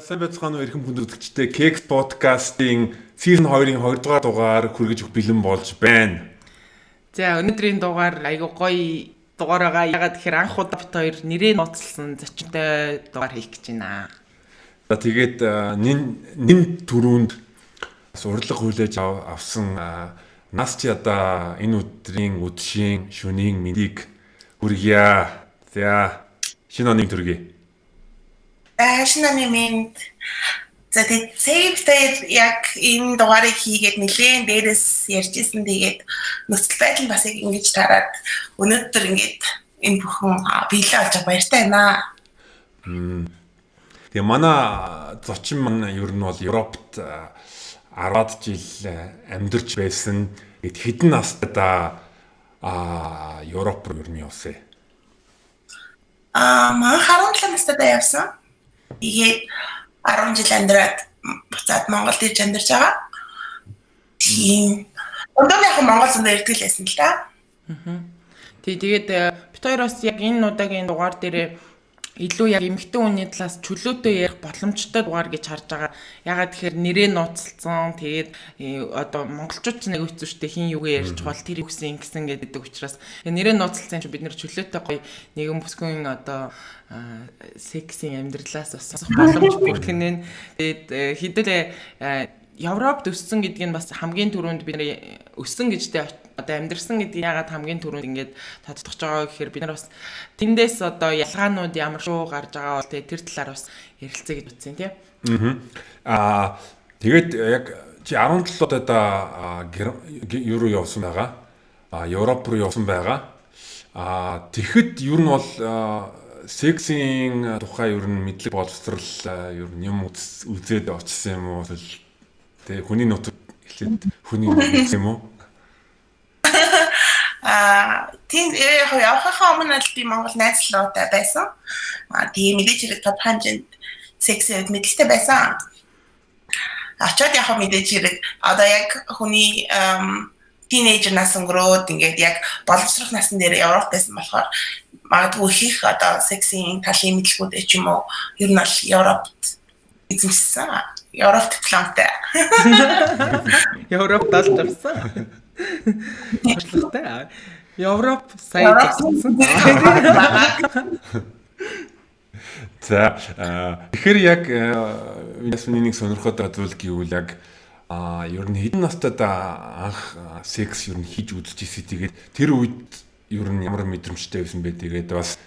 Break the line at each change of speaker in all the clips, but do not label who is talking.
Сайн байцгаана уу эрхэм хүнд үзэгчдээ Keks podcast-ийн season 2-ын 2 дугаар дугаар хүргэж өгөх бэлэн болж байна.
За өнөөдрийн дугаар айгуу гоё дугаар байгаа. Ягаад гэхээр анх удаа бит хоёр нэрээ ноцлсон зочинтой дугаар хийх гэж байна.
За тэгээд нэн төрөнд урлаг хүлээж авсан нас чи одоо энэ өдрийн үдшийн шөнийн мэндийг хүргье. За шинэ оны төргий.
Шинэ минь за тэгээд save яг энэ дугаарыг хийгээд нэлээд дээрээс ярьжсэн. Тэгээд нөхцөл байдал бас ингэж тараад өнөөдөр ингэж энэ бүхэн биелээ болж баяртай байна.
Тэгээ манай зочин маань ер нь бол Европт 10-аад жил амьдарч байсан. Хэдэн настайдаа Европ руу ер нь явсан.
Маань 17 настайдаа явсан. Тэгээд 10 жил амьдраад буцаад Монголд ирж амьдарч байгаа. Тийм. Өдөр яг Монгол зөндөө ирдэг л байсан л да.
Тэгээд бит хоёроос яг энэ удаагийн дугаар дээр илүү яг эмэгтэй хүний талаас чөлөөтэй ярих боломжтой дугаар гэж харж байгаа. Ягаад тэгэхээр нэрээ нууцлцсан. Тэгээд одоо монголчууд ч нэг хэцүү шттэ хин юугээ ярьж бол тэр үгсэн ингэсэн гэдэг учраас нэрээ нууцлцсан чинь бид нэр чөлөөтэй гоё нэгэн бүсгүйн одоо сексийн амьдралаас осох боломж бүрхэнэ. Тэгээд хэдүүлээ Европт өссөн гэдг нь бас хамгийн түрүүнд бид нэр өссөн гэжтэй одоо амьдрсан гэдгийг яагаад хамгийн түрүүнд ингээд тодтогч байгаа гэхээр бид нар бас тэндээс одоо ялгаанууд ямар шүү гарч байгаа бол тэр талаар бас ярилцъя гэж утсан тийм.
Тэгээд яг чи 17 удаа Евро явсан байгаа. Европ руу явсан байгаа. Тэгэхэд ер нь бол сексийн тухай ер нь мэдлэг боловсрал ер нь юм үзээд очсон юм уу? Тэгээ хүний нутаг эхлээд хүний нутаг юм уу?
Тийм явахаа өмнө л би Монгол найзлуутай байсан. Тийм мэдээж хэрэг тодорхой хэмжээнд сексэд мэдлэгтэй байсан. Очоод яг мэдээж хэрэг одоо яг хүний тинейжер нас өнгөрөөд ингээд яг боловсрох насн дээр Европ байсан болохоор магадгүй их одоо сексийн талын мэдлгүүд ч юм уу ер нь бол Европт эзэмшсэн. Европ дипломтой.
Европ талдавсан. Туршлагатай. Европ сайн төгссөн.
За тэгэхээр яг ясны нэг сонирхолтой зүйл гэвэл яг ер нь хэдэн настайдаа анх секс ер нь хийж үзчихсэн. Тэгээд тэр үед ер нь ямар мэдрэмжтэй байсан бэ? Тэгээд бас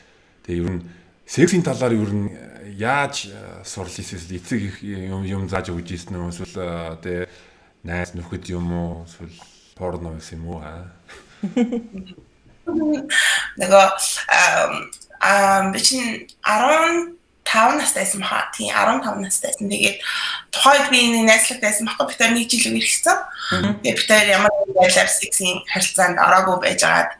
тэгээ ер нь сексийн талаар ер нь яаж сурал хийсэн эцэг юм зааж өгч ийсэн үү? Эсвэл тэгээ найз нөхөд юм уу? Эсвэл порно байсан юм уу?
Нөгөө бичин 15 настайсан баха. Тийм 15 настайсан. Тэгээд тухайд би нэг найзлагдсан баха. Би тэр нэг жил ирсэн. Тэгээд би тэр ямар байлаар сексийн харилцаанд ороогүй байжгаад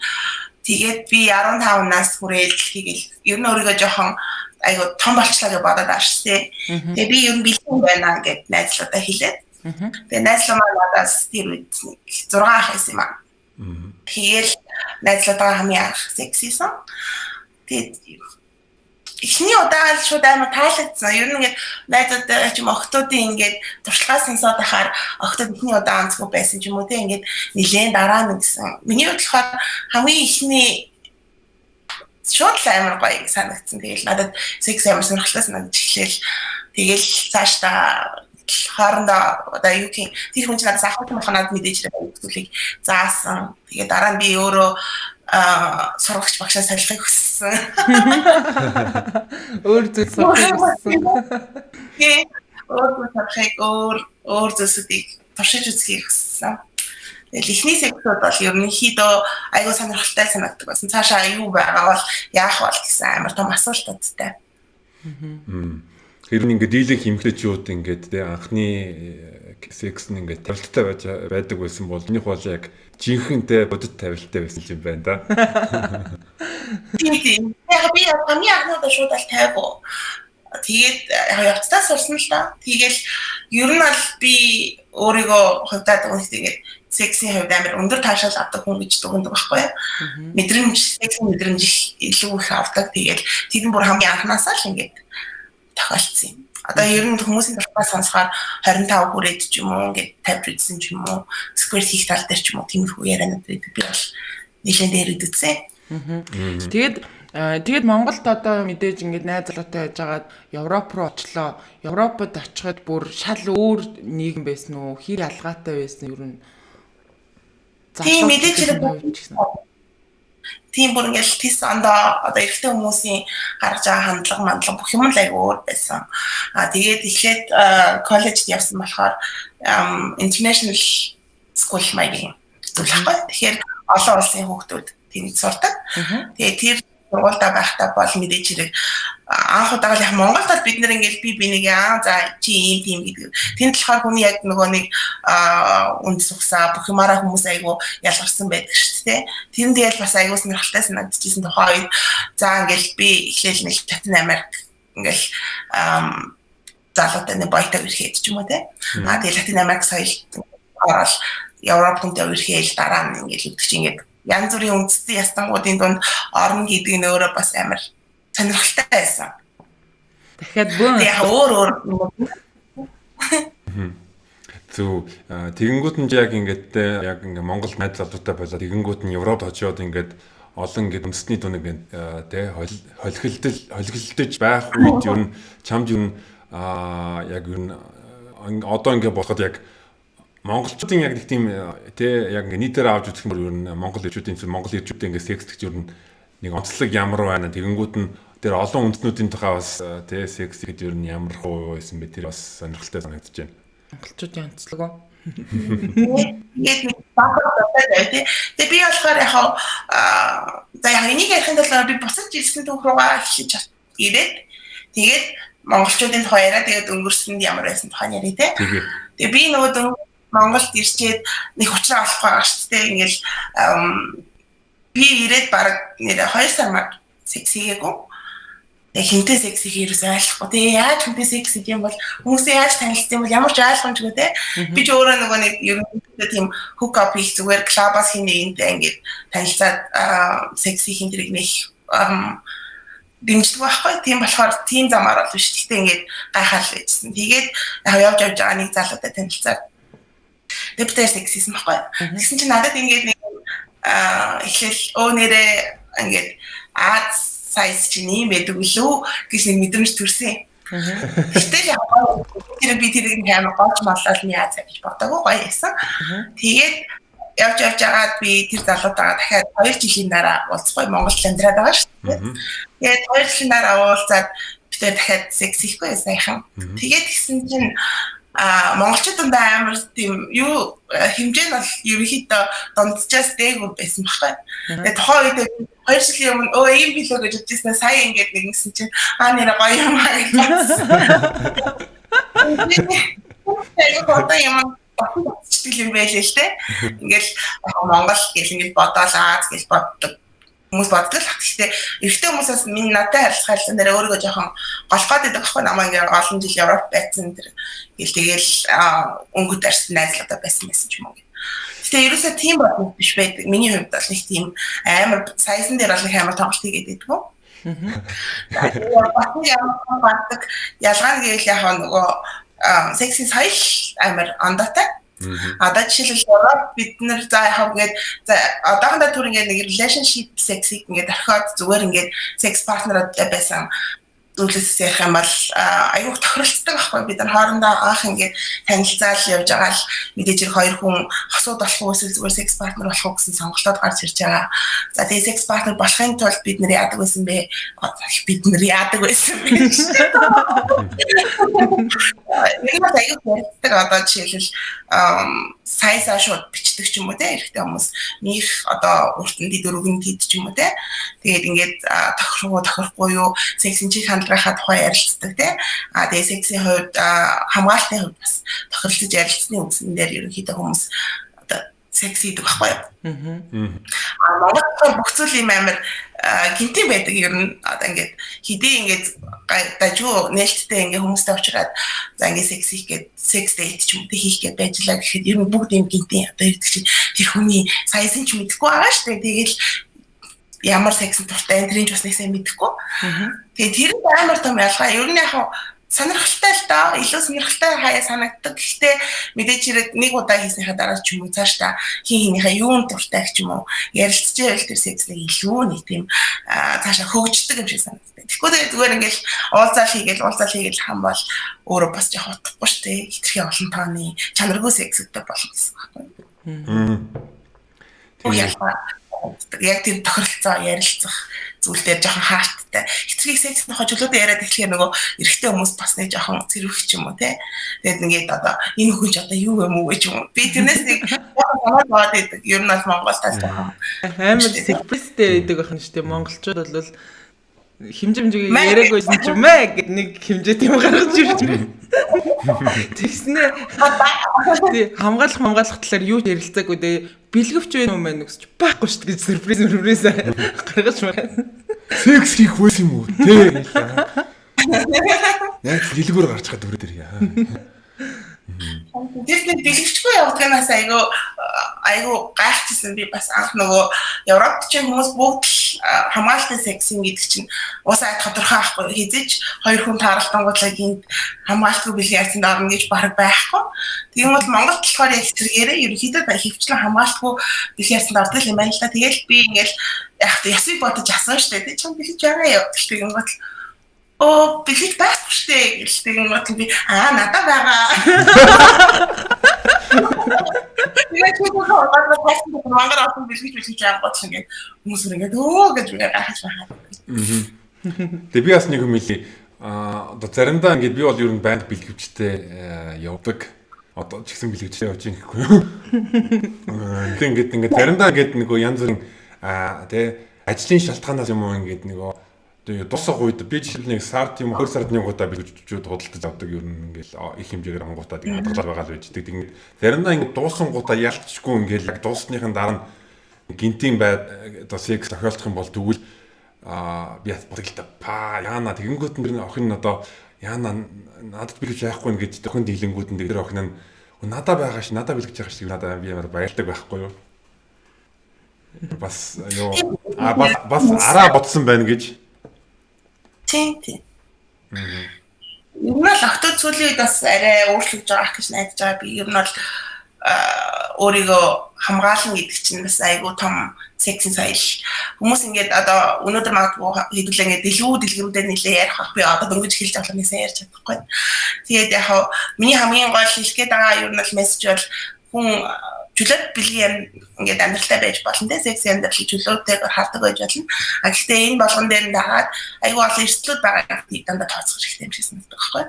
тэгээд би 15 нас хүрээд тэгэл ер нь өөрийгөө жоохон айгу том болчлаа гэж бодоод ашигтай. Тэгээд би ер нь бэлэн байна гэд найзлуудаа хэлээд. Тэгээд найзлаа надаас тэр үед 6 ах байсан юм аа. Тэгэл найзлуудаа хамгийн анх сексисэн. Тэгээд эхний удаа л шууд амар таалагдсан. Ер нь ингээд найзуудаа ч юм охтуудын ингээд туршлагаа сонсоод ахаар охтууд эхний удаа онцгой байсан ч юм уу тийм ингээд нилээн дараа нь гэсэн. Миний бодлохоор хамгийн эхний шууд л амар гоё санагдсан. Тэгэл надад секс амар сонирхолтой санагдаж эхлэв. Тэгэл цаашдаа хоорондоо одоо юу гэх тэр хүн чинь надад ахмад маханад мэдээж зүйлийг заасан. Тэгээ дараа нь би өөрөө сурагч багшаа солихыг хүссэн.
Өөр зүйл сурахыг хүссэн.
Өөр зүйлсийг туршиж үзхийг хүссэн. Тэгэл ихний сексүүд бол ерөнхийдөө айгүй сонирхолтой санагддаг байсан. Цаашаа юу байгаа бол яах бол гэсэн амар том асуултуудтай.
Тэр нь ингээд дийлэнх эмэгтэйчүүд ингээд тэ анхны секс нь ингээд тавилттай байдаг байсан бол минийх бол яг жинхэнэ бодит тавилттай байсан юм байна да.
Тийм. Яг би хамгийн анхнаа шууд л тайвуу. Тэгээд явцдаа сурсан л да. Тэгэл ер нь бол би өөрийгөө хувьдаа тэгээд сексийн хувьд амар өндөр таашаал авдаг хүн гэж дүгнэдэг байхгүй юу? Сексийн мэдрэмж илүү их авдаг. Тэгээд тэр нь бүр хамгийн анхнаасаа л ингээд тохиолдсон юм. Одоо ер нь хүмүүсийн талбай сонсохоор 25 хүрээд ч юм уу ингээд 50 үзсэн ч юм уу сквер хийх тал дээр ч юм уу тиймэрхүү ярианууд байдаг. Би бол нэлээд дээрэд үзсэн.
Тэгээд Монголд одоо мэдээж ингээд найз залуутай байжгаад Европ руу очлоо. Европод очиход бүр шал өөр нийгэм байсан уу? Хэр ялгаатай байсан ер нь?
Тийм мэдээж тийм бүр ингээд тийс ондоо одоо эрэгтэй хүмүүсийн гаргаж байгаа хандлага бүх юм л аяг өөр байсан. Тэгээд эхлээд коллежид явсан болохоор international school маягийн зүйл байхгүй. Тэгэхээр олон улсын хүүхдүүд тэнд сурдаг. Тэгээд тэр сургуультай байхдаа бол мэдээж хэрэг анх удаа л яг Монголд бол бид нэр ингээд би нэг за чи ийм тийм гэдэг. Тэнд болохоор хүний яг нөгөө нэг үнд сухсаа бүх юмараа хүмүүс айгу ялгарсан байдаг шүү дээ. Тэр нь тэгэл бас айгу сонирхолтой санагдчихсэн тухай үед за ингээд би эхлээл нэг Латин Америк ингээд залуутай нэг боётой ирэхэд ч юм уу те. Тэгээд Латин Америк соёл орол Европ хүнтэй ирэхэд дараа нь ингээд үгдчих ингээд янз бүрийн үндэсний ястангуудын дунд орно гэдэг нь өөрөө бас амар сонирхолтой байсан.
Дахиад бөөн
яг өөр
Зөв тэгэнгүүт нь яг ингээд Монгол найз залуутай болоод тэгэнгүүт нь Европ очиод ингээд олон ингээд үндэсний дунд ингээд тэ холигдож байх үед ер нь чамд ер нь яг ер нь одоо ингээд болоход яг монголчуудын яг нэг тийм тэ яг нийтээр авч үзэх юм ер нь монгол ирчүүдийн монгол ирчүүдийн ингээд секс гэж ер нь нэг онцлог ямар байна тэгэнгүүт нь тэр олон үндэснүүдийн тухай бас тэ секс гэж ер нь ямар хөө байсан бэ тэр бас сонирхолтой санагдаж байна.
Монголчуудын онцлог уу?
Яг нэг багтаатай байдаг. Тэгээ би болохоор яг за яг энийг ярихын тулд би босож ирсэн түүх руугаа хийж ирээд тэгээд монголчуудын тухай яриа тэгээд өнгөрсөнд ямар байсан тухай яриа тэ. Тэгээ би нөгөө Монголд ирчээд нэг уучраа олох байгаа шүү дээ. Ингээл би ирээд баг нэр 2 сар мар секс хийгээгүй. Тэгээ хинтээ секс хийхээс ойлгохгүй. Тэгээ яаж хинтээ секс хийх юм бол хүмүүсээ яаж танилцсан юм бол ямар ч ойлгомжгүй те. Би ч өөрөө нөгөө нэг ерөнхийдөө тийм hook up хийх зүгээр клабас хин нэгэнтэй ингээд танилцаад секс хийх энэ нэг дэмждэг байхгүй. Тийм болохоор тийм замаар бол биш. Гэхдээ ингээд гайхал байжсэн. Тэгээд явж байгаа нэг залуутай танилцаад дэптер секс хийсэн байхгүй. Тэгсэн чинь надад ингээд нэг эхлээл нэрээ ингээд size чинь юм байдаг үлээ гэж нэг мэдрэмж төрсөн. Гэтэл яг тэр би тэрийг амар гоч маллал нь яаж гэж бодоагүй гоё яасан. Тэгээд явж агаад би тэр залуутайгаа дахиад 2 жилийн дараа уулзахгүй Монголд амьдраад байгаа шүү дээ. Тэгээд 2 жилийн дараа уулзаад бид дахиад секс хийхгүй сайхан. Тэгээд гисэн чинь монголчууд амар тийм юу хэмжээ нь бол ерөнхийдөө дунджаас дээгүүр байсан байхгүй. Тэгээд тухайн үед 2 жилийн өмнө ийм билүү гэж бодчихсан сая ингээд нэгсэн чинь нэрэ гоё юм аа гэж бодсон. Тэгээд одоо юм бодчих юм байлээ л те. Ингээл Монгол гэл ингээд бодоолаа гэж боддог. Хүмүүс боддог л гэхдээ эрэгтэй хүмүүсээс минь надад харилцахаар нэрээ өөрийгөө жоохон голох гэдэг байхгүй намаа ингээд олон жил Европ байсан тэр тэгэл өнгөт арсан найзлуудаа байсан ч юм уу. Гэтэ ерөөсөө тийм бодлого биш байдаг. Миний хувьд бол нэг тийм амар сайзан дээр бол нэг амар тоглолт хийгээд байдгүй. Яг багтдаг ялгаа нь гэвэл яг нөгөө секси соёл амар ондоотой. Одоо жишээлбэл бид нар за яг ингээд одоохондоо түр ингээд нэг relationship sex-ийг ингээд орхиод зүгээр ингээд sex partner-уудтай байсан зүйлээс ярих юм бол аюух тохиролцдог байхгүй бид нар хоорондоо анх ингээд танилцаал явж байгаа л мэдээж хэрэг хоёр хүн хосууд болох уу эсвэл зүгээр sex partner болох уу гэсэн сонголтод гарч ирж байгаа. За тэгээ sex partner болохын тулд бид нар яадаг байсан бэ? Бид нар яадаг байсан бэ? Нэг аюух ярьдаг одоо жишээлбэл сайсаа шууд бичдэг ч юм уу те эрэгтэй хүмүүс нөх одоо уртанд дөрөвгөнд хийд ч юм уу те тэгээд ингээд тохирохгүй юу сексийн чих хандлагынхаа тухай ярилцдаг те тэгээд сексийн хувьд хамгаалтын хувьд бас тохиролцож ярилцсны үгсэн дээр ерөнхийдөө хүмүүс одоо секс хийдэг байхгүй юу Монгол бүх зүйл юм амар гинтийн байдаг ер нь одоо ингээд хэдий ингээд дажгүй нээлттэй ингээд хүмүүстэй уулзраад за ингээд секс хийх гээд секс дейт ч юм уу хийх гээд байжлаа гэхэд ер нь бүгд юм гинтийн одоо ирдэг чинь тэр хүний саясан ч мэдэхгүй байгаа шүү дээ тэгэл ямар секс дуртай энэ ч бас нэг сайн мэдэхгүй тэгээ тэр амар том ялгаа ер нь яг сонирхолтой л доо илүү сонирхолтой хаяа санагддаг. Гэхдээ мэдээж хэрэг нэг удаа хийснийхаа дараа ч юм уу цааш та хинхийнхээ юунд дуртай ч юм уу ярилцчихвэл тэр сексийг илүү нэг тийм цаашаа хөгждөг юм шиг санагддаг. Тэгэхгүй зүгээр ингээл уулзаал хийгээл хам бол өөрөө бас яг утгагүй шүү дээ. Хитрхи олон тооны чанаргүй секс гэдэг болно гэсэн байна. Яг тийм тохиролцоо ярилцах зүйл дээр жоохон хаалттай. Хитрхи секс нөхө чөлөөтэй яриад эхлэхээр нөгөө эрэгтэй хүмүүс бас нэг жоохон зэрвэх ч юм уу те. Тэгээд ингээд одоо энэ хүн ч одоо юу юм уу гэж юм. Би тэрнээс нэг санаад бод байдаг. Ер нь бол Монголдаас жоохон
амар секстэй байдаг байх нь шүү дээ. Монголчууд бол хэмжээ яриагүйсэн ч юм ээ гэд нэг хэмжээтэй юм гаргаж ирж байна. Тэгснэ. Тий хамгаалах талаар юу ч ярилцаагүй дээ. Бэлгэвч байх юм байна гэж байхгүй шүү дээ. Сюрприз гаргаж байна.
Секс хийх байсан юм уу? Тэ. Яг дэлгүүр гарч чад өрөө дээр яа.
Тэсний бэлгэвчгүй явуулганаас айгу гайхчихсан би бас анх нөгөө Европт ч хүмүүс бүгд хамгаалалтын сексийн гэдэг чинь уусаа тодорхой байхгүй хизээч хоёр хүн тааралтангуудлаа гинт хамгаалтгүй бэлгийн ярьцанд орно гэж баг байхгүй. Тийм бол Монголд болохоор яг зэрэгээрээ ерөнхийдөө хөвчлэн хамгаалтгүй бэлгийн ярьцанд ордог юм байна л да. Тэгэл би ингээл яг ясыг бодож асан штэ тий чам бэлгэж байгаа яа гэдэг юм бол бэлгэж байхгүй штэ гэдэг юм бол би надад байгаа. Яг ч үгүй байна тасч мангар авсан бэлгэж байгаа гот ингээд хүмүүс ингээд гэж гайхаж байгаа.
Тэгээ би бас нэг юм хэлий. Одоо заримдаа ингээд би бол ер нь банд бэлгэвчтэй явдаг. Одоо ч гэсэн бэлгэвчтэй явж байгаа гэхгүй юу. Ингээд заримдаа ингээд нөгөө янз бүрийн тий ажлын шалтгаанаас юм уу ингээд нөгөө дуусах үед би жишээл нэг сард юм 2 сард нэг удаа бэлгэвчүүд худалдаж авдаг ер нь ингээд их хэмжээгээр ангуудаа тийм хадгалаад байгаа л байждаг. Тэгээд заримдаа ингээд дуусан гутаа ялцчихгүй ингээд яг дуусныхын дараа гинтийн одоо секс тохиолдох юм бол тэгвэл би бодголтой яана тэгэнгүүт нь охин одоо яана надад бэлгэж яахгүй нэ гэж охин дийлэнгүүд нь тэр охин нь надад байгаа ш надад бэлгэж байгаа ш надад би ямар баярлаг байхгүй юу бас ёо бас араа ботсон байна гэж
тийм ер нь л октод сүүлийн үед бас арай өөрчлөгдөж байгаа гэж найдаж байгаа би ер нь бол өөрийгөө хамгаална гэдэг чинь бас айгүй том сексийн соёл. Хүмүүс ингээд одоо өнөөдөр магадгүй хэдүүлээ ингээд дэлгэрүүдээр нэлээ ярих бах би одоо дөрвөж хэлж байгаа юм сайн ярьж чадахгүй. Тэгээд яг миний хамгийн гол хэлэх гээд байгаа ер нь бол мессеж бол хүн чөлөөт бэлгийн ингээд амьдралтай байж болно те сексийн амьдрал чөлөөтэйгээр хардаг байж болно. Гэхдээ энэ болгон дээр нь дагаад айгүй олон эрсдлүүд байгаа гэдгийг дандаа тооцох хэрэгтэй юм шиг санагддаг байхгүй.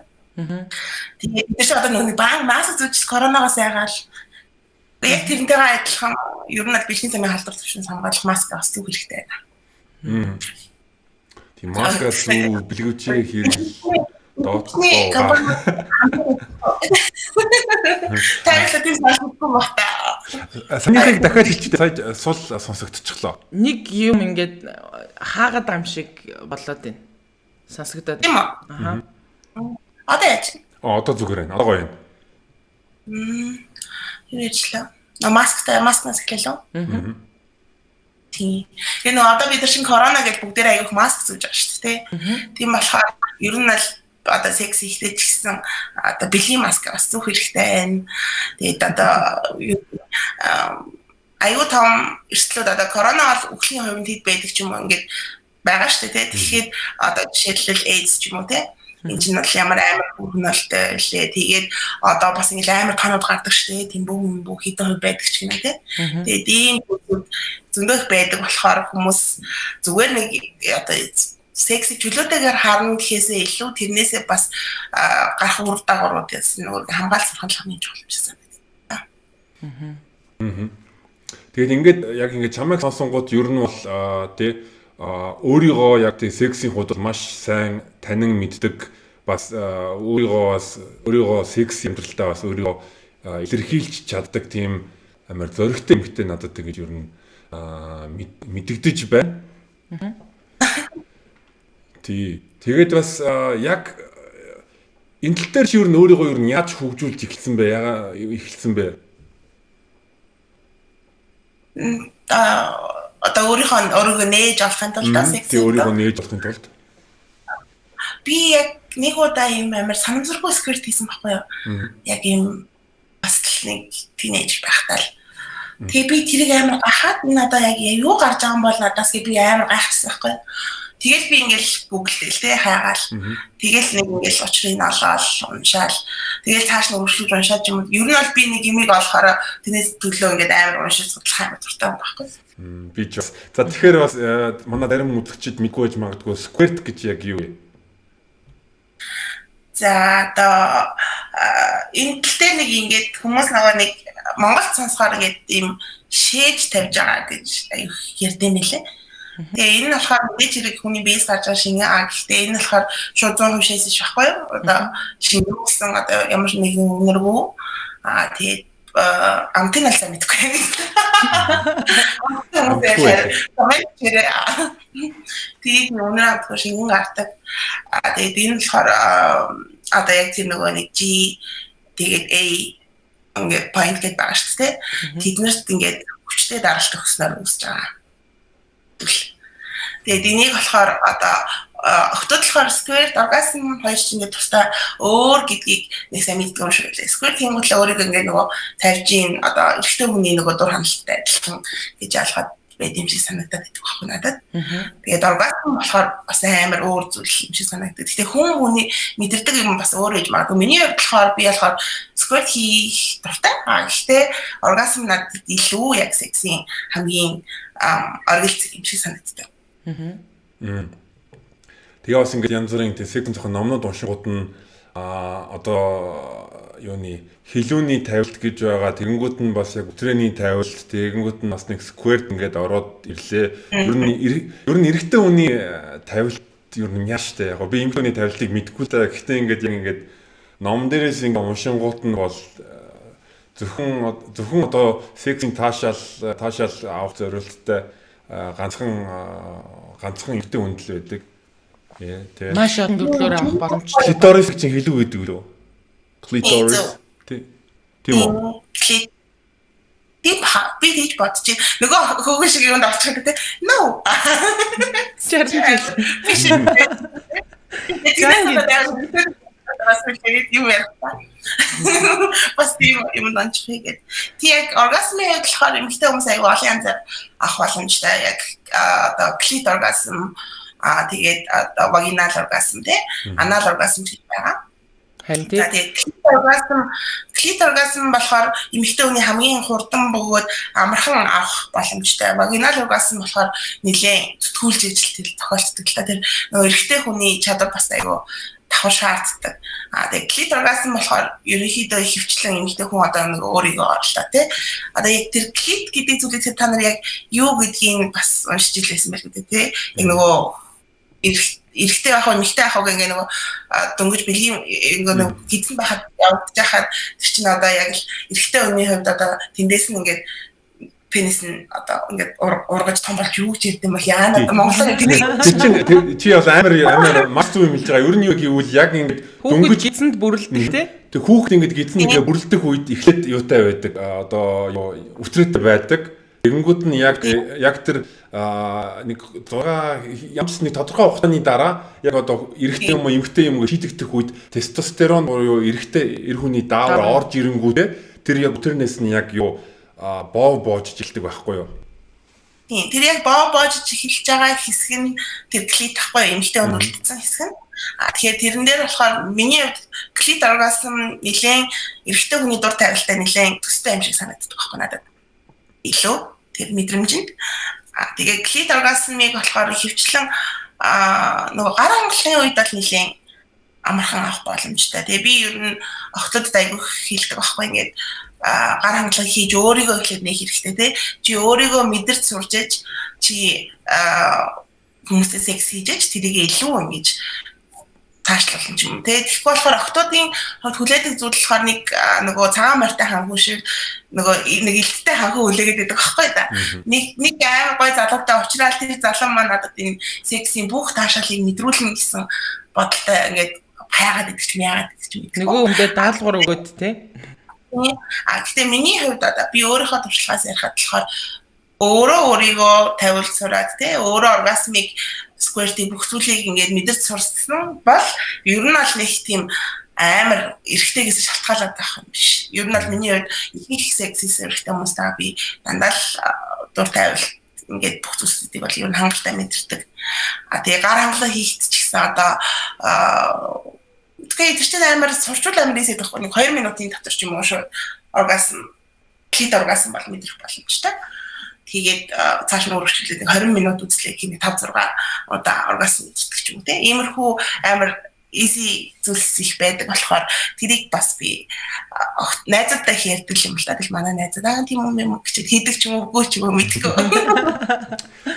Тэгээд бид ч одоо нэг баг маск зүгч коронавигоос яагаад яг тэрнтэйгээ адилхан ер нь бэлгийн замын халдвар төвшин хамгаалах маск авах хэрэгтэй байна.
Тийм маскаас үү бэлгэвчээ хэрэг дооцох.
Тариалал тийм санагдахгүй багтаа.
Санийхыг дахиад хэлчихээ сая сул сонсогдчихлоо.
Нэг юм ингээд хаагаад ам шиг болоод байна. Сонсогдоод.
Тийм үү? Одоо яаж?
Одоо зүгээр байна. Одоо гоё байна.
Юу яжлаа? Маскнаас эхлэлөө. Тийм. Энэ одоо бид нар шин корона гэж бүгдээр аяг маск зүүж байгаа шүү дээ. Тийм болохоор ер нь л одоо секс хийхдээ ч гэсэн одоо бэлгийн маск бас зүүх хэрэгтэй байна. Тэгээд одоо аюу том эрсдлүүд одоо корона бол үхлийн хувьд хэд байдаг ч юм уу ингээд байгаа шүү дээ. Тэгэхээр одоо жишээлбэл AIDS ч юм уу те энэ чинь бол ямар амар бүрнэлтэй лээ. Тэгээд одоо бас ингэ амар тоноод гардаг шүү дээ. Тийм бүх хэдэн хувь байдаг ч гэнэ тий. Тэгээд ийм зөндөх байдаг болохоор хүмүүс зүгээр нэг одоо секси чөлөөтэйгээр харна гэхээсээ илүү тэрнээсээ бас гарах үр дагавруудаас нөгөө хамгаалах хамгийн чухал юм шиг санагдав.
Тэгээд ингээд яг ингээд чамайг сонсонгууд ер нь бол тий өөрийгөө яг тий сексийн хуудал маш сайн танин мэддэг бас өөрийгөө секс амьдралтаа бас өөрийгөө илэрхийлж чаддаг тийм амар зөрөгтэй эмэгтэй надад тэгэж ер нь мэдэгдэж байна. Тэгээд бас яг энэ тал дээр чи ер нь өөрийгөө ер нь яаж хөгжүүлж эхэлсэн бэ? Яагаад эхэлсэн бэ?
Одоо өөрийгөө нээж олохын тулд секс
өөрийгөө нээж олохын тулд
би яг нэг удаа юм амар санамсаргүй сквирт хийсэн байхгүй юу? Яг юм бас нэг тинейж байхдаа л. Тэгээ би тэрийг амар гахаад энэ одоо яг юу гарч байгаа юм бол надаас би амар гайхсан байхгүй юу? Тэгэл би ингээл гуглдэл те хайгаал. Тэгэл нэг ингээл учрыг олоод уншаал. Тэгэл цааш нь өргөжлөж уншаад юм. Ер нь бол би нэг юмыг олохоор тэрнээс төлөө ингээд амар уншиж судлах амар дуртай байхгүй юу?
Би ч бас. За тэгэхээр бас манай зарим үзэгчид мэдгүй байж магадгүй squirt гэж яг юу вэ?
За одоо энэ тэлтэй нэг ингээд хүмүүс нэг Монголд сонсохоор ингээд ийм шээж тавьж байгаа гэж аюу ярьдэн байлээ. Тэгээ энэ болохоор мэдээж хэрэг хүний биес гарч байгаа шинэ гэхдээ энэ болохоор шууд 100% шээс шахгүй юу? Одоо шинэ гэсэн одоо ямар нэгэн үнэргүй тэгээд амтын алсаа мэдгүй юм. Тэгээд үнэр амтгүй шинэ гардаг. Тэгээд энэ болохоор одоо яг тийм нэг G тэгээд A ингээд point гэдэг байгаа шүү дээ. Тэднэрт ингээд хүчтэй даралт өгснөөр үүсэж байгаа. Тэгээд энийг болохоор одоо октод болохоор square orgasm хоёр ч ингээд тусдаа өөр гэдгийг нэг сайн мэддэг юм шиг үлээ. Square тийм үл өөрийг ингээд нөгөө тавьж ийн одоо эрэгтэй хүний нөгөө дур ханалттай адилхан гэж ялгаад байд юм шиг санагдаад байдаг байхгүй надад. Тэгээд orgasm болохоор бас амар өөр зүйл юм шиг санагддаг. Гэхдээ хүний мэдэрдэг юм бас өөр гэж магадгүй. Миний хувьд болохоор би болохоор square хийх дуртай. Гэхдээ orgasm надад илүү яг сексийн хамгийн оргилц юм шиг санагддаг.
Тэгээ бас ингээд янз бүрийн сексийн зохион номнууд уншингууд нь одоо юуны хилүүний тавилт гэж байгаа. Тэгэнгүүт нь бас яг өтрээний тавилт, тэгэнгүүт нь бас нэг squirt ингээд ороод ирлээ. Ер нь эрэгтэй хүний тавилт ер нь яаш тэ. Яг би эмэгтэй хүний тавилтыг мэдэхгүй та. Гэхдээ ингээд яг ингээд ном дээрээс ингээд уншингууд нь бол зөвхөн одоо сексийн таашаал авах зорилттой ганцхан эмэгтэй хүнд л байдаг. Тэгээ
маш олон төрлөөр авах боломжтой.
Clitoris чинь хэлүү гэдэг лөө. Clitoris. Тийм үү?
Би тийж бодчих. Нөгөө хөөгөн шиг юунд авчих гэдэг. No. Бас юм данчхийгээд. Тэг оргазмын хувьд болохоор эмэгтэй хүмүүс аюу олон янзаар авах боломжтой. Яг одоо clit orgasm тэгээд одоо vaginal orgasm те anal orgasm гэж байгаа.
Харин тийм
clit orgasm болохоор эмэгтэй хүний хамгийн хурдан бөгөөд амархан авах боломжтой. Vaginal orgasm болохоор нэлээд зүтгүүлж ижил тохиолддог л та. Тэр нөгөө эрэгтэй хүний чадвар бас аюу давхар шаарддаг. Тэгээд clit orgasm болохоор ерөнхийдөө хөвчлэн эмэгтэй хүн одоо нэг өөрийгөө орлоо тий. Одоо яг тэр clit гэдэг зүйлийг та нар яг юу гэдгийг бас уншиж илээсэн байх үү тий. Яг нөгөө эрэгтэй ахаа эмэгтэй ахаа гэнгээ нөгөө дөнгөж бэлгийн нөгөө гидсэн байхад явагдаж хахад тэр чинь одоо яг л эрэгтэй хүний хувьд одоо тэндээс нь ингээд пенис нь одоо ингээд ургаж том болж юу ч юм бол яана Монголын
чи бас амар маш зүг юм хэлж байгаа. Ер нь юу гэвэл яг ингээд
дөнгөж гидсэнд бүрэлдэх те.
Тэг хүүхэд ингээд гидсэн ингээд бүрэлдэх үед эхлээд юутай байдаг. Одоо өтрөөтэй байдаг. Тэгэнгүүт нь яг тэр нэг 6 ямс нэг тодорхой хугацааны дараа яг одоо эрэгтэй юм уу эмэгтэй юм уу шийдэгдэх үед тестостерон буюу эрэгтэй эр хүний даавар орж ирэнгүүтээ тэр яг өтрнээс нь яг юу боов боожж илдэг байхгүй юу?
Тийм. Тэр яг боов боожж эхэлж байгаа хэсэг нь тэр клит ахгүй эмэгтэй өнөрлөсөн хэсэг нь. Тэгэхээр тэрэн дээр болохоор миний хувьд клит оргазм нэлээд эрэгтэй хүний дур тавилтаа нэлээд төстэй юм шиг санагддаг байхгүй надад. Илүү тэр мэдрэмжинд. Тэгээ клит оргазмыг болохоор хөвчлэн нөгөө гар хангалахын үед бол нэлээд амархан авах боломжтой. Тэгээ би ер нь октод айгүйх хийлдэг байхгүй ингээд гар хангалаа хийж өөрийгөө эхлээд нэх хэрэгтэй тий. Чи өөрийгөө мэдэрч сурч ээж чи хүмүүсээс секс хийж тэрийг илүү ингэж таашлуулсан ч юм тий. Тэгэхгүй болохоор охтуудын хүлээдэг зүйл болохоор нэг нөгөө цагаан морьтой ханхуу шиг нөгөө нэг илттэй ханхуу хүлээгээд байдаг аахгүй да. Нэг амар гой залуутай уучрал тэр залуу маань надад энэ сексийн бүх таашаалыг мэдрүүлнэ гэсэн бодолтой ингээд хайгаад идэх юм яагаад гэж юм.
Нөгөө хүндээ даалгавар өгөөд тий.
Гэтэ миний хувьд одоо би өөрийнхөө туршлагаас ярихад болохоор өөрийгөө тавиулж сураад тий өөрөө оргазмыг squirt-ийн бүх зүйлийг ингээд мэдэрч сурсан бол ер нь аль нэг тийм амар эрэгтэйгээс шалтгаалаад байх юм биш. Ер нь аль миний хувьд их сексис эрэгтэй хүмүүстэй би дандаа л дур тавил ингээд бүх зүйлсүүдийг бол ер нь хангалттай мэдэрдэг. Тэгээ гар хангалаа хийхэд ч гэсэн одоо тэгээ тэр чинь амар сурчул амар ийсэд байхгүй нэг 2 минутын дотор ч юм уу шүү оргазм клит оргазм бол мэдрэх боломжтой. Тэгээд цааш нь өргөжлөлээд 20 минут үзлээ хин 5 6 удаа оргазм үздэг ч юм уу тийм иймэрхүү амар easy зүйлс их байдаг болохоор тэрийг бас би найзуудтай ярьдаг юм л да. Тэгэл манай найзууд тийм юм гэж хийдэг ч юм уу үгүй ч юм уу мэдгүй.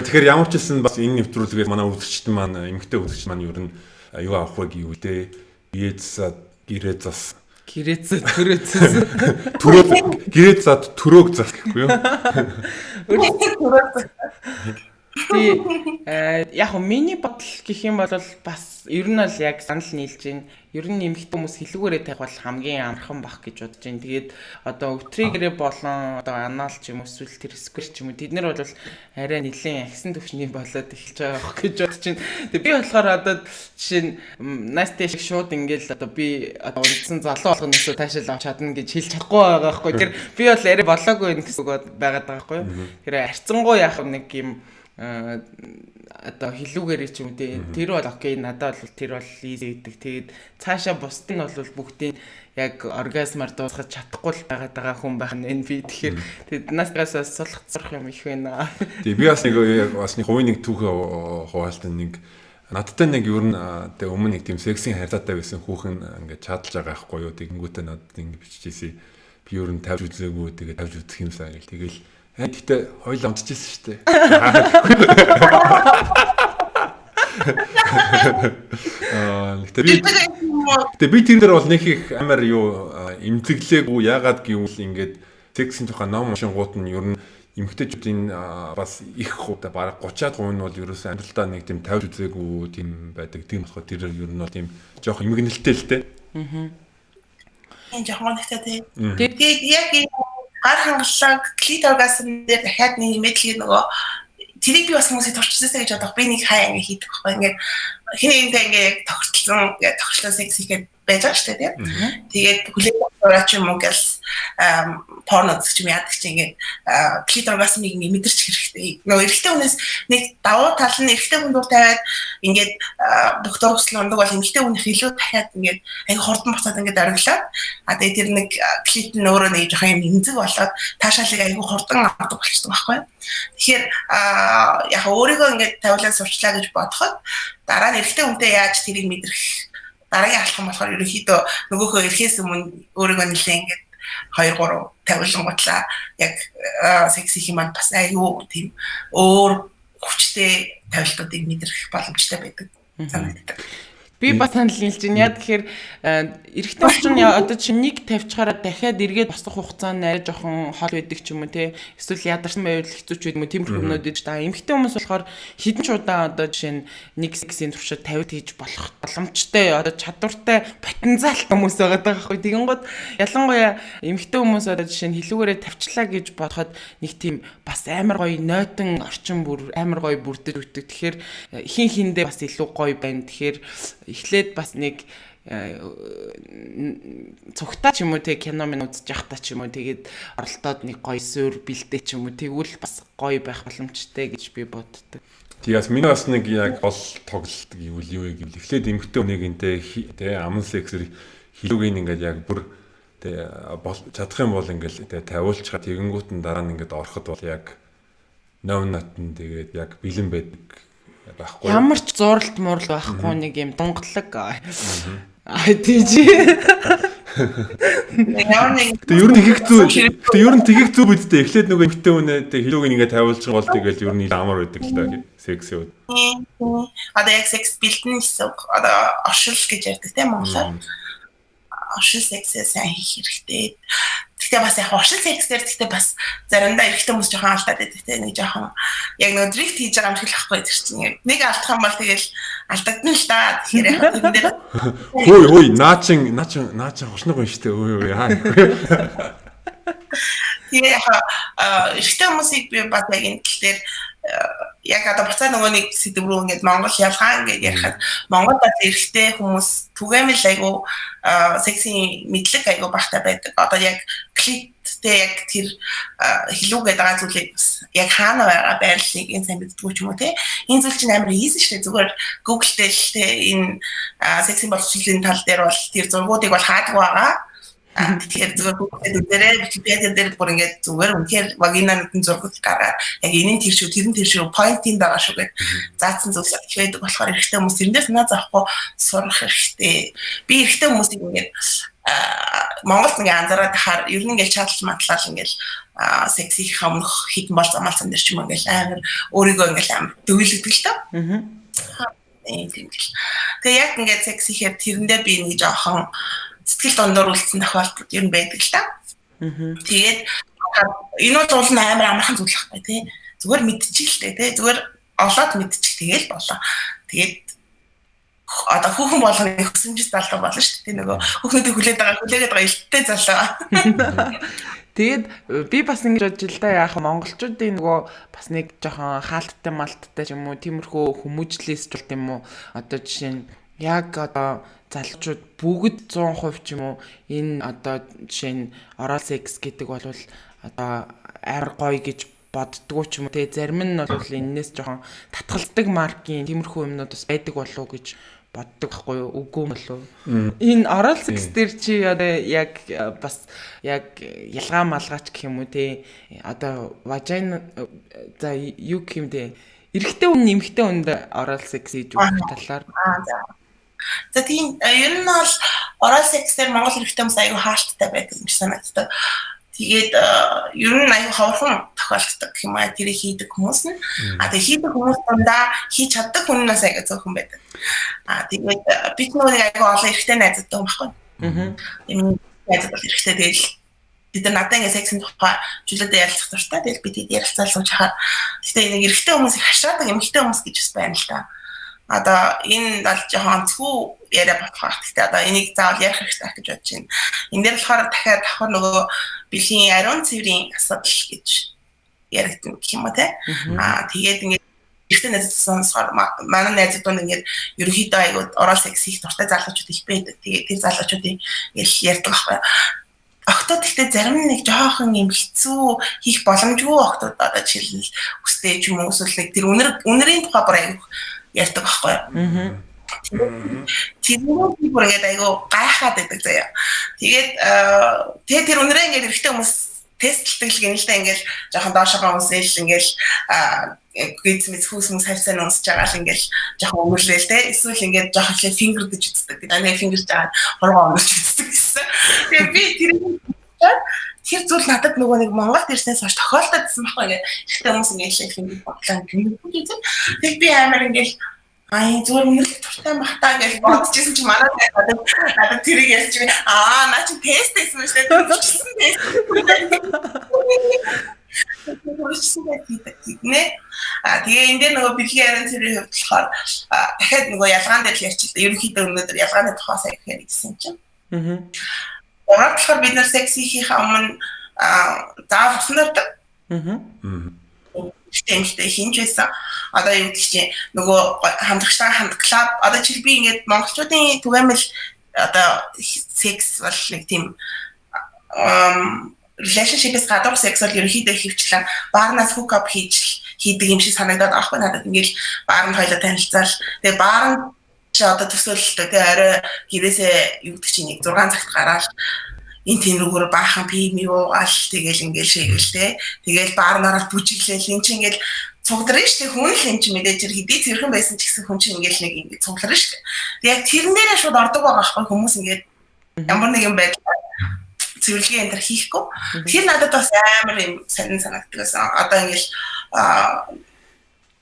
Тэгэхээр ямар ч хэлсэн бас энэ нэвтрүүлгээр манай үзэгчдэн маань эмэгтэй үзэгч маань ер нь юу авах вэ гэвэл дээ биеэс гэрээ зас гэрээ зад төрөөг зас гэхгүй юу?
Яг миний бодол гэх юм бол бас ер нь л яг санал нийлж байна. Ер нь эмэгтэй хүмүүс хэлүүгээрээ тавьвал хамгийн амархан бах гэж бодож байна. Тэгээд одоо өвтригэрээ болон одоо анаал ч юм уу эсвэл тэр сквер ч юм уу тэд нар бол арай нэлээд агсан төвчний болоод эхэлж байгаа бах гэж бодож байна. Тэгээд би болохоор одоо жишээ нь настэ шиг шууд ингээл одоо би одоо унтсан залуу болгоноос таашаал авч чадна гэж хэлж чадахгүй байгаа байхгүй. Тэр би бол арай болоогүй юм гэсэн үг байгаад байгаа байхгүй. Тэр арцсангуу яах нэг юм одоо хилүүгээрээ ч юм дээ тэр бол окей надад бол тэр бол easy гэдэг. Тэгээд цаашаа бусд нь бол бүгдийн яг оргазмаар дуусгаж чадахгүй л байгаа хүн байх нь би тэгэхээр тэгээд настаас сулах зурх юм их байна.
Тэгээд би бас нэг хувийн нэг түүхээ хуваалт нэг надтай нэг ер нь тэг өмнө нэг тийм сексийн харьцаатай байсан хүүхэн ингээд чадлж байгаа байхгүй юу тэгэнгүүтээ надад ингээд биччихсэн би ер нь тавьж үзээгүй тэгээд тавьж үзэх юмсаа гэл тэгэл гэхдээ хоёул амтчихсан шүү дээ. Гэтэ би тэр дээр бол нэг их амар юу имзэглээгүй яагаад гэвэл ингээд сексийн тухай ном уншингууд нь ер нь эмэгтэйчүүдийн бас их хувьда бараг 30% нь бол ерөөсөө амьдралдаа нэг тийм тавьж үзээгүй тийм байдаг. Тийм болохоор тэр ер нь бол тийм жоох эмгэнэлтэй л дээ.
Энэ жоохон нэгтэй. Тэгээд яг гар хангалаа клит оргазм дээр дахиад нэг мэдлэг нөгөө тэрийг би бас хүмүүсийг турчилсан гэж бодох. Би нэг хай ингэ хийдэг байхгүй. Ингээд хинээдээ ингээд тохиролцсон секс хийгээд байж байгаа шүү дээ. Тэгээд хүлээдэг ураач юм уу гэл порно үзэж юм яадаг чи ингээд клит оргазмыг мэдэрч хэрэгтэй. Нөгөө эрэгтэй хүнээс нэг давуу тал нь эрэгтэй хүн дуур тавиад ингээд бүх дургуслын ундаг бол эмэгтэй хүн илүү дахиад ингээд аяг хурдан буцаад ингээд ориглоод тэгээд тэр нэг клит нь өөрөө нэг жоох юм имзэг болоод таашаалыг аяг хурдан авдаг болчихсон байхгүй. Тэгэхээр яг өөрийгөө ингээд тавилаа сурчлаа гэж бодоход дараа нь эрэгтэй хүнтэй яаж тэрийг мэдрэх дараагийн алхам болохоор ерөнхийдөө нөгөөхөө ирэхээс өмнө өөрийгөө нэлээ ингээд 2 3 тавилангуудлаа яг секси хэмээн бас аюу тийм өөр хүчтэй тавилтуудыг мэдрэх боломжтой байдаг санагддаг.
Би бас санал нийлж байна. Яг тэгэхээр эрэгтэй орчин одоо чинь нэг тавьчихаараа дахиад эргээд босох хугацаанд арай жоохон хол байдаг ч юм уу те. Эсвэл ядарсан байвал хэцүү ч байдаг юм. Тиймэрхүү юмнууд иж та. Эмэгтэй хүмүүс болохоор хідэн ч удаа одоо жишээ нь нэг сексийн туршид 50 хийж болох боломжтой одоо чадвартай потенциал хүмүүс байгаа байхгүй. Тэгэнгүүт ялангуяа эмэгтэй хүмүүс одоо жишээ нь хилүүгээрээ тавьчлаа гэж бодоход нэг тийм бас амар гоё нойтон орчин бүр амар гоё бүрдэж өгдөг. Тэгэхээр хин хиндээ бас илүү гоё байна. Тэгэхээр эхлээд бас нэг цогтаа ч юм уу тэг кино минь үзэж явахдаа ч юм уу тэгээд оролдоод нэг гоё суур бэлдээ ч юм уу тэгвэл бас гоё байх боломжтой гэж би боддог.
Тэгээс миний бас нэг яг гол тоглолт гэвэл юу вэ гэвэл эхлээд эмэгтэй хүнийгэнтэй тэ аман сексэр хилүүгийн ингээд яг бүр тэ чадах юм бол ингээд тэ тавиулчихаа тэгэнгүүт нь дараа нь ингээд ороход бол яг новнатн тэгээд яг бэлэн байдаг байхгүй.
Ямар ч зуралт мурал байхгүй нэг юм дунгалаг. Тийж.
Гэтэ ер нь тэгэх зүг үедээ эхлээд нөгөө эмэгтэй хүнээ хэлүүг ингээ тавиулж байгаа бол тэгэл ер нь амар байдаг л да секси үед.
Одоо яг секс бэлдэн гэсэн үг. Одоо оршил гэж ярьдаг тийм монголоор. Оршил сексээ сайн хийх хэрэгтэй. Гэхдээ бас яг оршил сексээр гэхдээ бас заримдаа эрэгтэй хүмүүс жоохон алдаад байдаг тийм нэг жоохон яг нөгөө дрифт хийж байгаа юм шиг л ахгүй гэдэг чинь. Нэг алдах юм бол тэгэл алдагдана л да. Тэгэхээр яг энэ дээр
хөөе наачин хошног юм штэ өө яа.
Тэгээ яг эрэгтэй хүмүүсийг би бас яг энэ тал дээр яг одоо буцаа нөгөө нэг сэдв рүү ингээд Монгол ялгаа ингээд ярихад Монгол бас эрэгтэй хүмүүс түгээмэл айгу секси мэдлэг айгу багтаа байдаг. Одоо яг клиптэй яг тэр хэлүүгээд байгаа зүйлийг яг хаана байгаа байрлалыг энэ сайн мэддэггүй ч юм уу те. Энэ зүйл чинь амар easy шүү дээ. Зүгээр Google дээр л те энэ секси боловсролын тал дээр бол тэр зургуудыг бол хаадаг байгаа. Тэгэхээр зүгээр дээрээ Википедиа дээр бүр ингээд зүгээр үнээр вагинанын зургууд гаргаад яг энэ тэр шүү point-ийн байгаа шүү гэж заасан зүйлс байдаг болохоор эрэгтэй хүмүүс тэрнээс санаа зовхгүй сурах хэрэгтэй. Би эрэгтэй хүмүүсийг ингээд Монголд ингээд анзаараад тахаар ер нь ингээд чадлж матлал ингээд секси хамрах хитэн бол замaalсан дээр ч юм ингээд амар өөрийгөө ингээд амар дөвлөгдөг л таа. Тэгээ яг ингээд секси хэр тэрэндээ би нэг жоохон сэтгэл дондор үлдсэн тохиолдол ер нь байдаг л та. Тэгээд энэ бол уул нь амар амархан зүйл байхгүй тий. Зүгээр мэдчихэлтэй тий. Зүгээр олоод мэдчих тэгэл болоо. Тэгээд одоо хүүхэн болгоны хөсөмжис залуу болно шүү дээ. Нөгөө хүүхнүүдийг хүлээгээд байгаа илттэй залуу.
Тэгээд би бас ингэж бодож л да яах монголчуудын нөгөө бас нэг жоохон хаалттай малттай ч юм уу тиймэрхүү хүмүүжлээс ч юм уу одоо жишээ нь яг одоо залуучууд бүгд 100% ч юм уу энэ одоо жишээ нь oral sex гэдэг бол одоо ар гоё гэж боддгоо ч юм уу те зарим нь бол энэс жоохон татгалздаг маркийн тиймэрхүү юмнууд бас байдаг болов гэж боддог байхгүй юу үгүй болов энэ oral sex дээр чи одоо яг бас яг ялгаа малгаач гэх юм уу те одоо vagina за юу гэх юм те эрэгтэй хүн нэмэгтэй хүнд oral sex хийж өгөх талаар
за тийм ер нь бол oral sex дээр Монгол эрэгтэй хүмүүс аюу хаалттай байдаг юм шиг санагддаг. Тэгээд ер нь аюу хаврхан тохиолддог юм аа тэрийг хийдэг хүмүүс нь. Тэгээ хийдэг хүмүүс дандаа хийж чаддаг хүнээс аяга зөөхөн байдаг. Тэгээд бид нөгөө аюу олон эрэгтэй найзуудтай юм баггүй. Энэ найзууд бол эрэгтэй тэгэл бид надад ингээ сексийн тухай чөлөөдөө ярилцах дуртай. Тэгэл бид ярилцаал сууж хахаар гэхдээ нэг эрэгтэй хүмүүс их хашаадаг эмэгтэй хүмүүс гэж байна л да. Одоо энэ бол жоохон онцгүй яриа болох байх. Гэхдээ одоо энийг заавал ярих хэрэгтэй гэж бодож байна. Энд дээр болохоор дахиад давхар нөгөө бэлгийн ариун цэврийн асуудал гэж яригдана гэх юм уу те. Тэгээд ингээд ихтэй найзууд сонсохоор манай найзууд ингээд ерөнхийдөө аягүй oral sex хийх дуртай залуучууд их байдаг. Тэгээд тэр залуучуудын ярьдаг байхгүй. Октод ихтэй зарим нэг жоохон юм хэцүү хийх боломжгүй октод одоо жишээлбэл үстэй ч юм уу эсвэл нэг тэр үнэрийн тухай бүр аягүй ярьдаг байхгүй. Тэрний бүр ингээд айгу гайхаад байдаг заяа. Тэгээд тэр өнөрөө ингээд эрэгтэй хүмүүс тестлдэг л гэнэ л да ингээд жоохон доошогоо үсэл ингээд гизмэс хүүс хавцаа нуусч байгаа л ингээд жоохон өнгөрлөөл те. Эсвэл ингээд жоохон фингер гэж үздэг. Манай фингер жаад хоргоо өнгөрч үздэг гэсэн. Тэгээд би тэр зүйл надад нөгөө нэг Монголд ирснээс хойш тохиолдодсон байхгүй ингээд ихтэй хүмүүс ингээд фингер бодлоо гэнэ. Тэгээд би амар ингээд зүгээр үнэрлэх туртай бахтаа гэж бодчихсон чи манай надад тэрийг ярьж би наа чи тест хийсэн үү шүү дээ. Тэгээ энэ дээр нөгөө бэлгийн ариун цэврийн хувьд болохоор дахиад нөгөө ялгаан дээр л ярьчих. Ерөнхийдөө өнөөдөр ялгааны тухай сайн ярих гэсэн чинь. Ороод болохоор бид нар секси хийх өмнө заавал уснардаг. Системтэй хинж байсан. Одоо юу гэдэг чинь нөгөө хамтрагчтай клуб одоо чи би ингээд монголчуудын түгээмэл одоо секс бол нэг тийм relationship-с гадуур секс бол ерөнхийдөө хөвчлэн баарнаас hook up хийдэг юм шиг санагдаад аахгүй надад ингээд баарнд хоёлоо танилцаал тэгээ баарнд чи одоо төсөөлөлтөө тэгээ арай гэрээсээ юу гэдэг чинь нэг 6 цагт гараад энэ тийм рүүгээр баахан пим юугаал тэгэл ингээл шийгэл те тэгэл баарнаараа бүжиглээл эн чинь ингээл цугларна шүү дээ хүн л юм чи мэдээж хэдий зэрхэн байсан ч гэсэн хүн чинь ингээл нэг ингэ цугларна шүү дээ. Яг тэрэн дээрээ шууд ордог байгаа байхгүй хүмүүс ингээд Ямар нэгэн байдлаар цэвэрлэгээ энэ төр хийхгүй. Тэр надад бас амар юм сонин санагддаг гэсэн. Одоо ингээл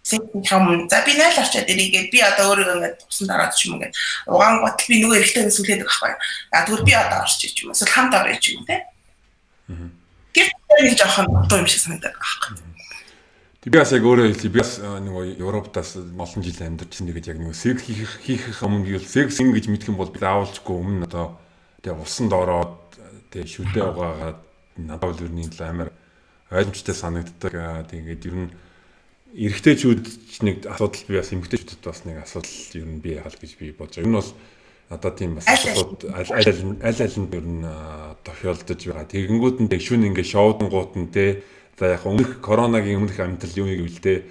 секхэм за би найл арчаад ирээгээд би одоо өөрөө ингээд тусан дараад ч юм ингээд угаан гот би нөгөө эрэгтэйгээс сүлээд байхгүй. Тэгвэл би одоо орч ич юм. Эсвэл хамт орж юм те. Тэр нэг жоохон дуу юм шиг санагдаад байгаа байхгүй.
Би бас яг өөрөө хэлээ. Би бас нөгөө Европтаас олон жил амьдарч байгаа яг нөгөө секс хийх өмнө гэвэл секс ингэж мэдэх юм бол би заавалчгүй өмнө одоо тэгээ усанд ороод тэгээ шүдээ угаагаад надад бол ерний амар ойлгомжтой санагддаг. Тэгээд ер нь эрэгтэйчүүд нэг асуудал би бас эмэгтэйчүүдэд бас нэг асуудал ер нь бий яхал гэж би бодож байгаа. Энэ бол надад тийм бас асуудал аль алинд ер нь тохиолдож байгаа. Тэгэнгүүт нь шүн ингээ шоудангууд нь те за яг коронагийн өмнөх амьдрал юу гэвэл те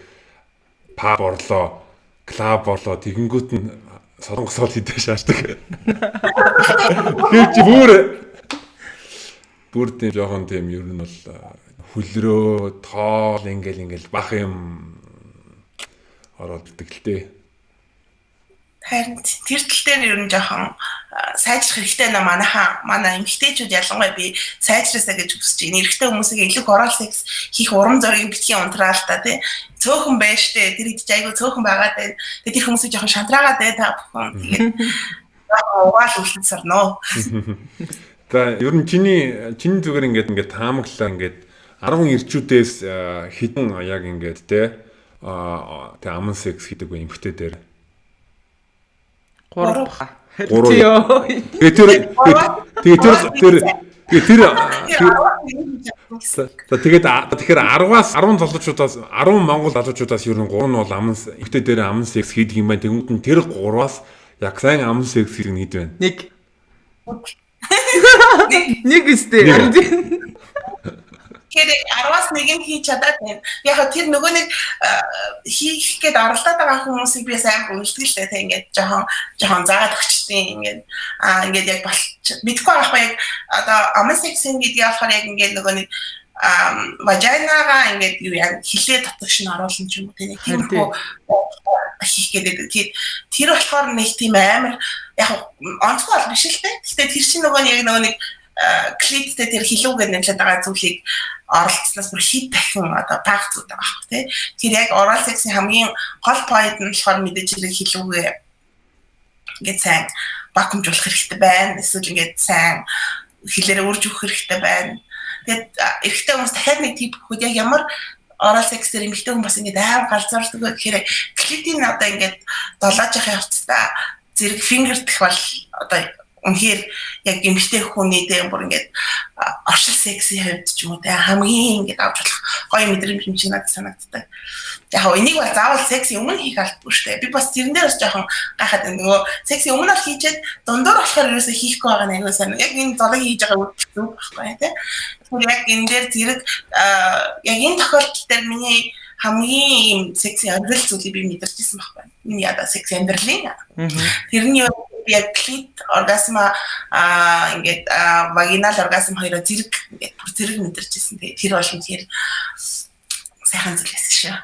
паб орлоо, клуб орлоо тэгэнгүүт нь солонгосоор хідэж шаарддаг. Тэгэхээр чи бүр тийм жоохон тийм ер нь бол хөлрөө тоол ингээл бах юм ороод идэгтэй.
Харин тэр тал дээр ер нь жоохон сайжрах хэрэгтэй нэ манай эмэгтэйчүүд ялангуяа би сайжраасаа гэж хүсэж байна. Эрэгтэй хүмүүсийн илүү орал секс хийх урам зориг битгий унтраал та тий. Цөөхөн байж тээ тэр идэж айгүй цөөхөн байгаад байна. Тэгээд тэр хүмүүсийг жоохон шантраагаад бай та бүхэн. Тэгээд угаал үлдэн сарноо.
За ер нь чиний зүгээр ингээд таамаглаа ингээд 10 ирчүүдээс хэдэн яг ингээд те аман секс хийдэг вэ эмэгтэй дээр?
3
тэгээд тэгэхээр 10-аас 10 залуучуудаас 10 монгол залуучуудаас ер нь 3 нь бол аман эмэгтэй дээр аман секс хийдэг юм байна. Тэгмүүд нь тэр 3-аас яг сайн аман секс хийдэг нь хэд вэ?
Нэг үстэй.
Тэгэхээр 10-аас нэг нь хийж чадаад байна. Яг тэр нөгөө нэг хийх гээд оролдоод байгаа хүмүүсийг би сайн үнэлдэг л дээ. Ингээд жоохон заагаад өгчтiin ингээд яг мэдгүй байхгүй яг одоо аман сексэн гэдгийг болохоор яг ингээд нөгөө нэг важайнагаа ингээд юу яг хилээ татгаш нь оруулна ч юм уу тийм хийх гэдэг. Тэр болохоор нэг тийм амар яг онцгой бол биш л дээ. Гэхдээ тэр чинь нөгөө нэг клиттэй тэр хилүүгээр нэмлээд байгаа зүйлийг оролцсноос бүр хэд дахин одоо практик байгаа байхгүй тий. Тэр яг oral sex-ийн хамгийн гол point нь болохоор мэдээж хэрэг хилүүгээ ингээд сайн вакуумжуулах хэрэгтэй байна. Эсвэл ингээд сайн хилээрээ үрж өгөх хэрэгтэй байна. Тэгээд эрэгтэй хүмүүс дахиад нэг тип хүүд яг ямар oral sex дээр эмэгтэй хүн бас ингээд аав галзуурдаг гэхээр клитийн одоо ингээд долоож явах явцдаа зэрэг фингердэх бол одоо үнэхээр яг эмэгтэй хүний дээр бүр ингээд оршил секси хувьд ч юм уу те хамгийн ингээд авч болох гоё мэдрэмж юм шиг надад санагддаг. Яг энийг бол заавал секси өмнө хийх албагүй шүү дээ. Би бас тэрэн дээр бас жоохон гайхаад байна. Нөгөө секси өмнө л хийчихэд дундуур болохоор ерөөсөө хийхгүй байгаа нь аюул сайн. Яг энэ золог хийж байгаа үйл зүйл байхгүй те. Тэгэхээр яг энэ дээр зэрэг яг энэ тохиолдол дээр миний хамгийн секси амьдрал зүйлийг би мэдэрчсэн байхгүй. Миний яда секси амьдралын. Тэрний яг клит оргазма ингээд вагинал оргазм хоёроо зэрэг ингээд бүр зэрэг мэдэрчсэн. Тэр бол үнэхээр сайхан зүйл байсан шүү.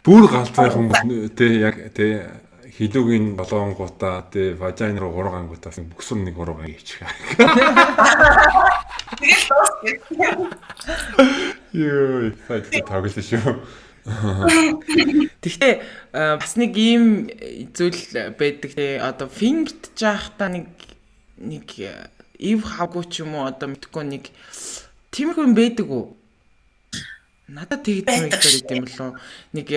Бүр галзуу хүмүүс те яг те хилүүгийн 7 ангуудаа те важайн руу 3 ангуудаас бүксүр нэг 3 анги хийчих.
Тэгэл дуусчих.
Йоо, сайд тоглосон шүү.
Гэхдээ бас нэг ийм зүйл байдаг те одоо фингертж байхдаа нэг ив хавгүй ч юм уу одоо мэдгүй нэг тиймэрхүү юм байдаг уу? Надад тэгж мэдээд юм болов нэг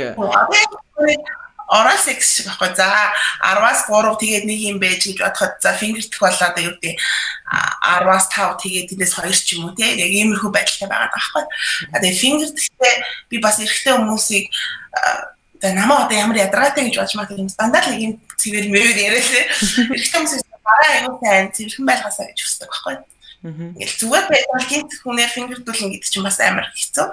oral sex шиг байхгүй за 10-аас 3 тэгээд нэг юм байж гэж бодоход за фингертэх болоо одоо юу гэдэг 10-аас 5 тэгээд тэрнээс 2 ч юм уу тийм яг иймэрхүү байдалтай байгаа байхгүй. Тэгээд фингертэхтэй би бас эрэгтэй хүмүүсийг одоо намаа одоо ямар ядаргаатай гэж бодож магадгүй юм стандарт нэг юм цэвэр мэвэр яриалээ. Эрэгтэй хүмүүсээс бараа аюул сайн цэвэрхэн байлгаасаа гэж хүсдэг байхгүй. Ингээл зүгээр байх гинт хүнээр фингердүүлэн гэдэг чинь бас амар хэцүү.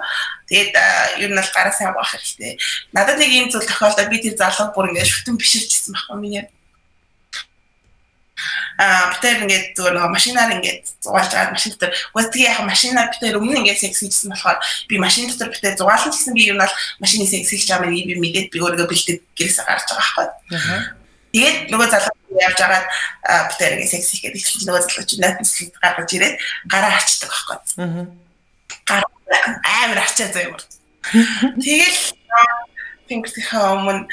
Тэгээд ер нь бол гараа сайн авах хэрэгтэй. Надад нэг юм зүйл тохиолдоод би тэр залуу бүр ингээд шүтэн биширчсэн байхгүй миний. Битэр ингээд зүгээр нэг машинаар ингээд зугаалж аваад машин дотор үгүй яг машинаар битэр өмнө ингээд секс хийжсэн болохоор би машин дотор битэр зугаалсан гэсэн би ер нь бол машины секс хийж байгаа мэн би мэдээд би өөрийгөө бэлдээд гэрээсээ гарч байгаа байхгүй. Тэгээд нөгөө залуу
явж агаад битэргээ секс хийгээд ихсэн нөгөө залууч натс гаргаж ирээд гараа арчдаг байхгүй. Гар амар арчаа заяа. Тэгэл тэнгэрийнхээ өмнө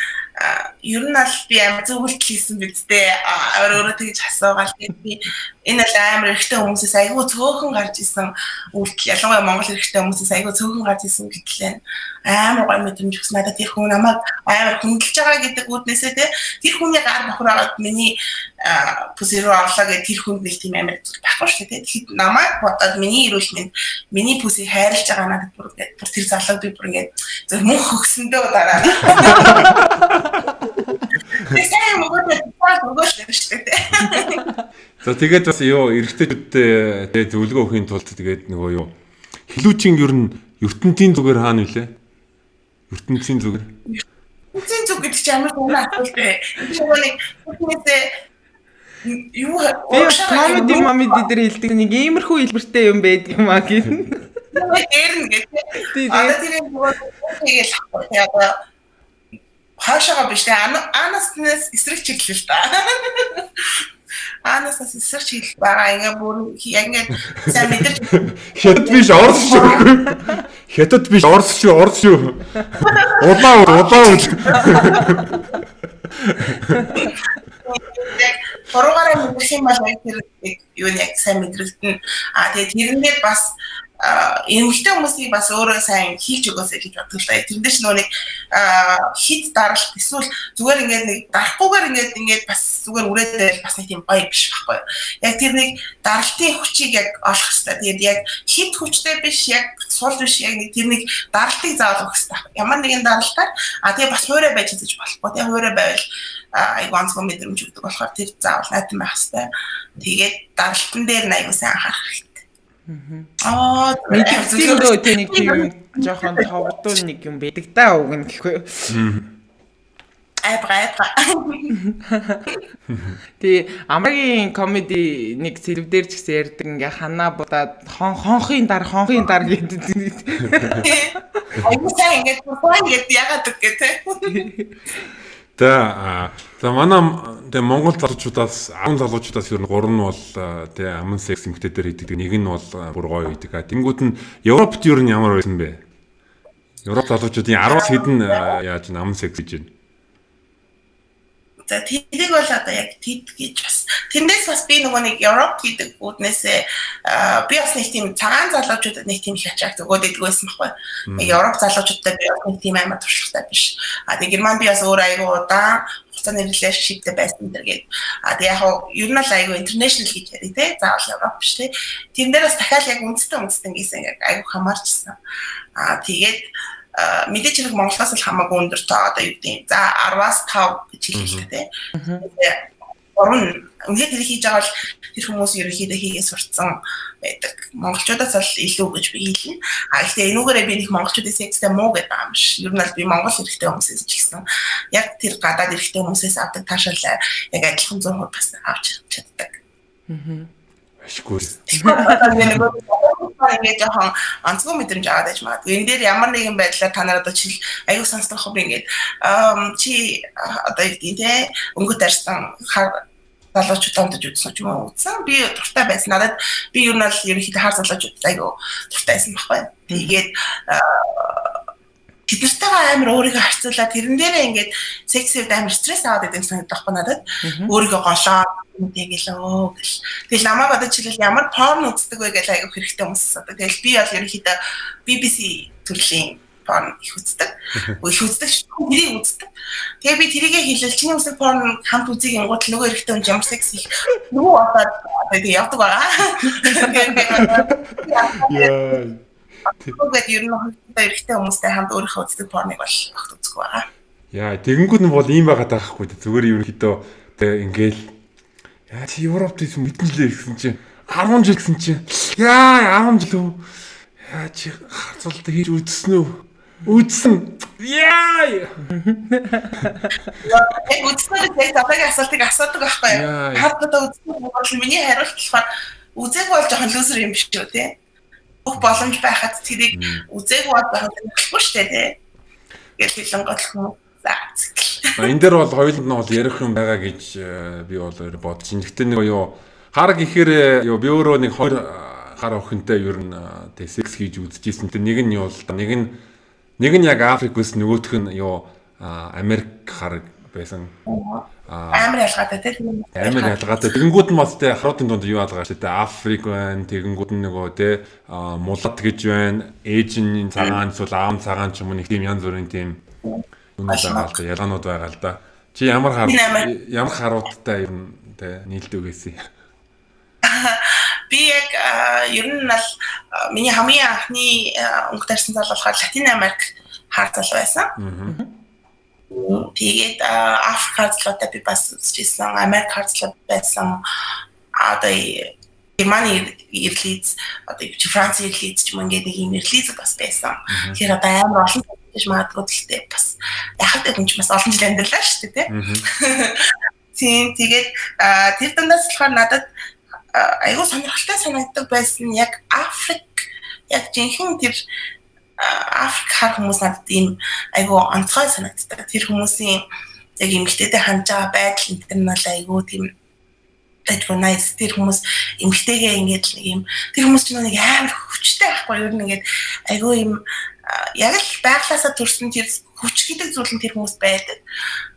ер нь аль би амар зөвлөлт хийсэн бидтэй өөрөө тэгж асуугаал би энэ л амар эрэгтэй хүмүүсээс айгүй цөөхөн гарч исэн үйлдэл ялангуяа Монгол эрэгтэй хүмүүсээс айгүй цөөхөн гарч исэн гэтэл амар гой мэдрэмж өгсөн надад тэр хүн намайг амар хүндэлж байгаа гэдэг үднээсээ тэр хүний гар бохор агаад миний бүс рүү орлоо гэдэг тэр хүнд нэг тийм амар байхгүй шүү дээ тэгэхэд намайг бодоод миний эрүүл мэнд миний бүсийг хайрлаж байгаа надад бүр тэр залуу би бүр ингээд зөв мөнх өгсөндөө дараа
За тэгээд бас ёо эрэгтэйчүүдтэй тэгээд зөвлөгөө өгөхийн тулд тэгээд нөгөө юу хилүүчин ер нь ертөнцийн зүгээр хаана вүлээ? ертөнцийн зүгээр.
Ертөнцийн зүг гэдэг чинь ямар нэгэн асуулт вэ? Нэг хүмүүсээ юу
комеди мамид дээр хэлдэг нэг иймэрхүү хэлбэртэй юм байдаг юм аа гэх.
Эрнэ гэдэг. Одоо тэр нөгөө тэгэл яг хаашаага биш тэ анаснаас эсрэг чиглэл л та. Анаснаас эсрэг чиглэл байгаа ингээ бүр яг ингээ сайн мэдэрч
хятад биш орос шүү. Хятад биш орос шүү. Улаан.
Порогаараа мэдэрх юм бол тэр юу нэг сайн мэдрэлтэн тэгээд тэрнээ бас эмэгтэй хүмүүсийг бас өөрөө сайн хийлж өгөөсэй гэж боддог л да. Тэрнээс нөгөө нэг хит даралт эсвэл зүгээр ингээд нэг дарахгүйгээр ингээд бас зүгээр үрээдэл бас нэг тийм гоё биш байхгүй. Яг тэр нэг даралтын хүчийг яг олох хэрэгтэй. Тэгээд яг хит хүчтэй биш, яг сул биш, яг нэг тэр нэг даралтыг заавал өгөх хэрэгтэй. Ямар нэгэн даралтаар тэгээд бас хуурай байж үзэж болохгүй. Тэгээд хуурай байвал айгуунцгүй мэдрэмж өгдөг болохоор тэр заавал наатан байх хэрэгтэй. Тэгээд даралтан дээр нь аягүй сайн анхаарах хэрэгтэй.
Мэдээлэлөө тэнийг юм жоохон товдуул нэг юм байдаг даа уг нь гэхгүй.
Айбра.
Тэгээ Америкийн комеди нэг сэлб дээр ч гэсэн ярьдаг ингээ ханаа будаад хонхын дар гэдэг.
Айгуу сайн ингээд яагаад гэдэг.
За манай Монгол залуучуудаас 10 залуучуудаас ер нь 3 нь бол аман секс эмэгтэй дээр хийдэг. Нэг нь бол бүр гоё хийдэг. Тэнгүүд нь Европт ер нь ямар байсан бэ? Европ залуучуудын 10-аас хэдэн яаж аман секс хийж байна?
За тэрийг бол одоо яг тэд гэж бас тэндээс бас би нөгөө нэг Европ гэдэг үднээсээ би бас нэг тийм цагаан залуучуудад нэг тийм их ачааг өгөөд идэх байсан байхгүй. Европ залуучуудад би нэг тийм амар туршлагатай биш. Тэгээд Герман би бас өөр айгуу удаан хугацааны relationshipтэй байсан дэргээд. Тэгээд яг ер нь л айгуу international гэж ярив те. Заавал Европ биш те. Тэн дээр бас дахиад яг үндэстэн гэсэн яг айгуу хамаарчсан. Тэгээд мэдээж хэрэг Монголоос л хамаагүй өндөр тоо одоо юу гэдэг. За 10-аас 5 гэж хэлээ тэ. Орон үнэхээр тэр хийж байгаа бол тэр хүмүүс ерөнхийдөө хийгээ сурцсан байдаг. Монголчуудаас л илүү гэж би хэлнэ. Гэхдээ энүүгээрээ би нэг монголчуудын секстэй муу гэдэг юм биш. Ер нь л би монгол эрэгтэй хүмүүсээс ч гэсэн яг тэр гадаад эрэгтэй хүмүүсээс авдаг таашаалаа яг адилхан 100% бас авч чаддаг.
Ашгүй.
Ингээд жоохон онцгой мэдрэмж аваад байж магадгүй. Энэ дээр ямар нэгэн байдлаар та нараа одоо чи аягүй сонсдог хоб ингээд чи одоо тийм өнгөт арьсан залуучуудад үзсэн ч юм уу үзсэн. Би дуртай байсан. Надад би ер нь л ерөнхийдөө хар залуучуудад аягүй дуртай байсан байхгүй. Тэгээд тэднэртэйгээ амар өөрийгөө харьцуулаад тэрэн дээрээ ингээд сексэд амар стресс аваад байдаг санагдах байхгүй надад. Өөрийгөө голоод тэгэлөө гэл. Тэгэл намайг одоо жишээл ямар порн үздэг вэ гэж аяг хэрэгтэй хүмүүс одоо. Тэгэл би бол ерөнхийдөө BBC төрлийн порн их үздэг. Их үздэг шүү. Тэрийг үздэг. Тэгээ би тэрийгэ хэлэл чиний үздэг порн хамт үзье гингууд нөгөө хэрэгтэй хүн ямар секс их нөгөө одоо тэгээ явдаг байгаа. Тэгээд ер нь хэрэгтэй хүмүүстэй хамт өөрийнхөө үздэг порныг бол огт үзэхгүй байгаа.
Яа, тэгэнгүүт нь бол ийм байгаад байгаа хгүй. Зүгээр ерөнхийдөө ингээл яа чи Европт ирсэн мэдэн лээ гэсэн чинь 10 жил гэсэн чинь яа 10 жил үү яа чи харцуулт хийж үзсэн үү үзсэн яа
үзсэн дээ tapag асуултыг асуудаг байхгүй юу хатдаа үзсэн бол миний хариулт болохоор үзег бол жоохон лүүсэр юм биш үү те бүх боломж байхад тэрийг үзег бол жоохон болохгүй шүү дээ те гэж хэлэн готлох юм
Энэ дээр бол хоёуланд нь бол ярих юм байгаа гэж би бол бодож байна. Гэхдээ нэг юу хар гэхээр юу би өөрөө нэг хоёр гар охинтой ер нь тэг секс хийж үзчихсэн. Тэг нэг нь юу бол нэг нь яг Африкээс нөгөөх нь юу Америк хар байсан.
Амар ялгаатай тийм.
Амар ялгаатай. Тэгэнгүүт нь бас тэ харуудын дунд юу ялгаа шүү дээ. Африк байна. Тэгэнгүүт нь нөгөө тэ мулат гэж байна. Эйжийн цагаан эсвэл аам цагаан ч юм уу нэг тийм янз бүрийн тийм ялгаанууд байгаа л да. Чи ямар харуудтай ер нь тэ нийлдэг гэсэн.
Би яг ер нь бол миний хамгийн анхны өнгөтерсэн зал болохоор Латин Америк хар зал байсан. Тэгээд Африк хар залуутай би бас үзчихсэн, Америк хар залуу байсан. Одоо Германы ирлиз, одоо Франц ирлиз ч юм ингээд нэг юм ирлиз бас байсан. Тэгэхээр одоо амар олон гэж магадгүй гэхдээ бас яг л хүн ч бас олон жил амьдарлаа шүү дээ, тийм. Тэгээд тэр дундаас болохоор надад айгуу сонирхолтой санагддаг байсан яг Африк яг жинхэнэ тэр Африк хар хүмүүс надад ийм айгуу онцгой санагддаг. Тэр хүмүүсийн яг эмгтээтэй хандж байгаа байдал энэ нь бол айгуу тийм айгуу nice. Тэр хүмүүс эмгтээгээ ингээд нэг юм тэр хүмүүс ч нэг амар хүчтэй байхгүй юу ингээд айгуу ийм яг л байглаасаа төрсэн тэр хүч гэдэг зүйл нь тэр хүмүүс байдаг.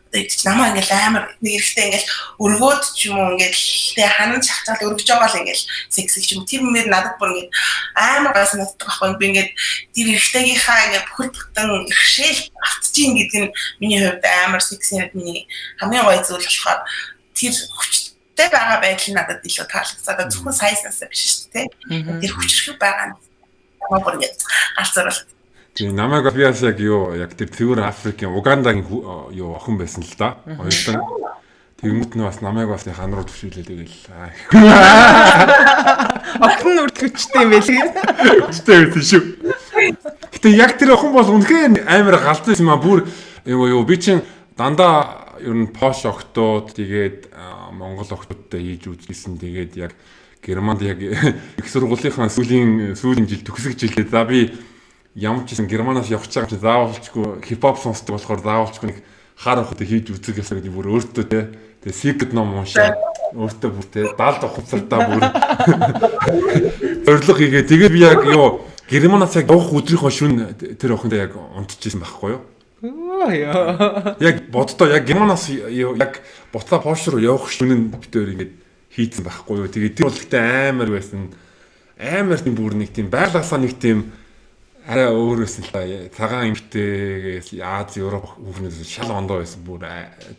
Тэгээд намаа ингээл амар нэг ихтэй ингээл өргөөд ч юм уу ингээл тэг ханан чахчаал өргөж байгаа л ингээл секс ч юм тэр мөр надад бүр ингээд амар гой санагддаг байхгүй би ингээд тэр ихтэйгийнхаа ингээд бүхэл бүтэн ирхшээл автчихин гэдэг нь миний хувьд амар сексэд миний хамгийн гой зүйл болохоор тэр хүчтэй байгаа байдал надад илүү таалагдсан. Зөвхөн сайснаас биш шүү дээ. Тэр хүчрэх байгаа нь намаа бүр ингээд гарцрал.
Тийм намайг биас яг юу яг тэр Цэвэр Африкийн Угандагийн юу охин байсан л да. Хоёулаа тэгмэт нь бас намайг бас хан руу төвшүүлээ тэгэл.
Охин үрд хүчтэй юм байлээ.
Хүчтэй байсан шүү. Гэтэ яг тэр охин бол үнэхээр амар галзуу юм а бүр юу би чинь дандаа ер нь пош охтууд тэгээд Монгол охтуудтай хийж үзсэн тэгээд яг Германд яг их сургуулийнхаа сүүлийн жил төгсөх жилдээ за би ямар ч юм Германаас явж байгаа чи заавалчгүй хипхоп сонсдог болохоор заавалчгүй нэг хар охтой хийж үзэх гэсэн гэдэг бүр өөртөө тэгээ Secret ном уншаад өөртөө бүр тэгээ 70 ухамсартаа бүр зориг хийгээ тэгээ би яг юу Германаас яг явах өдрийнхөө шүн тэр охинтой яг унтчихсан байхгүй юу? Яг боддоо яг Германаас яг буцаа Польш руу явах шүн нь битээр ингэж хийцэн байхгүй юу? Тэгээ тэр бол ихтэй амар байсан. Амар тийм бүр нэг тийм байглаасаа нэг тийм арай өөрөөс л цагаан эмгтээгээс Аз, Европ хүүхнээс шал ондоо байсан бүр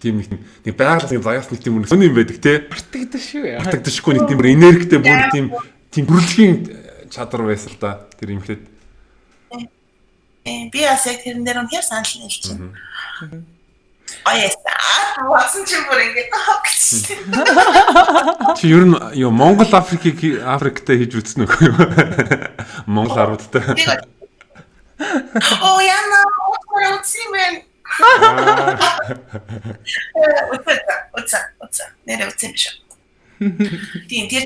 тийм нэг байгалийн заяас нэг тийм сони юм байдаг те.
Бартагдаж шүү яа.
Бартагдажгүй нэг тийм энергитэй бүр тийм бүрлэгийн чадвар байсан л да тэр эмгтээд.
Би бас яг тэрэн дээр үнээр санал нийлж байна. Васан чи бүр ингэж
чи ер нь юу Монгол Африктэй хийж үзсэн үгүй юу? Монгол харуудтай.
Oh яна утсимэн. Утса. Нэр утсан биш. Тийм тэр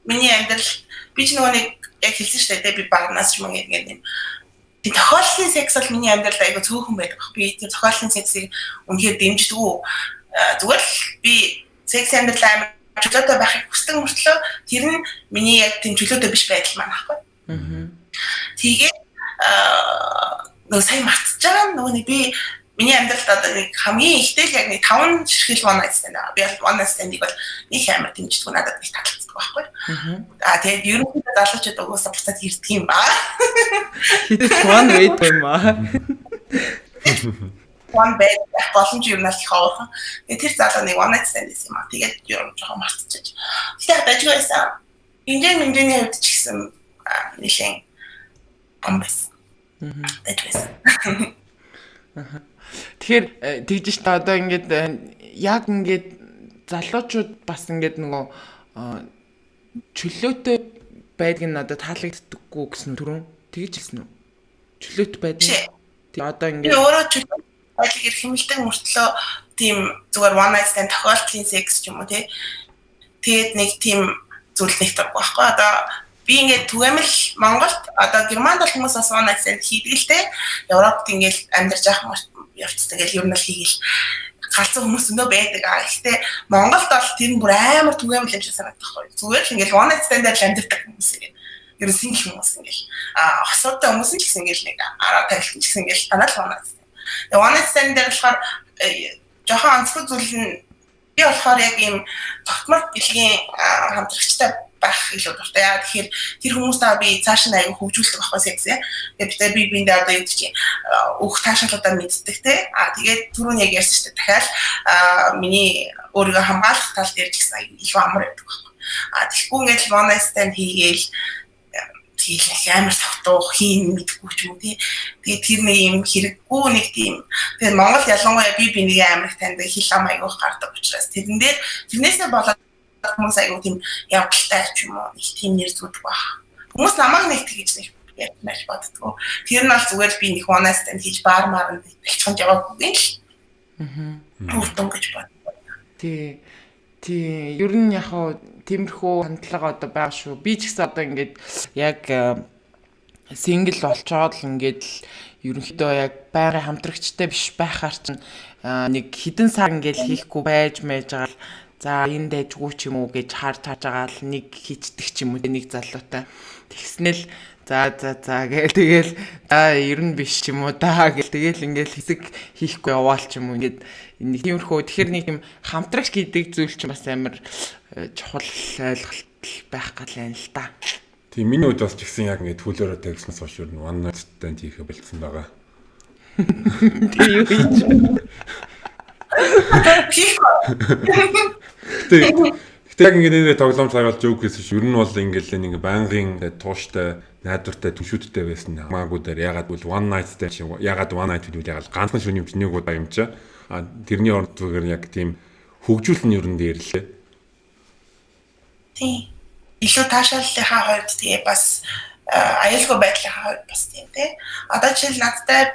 миний амьдрал би ч нэг яг хэлсэн шүү дээ би багнаас ч юм ингээд юм. Би тохиолдлын секс бол миний амьдралд айгүй цөөхөн байдаг. Би тэр тохиолдлын сексийг үнэхээр дэмждэггүй. Зүгээр л би секс амьдрал амар чөлөөтэй байхыг хүсдэг мөртлөө тэр нь миний яг тийм чөлөөтэй биш байдал маань аахгүй. Тэгээд нөгөө сайн мартаж байгаа нөгөө би миний амьдралд одоо нэг хамгийн ихтэй л яг нэг 5 ширхэл one night stand аа. Би one night stand-ийг бол нэг амар дэмждэг надад нэг таалагддаг байхгүй. Тэгээд ерөнхийдөө залуучууд угаасаа буцаад ирдэг юм ба.
Хэдэж one wait юм аа.
One bed боломж юм нас их авах. Тэр залуу нэг one night stand гэсэн юм аа. Тэгээд ер нь жоохон мартчихж. Тэгээд ажигүйсэн. Миний хувьд ч гэсэн нэлээд амбас.
Тэгэхээр тэгж та одоо ингээд яг ингээд залуучууд бас ингээд нөгөө чөлөөтэй байдгийг надад таалагддаггүй гэсэн түрүүн тэгж хэлсэн үү? Чөлөөтэй байдаг. Тэг одоо ингээд
өөрөө чөлөөтэй байдлыг эрхэмлдэг мөртлөө тийм зүгээр one night stand тохиолдлын секс ч юм уу тий. Тэгээд нэг тийм зүйл нэгтэй байхгүй. Одоо би ингээд түгээмэл Монголд одоо Германд бол хүмүүс бас one night stand хийдэг л те. Европт ингээд амьдарч явах явцдаг гэл ер нь л хийгээл галзуу хүмүүс өнөө байдаг. Гэхдээ Монголд бол тэр нь бүр амар түгээмэл юм шиг санагдах гоё. Зүгээр л ингээл one night stand-аар амьддаг хүмүүс ингээл ер нь сингл хүмүүс ингээл асуудтай хүмүүс ч гэсэн ингээл нэг араа тарилт ч гэсэн ингээл танаа л one night stand. Тэгээ one night stand-аар болохоор жоохон онцгой зүйл нь би болохоор яг ийм тогтмол бэлгийн хамтрагчтай байх илүү дуртай. Яа тэгэхээр тэр хүмүүстэй би цааш нь аягүй хөгжүүлдэг байхгүй секс. Тэгээд би биэндээ одоо юу гэж өөх таашаалуудаа мэддэг те. Тэгээд түрүүн яг ярьсан шүү дээ. Дахиад миний өөрийгөө хамгаалах тал дээр ч гэсэн илүү амар байдаг байхгүй. Тэгэхгүй ингээд one night stand хийгээл тэгэл амар согтуу хийн мэдгүй ч юм уу тий. Тэгээд тэр нэг юм хэрэггүй нэг тийм. Тэгээд Монгол ялангуяа би бинийг амар их таньдаг хил ам аягүй гардаг учраас тэрнээсээ болоод хүмүүс аягүй тийм явдалтай ч юм уу их тийм нэр зүгдэг баг. Хүмүүс намайг нэг тэгж нэг ярьж боддгоо. Тэр нь бол зүгээр би нэг one night stand хийж баар маар бэлчхэнд яваагүй л. Бүртэн гэж боддог.
Тий. Ер нь яг хаа тиймэрхүү хандлага одоо байгаа шүү. Би ч гэсэн одоо ингээд яг сингл болчоод л ингээд л ерөнхийдөө яг байнгын хамтрагчтай биш байхаар чинь нэг хідэн сар ингээд хийхгүй байж байгаа л за энэ дэжгүй ч юм уу гэж харж байгаа л нэг хийцдэг ч юм уу нэг залуутай. Тэгснэл за гээл ер нь биш ч юм уу даа гэл тэгэл ингээл хэсэг хийхгүй яваал ч юм уу ингээд нэг тиймэрхүү тэгэхээр нэг юм хамтрагч гэдэг зүйл чинь бас амар чухал ойлголт байх гал байна л да.
Тийм миний хувьд бас ч гэсэн яг ингээд төлөөрөө тавьснаас хойш ер нь one night stand хийхэ болцсон байгаа.
Тэг юу хийж.
Гэтэ яг ингээд тоглоом цагаал жоок гэсэн шүү. Ер нь бол ингээд нэг байнгын тууштай найдвартай түшүүдтэй байсан хамаагүй дээр ягаад бол one night stand шиг ягаад one night гэдэг ягаад ганцхан шөнийн нэг удаа юм чаа. Тэрний орд зүгээр яг тийм хөгжүүлэх нь ер нь дээрлээ.
Тийм. Илүү таашааллынхаа хувьд тэгээ бас аюулгүй байдлынхаа хувьд бас тийм тий. Одоо жишээл надад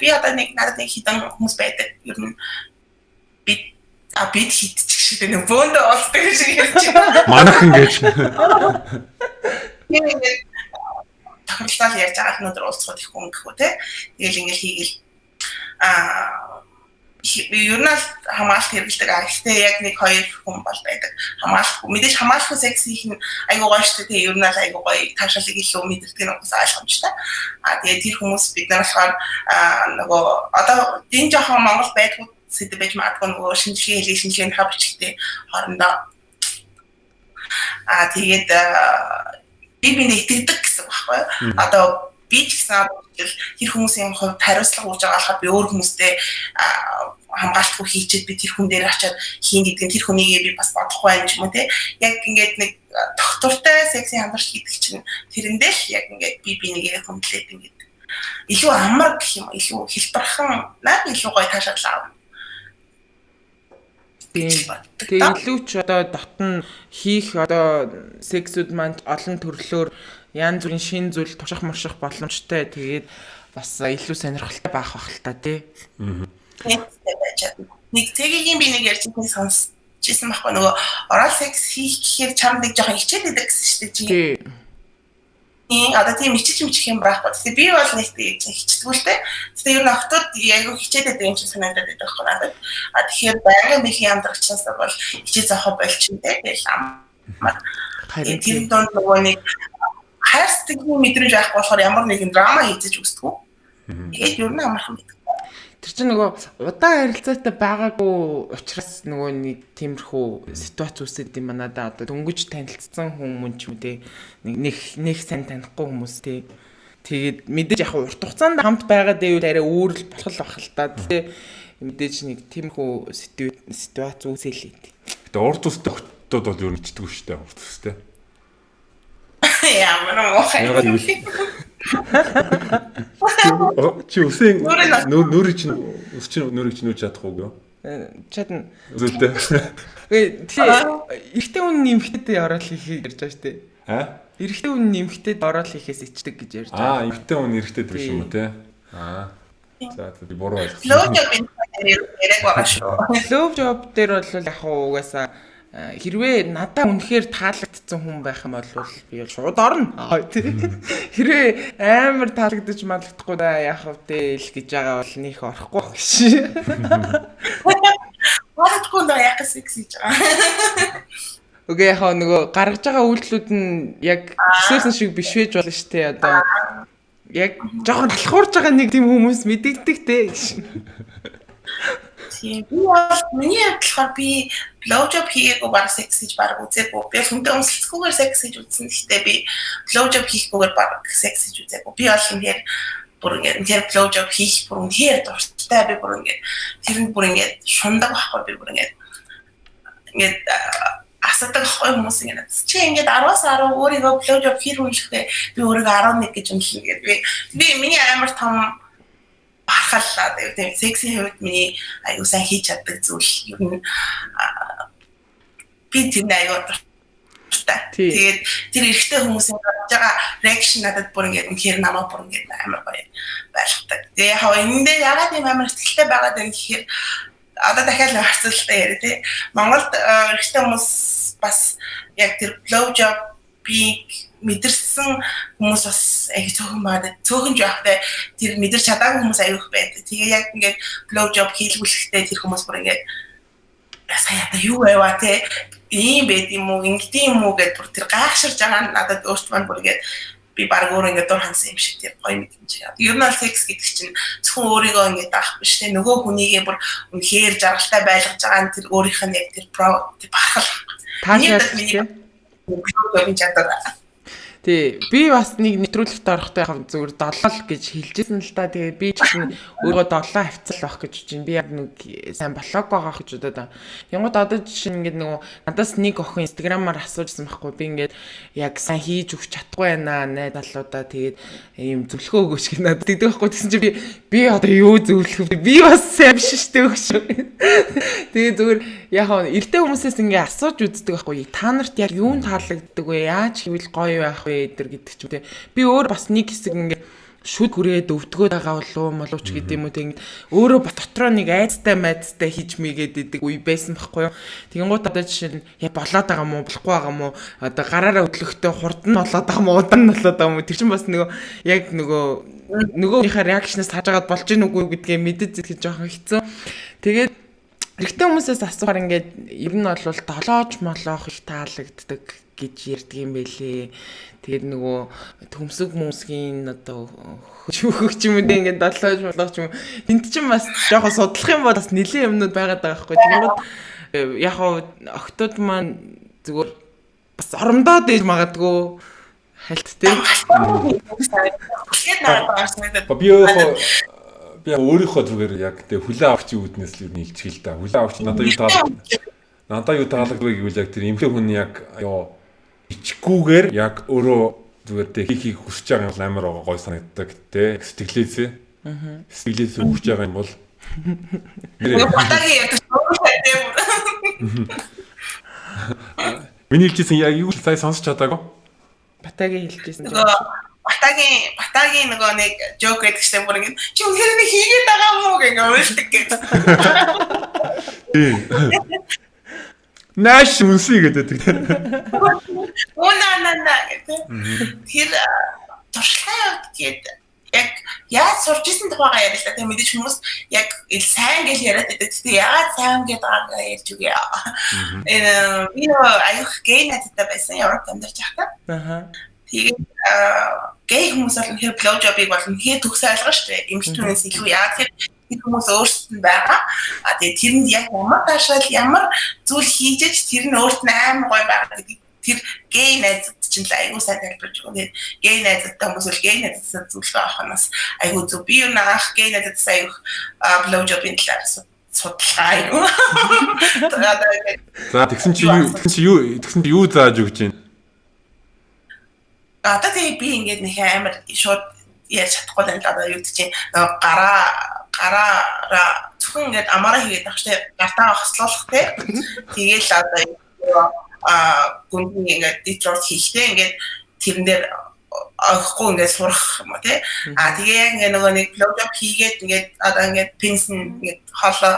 нэг хідэн хүмүүс байдаг. Ер нь бид хийчих шиг нэг бөөндөө олддог шиг ярьж байна.
Манайх ингэж.
Тохиолдол ярьж байгаа өнөдөр уулзахад их хүн гэхүү тий. Тэгэл ингээл хийгээл ер нь хамгаалалт хэрэглэдэг. Гэхдээ яг нэг хоёр хүн бол байдаг. Мэдээж хамгаалахгүй секс хийх нь айгүй гоё шүү дээ. Ер нь айгүй гоё таашаалыг илүү мэдэрдэг нь бас ойлгомжтой. Тэгээд тэр хүмүүс бид нар болохоор нөгөө одоо энэ жоохон Монгол байдгүй сэдв байж магадгүй нөгөө шинжилгээний хавчигтэй хоорондоо тэгээд би нэг итгэдэг гэсэн байхгүй. Одоо би ч гэсэн тэр хүмүүсийн хувьд хариуцлага үүж байгаа болохоор би өөр хүмүүстэй хамгаалтгүй хийчихэд би тэр хүн дээр очиад хийн гэдэг нь тэр хүнийгээ би бас бодохгүй байх юм уу те. Яг ингээд нэг доктортай секси хамтарч хийдэг чинь тэрэндээ л яг ингээд би нэгээ хүндлээд ингээд илүү амар гэх юм илүү хэлбэрхэн наад илүү гоё таашаалаа.
Тэгээ илүү ч одоо дотн хийх одоо сексүүд маань олон төрлөөр янз бүрийн шин зүйл турших мурших боломжтой. Тэгээд бас илүү сонирхолтой байх бах л та тий.
Нэг цэгийн би нэг ярьж байгаа сонсчихсан байхгүй нөгөө oral sex хийх гэхээр чамд нэг жоохон хичээд байдаг гэсэн шүү дээ чи. Одоо тийм ичиж юм байхгүй. Тэгээ би бол нэг хичдэггүй л дээ. Тэгээ ер нь октод айгүй хичээд байдаг юм шиг санагдаад байдаг байхгүй надад. Тэгэхээр байнгын бэлгийн хамтрагчнаас бол хичээ зохио болчихно тэгэл амар. Тэр донд нөгөө нэг хайрцагны мэдрэмж авах болохоор ямар нэгэн драма хийж үзтгүү. Тэгээд ер нь амархан байдаг.
Тэр чинь нөгөө удаан харилцаатай байгаагүй учраас нөгөө нэг тиймэрхүү ситуац үүсээд юм надаа одоо дөнгөж танилцсан хүмүүс ч юм те нэг сайн танихгүй хүмүүс те тэгээд мэдээж яг урт хугацаанд хамт байгаад байвал арай өөр л болох л бах л та те мэдээж нэг тиймэрхүү ситуац үүсэлээ.
Гэтэ урт устай хотод бол ер нь чдэггүй шүү дээ урт устай.
Ямар мохай.
Чи үсэн нүрийг чинь нүүж чадахгүй юу?
Чадна.
Үзэлтэй.
Эрэгтэй хүн нэмэгтэй ороод хийх гэж ярьж байгаа шүү дээ. Эрэгтэй хүн нэмэгтэй ороод хийхээс ичдэг гэж ярьж байгаа.
Эрэгтэй хүн эрэгтэй биш юм уу те? За би буруу ойлгосон.
Лов job энэ яриаг байгаа шүү.
Love job дээр бол яг угаасаа хэрвээ надаа үнэхээр таалагдсан хүн байх юм бол би бол шууд орно. Хэрвээ амар таалагдаж малагдахгүй да яах вэ л гэж байгаа бол нөх орохгүй гэж.
Бодохгүй нөө яг секси гэж байгаа.
Окей яг нөгөө гаргаж байгаа үйлдэлүүд нь яг хэсэрсэн шиг биш байж болно шүү дээ одоо. Яг жоохон талхуурж байгаа нэг тийм хүмүүс мэдэгддэг те гэж.
Тийм. Би бол миний бодлохоор би blowjob хийгээгүй баг секс гэж баг үзээгүй. Би хүнтэй өмсөлцөхгүйгээр секс гэж үзсэн. Гэхдээ би blowjob хийхгүйгээр баг секс гэж үзээгүй. Би бол ингээд бүр ингээд blowjob хийх бүр үнээр дуртай. Би бүр ингээд тэрэнд бүр ингээд шундаг байхгүй би бүр ингээд асуудаг ахгүй хүмүүс ингээд чи ингээд 10-аас 10 өөрийгөө blowjob хийх үнэхээр би өөрийгөө 11 гэж үнэлнэ гэдэг. Би миний амар том бахаллаа тийм секси хэвд миний аюу сайн хийж чаддаг зүйл юу нь би тийм аюу дуртай. Тэгээд тэр эрэгтэй хүмүүсийн гарч байгаа реакшн надад бүр ингээд үнэхээр намайг бүр ингээд амар гоё байлгадаг. Тэгээ яг энэ дээр ягаад юм амар ихтэй байгаад байна гэхээр одоо дахиад нэг харцуултаа яриа тий. Монголд эрэгтэй хүмүүс бас яг тэр blowjob-ийг мэдэрсэн хүмүүс бас их цөөхөн байдаг. Цөөхөн ч явахтай тэр мэдэрч чадаагүй хүмүүс аюух байдаг. Тэгээ яг ингээд blowjob хийлгүүлэхдээ тэр хүмүүс бүр ингээд сая та юу байваа те ийм байд юм уу ингэд юм уу гэдээ бүр тэр гайхширж байгаа надад өөртөө маань бүр ингээд би баг өөр ингээд дур хансан юм шиг тэр гоё мэдэмж яа. Ер нь секс гэдэг чинь зөвхөн өөрийгөө ингээд авах биш те нөгөө хүнийгээ бүр үнэхээр жаргалтай байлгаж байгаа нь тэр өөрийнх нь яг тэр про тэр бахал.
Таашаал тий би бас нэг нэвтрүүлэгт орохдоо яг зүгээр 7 гэж хэлжсэн л та. Тэгээ би ч гэсэн өөрөө 7 хавцал байх гэж чинь би яг нэг сайн блог байгаа гэж удаа. Янгууд одоо жишээ нь ингээд нөгөө надаас нэг охин инстаграмаар асуужсан байхгүй би ингээд яг сайн хийж өгч чадахгүй байна найдалуудаа тэгээд ийм зөвлөгөө өгөөч гэх надад тэгдэг байхгүй гэсэн чинь би одоо юу зөвлөх вэ? Би бас сайн биш штэ өгч. Тэгээ зүгээр яг эртний хүмүүсээс ингээд асууж үздэг байхгүй та нарт яг юу таалагддаг вэ? Яаж хийвэл гоё байх эдэр гэдэг ч юм те. Би өөр бас нэг хэсэг ингээд шүд хүрээд өвдгөөд байгаа болов ч гэдэг юм уу те. Өөрөө дотроо нэг айцтай майцтай хийж мэгээд идэг үе байсан байхгүй юу. Тэгэнгუთ одоо жишээ нь яа болоод байгаа мó болохгүй байгаа мó одоо гараараа өдлөхтэй хурдан болоод байгаа мó удаан болоод байгаа мó тэр чинь бас нөгөө яг нөгөөхийнхээ реакшнээс хажаагаад болж гин үгүй гэдгээ мэдэж зэтгэж жоохон хэцүү. Тэгээд эрэгтэй хүмүүсээс асуухаар ингээд ер нь бол долоож молоох их таалагддаг гэж ярьдаг юм байлээ. Тэгээд нөгөө төмсөг хүмүүсийн одоо хөгч юм дэ ингээд долоож молоох юм. Энд чинь бас жоохон судлах юм бол бас нэлийн юмнууд байгаад байгаа байхгүй. Тэгээд яг октод маань зүгээр бас оромдоод ээж магадгүй хальт тий.
Би өөрийнхөө зүгээр яг тэг хүлээ авахчи үүднээс л нийлчихэл та. Хүлээ авахч надад юу таалагддаг гэвэл яг тэр эмхтэй хүн яг ичгүүгээр яг өөрөө зүгээр тэг хийхийг хүсэж байгаа юм амар гой санагддаг те. Сэтгэлээсээ. Сэтгэлээсээ өгч байгаа юм бол миний хэлжсэн яг юу сая сонсч чадаагүй.
Батагийн хэлжсэн.
Батагийн нөгөө нэг жок гэдэг чинь бүр ингэ чи үнэхээр нэг хийгээд байгаа мó гэнгээ уйлдаг гэж.
Нааш үнсий гэдэг.
Наа гэдэг. Тэр туршлагын үед яг яаж сурч исэн тухайгаа яриа л та. Тэгээ мэдээж хүмүүс яг сайн гэж яриад байдаг. Тэгээ яагаад сайн гэж байгаа ярьж үгүй. Би аюух гей надтай байсан Европ амьдарч байхдаа. Тэгээд гей хүмүүс бол үнэхээр blowjob-ыг бол үнэхээр төгсөө ойлгоо шүү дээ. Эмэгтэйнээс илүү яа тэгэхээр хүмүүс өөрсдөд нь байгаа. Тэгээд тэрэнд яг ямар таашаал ямар зүйл хийжэж тэр нь өөрт нь амар гоё байгаа. Тэр гей найзууд чинь л аюу сайн тайлбарж байгаа. Тэгээд гей найзуудтай хүмүүс бол гей найзуудтай зөвлөгөө авахнаас аюу зөв би юу наах гей найзуудтай аюу blowjob-ийн талаар судалгаа юу.
За тэгсэн чи юу зааж өгч байна?
Одоо тэгээ би ингээд нэг амар шууд ярьж чадахгүй байна л одоо юу гэж чинь гараараа зөвхөн ингээд амаараа хийгээд авах штэ гартаа хослуулах те тэгээл одоо гүнгийн ингээд дитрот хийхдээ ингээд тэрэн дээр авахгүй ингээд сурах юм уу те тэгээ ингээд нөгөө нэг blowjob хийгээд ингээд одоо ингээд пенс ингээд хоолоо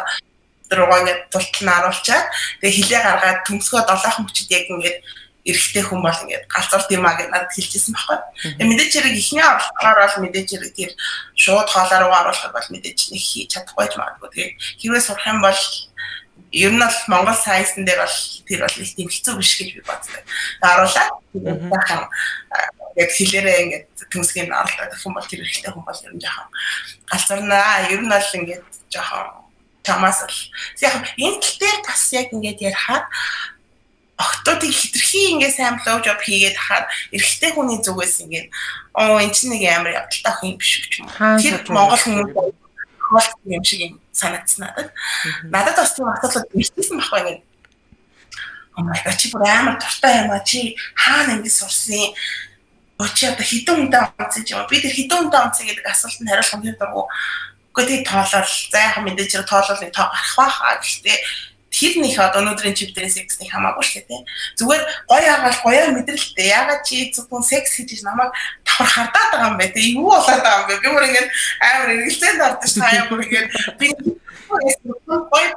руугаа ингээд тултал нь аруулчаад тэгээ хилээ гаргаад төмсгөө долоохон мөчөд яг ингээд эрэгтэй хүн бол ингээд галзуур димаа гэж надад хэлчихсэн байхгүй. Мэдээж хэрэг ихний орлогоор бол мэдээж хэрэг тэр шууд хоолой руу оруулах бол мэдээж нэг хийж чадахгүй ч магадгүй. Тэгээ хэрвээ сурах юм бол ер нь бол Монгол сайзн дээр бол тэр бол их тийм хэцүү биш гэж би боддог. Оруулаад бахан яг хилээрээ ингээд төмсгийн оруулаад гэх юм бол тэр эрэгтэй хүн бол ер нь жоохон галзуурнаа. Ер нь бол ингээд жоохон чамаас л яг энэ тал дээр бас яг ингээд ярихад охтуудыг хитрхи ингээд сайн блоу жоп хийгээд хахад эрэгтэй хүний зүгээс ингээд энэ чинь нэг амар явдалтай ах юм биш үү юм. Тэр Монгол хүмүүс хоолт юм шиг юм санагдсан надад. Надад бас тийм асуудал ирсэн байхгүй ингээд. Oh my god чи бүр амар дуртай юм а чи хаана ингэж сурсан очи одоо хідэн хүнтэй онцсон юм. Би тэр хідэн хүнтэй онцсон гэдэг асуултанд хариулах юм дургу. Гэхдээ тоолол за яхаа мэдээж хэрэг тоололыг тоо гарах баха гэхдээ тэр нэг одоо өнөөдрийн чиптерийн сексний хамаагүй шүү дээ. Зүгээр гоё агаал гоё мэдрэлтэй. Ягаад чи зөвхөн секс хийж намайг давхар хардаад байгаа юм бэ? Тэ юу болоод байгаа юм бэ? Би бүр ингэж амар эргэлзээнд ордог ш хаяа бүр ингэж би гоё